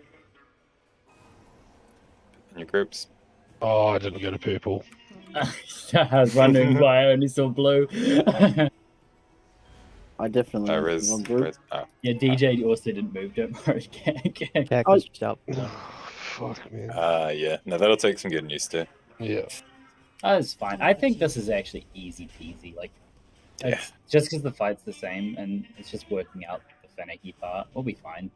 your groups. Oh, I didn't go to purple. I was wondering why I only saw blue. I definitely. Riz, went blue. Riz, oh. Yeah, DJ also didn't move. Don't worry. Jack was just up. Fuck, man. Yeah. No, that'll take some getting used to. Yeah. Oh, it's fine. I think this is actually easy peasy. Like, it's just because the fight's the same and it's just working out the finicky part. We'll be fine.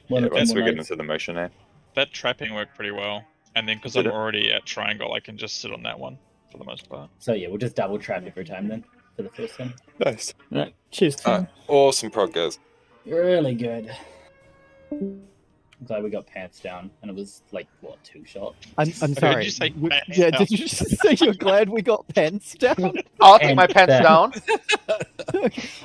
Yeah, once we get into the motion now. That trapping worked pretty well. And then because Did I'm it? already at triangle, I can just sit on that one for the most part. So yeah, we'll just double trap every time then for the first one. Nice. Right, cheers. Awesome prog, guys. Really good. I'm glad we got pants down, and it was like what 2 shot. I'm sorry. Did you say W- pants yeah, down? did you just say you're glad we got pants down? I'll take my pants down.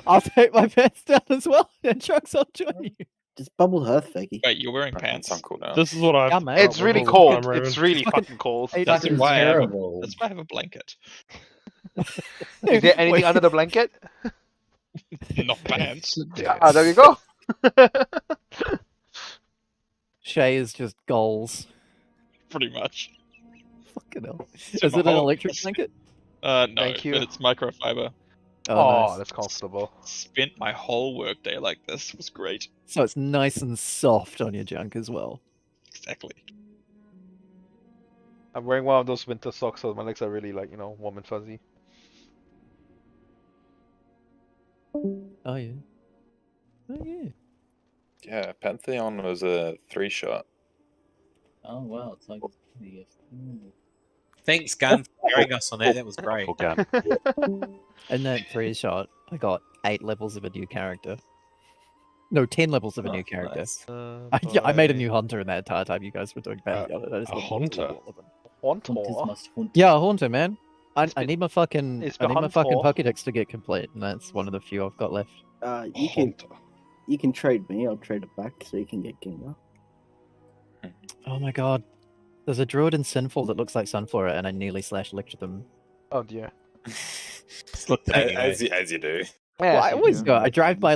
I'll take my pants down as well, and Chuck's, I'll join you. Just bubble hearth, Veggie. Wait, you're wearing pants? On cooldown. This is what I've. Yeah, mate. It's really all the cold. time, Raven. It's really fucking cold. It's That's Fucking why terrible. that's why I have a blanket. Is there anything under the blanket? Not pants. Ah, there you go. Shay is just goals. Pretty much. Fucking hell. So Is my it an whole- electric blanket? No, Thank you. but it's microfiber. Oh, Nice. that's comfortable. Spent my whole workday like this. It was great. So it's nice and soft on your junk as well. Exactly. I'm wearing one of those winter socks, so my legs are really like warm and fuzzy. Oh yeah. Oh yeah. Yeah, Pantheon was a 3-shot. Oh wow, it's like Thanks, Gun, for hearing us on that. That was great. In that 3-shot, I got 8 levels of a new character. No, 10 levels of a new character. nice. I made a new hunter in that entire time you guys were doing Pantheon. I just A got hunter? all of them. Hunters Hauntor. must hunt. Yeah, a haunter, man. I need my fucking it's I need my fucking Hunter. Pokédex to get complete, and that's one of the few I've got left. You can trade me. I'll trade it back so you can get Ginger. Oh my god. There's a druid in Sinful that looks like Sunflora, and I nearly /lectured them. Oh dear. As you do. Well, I always go. I drive by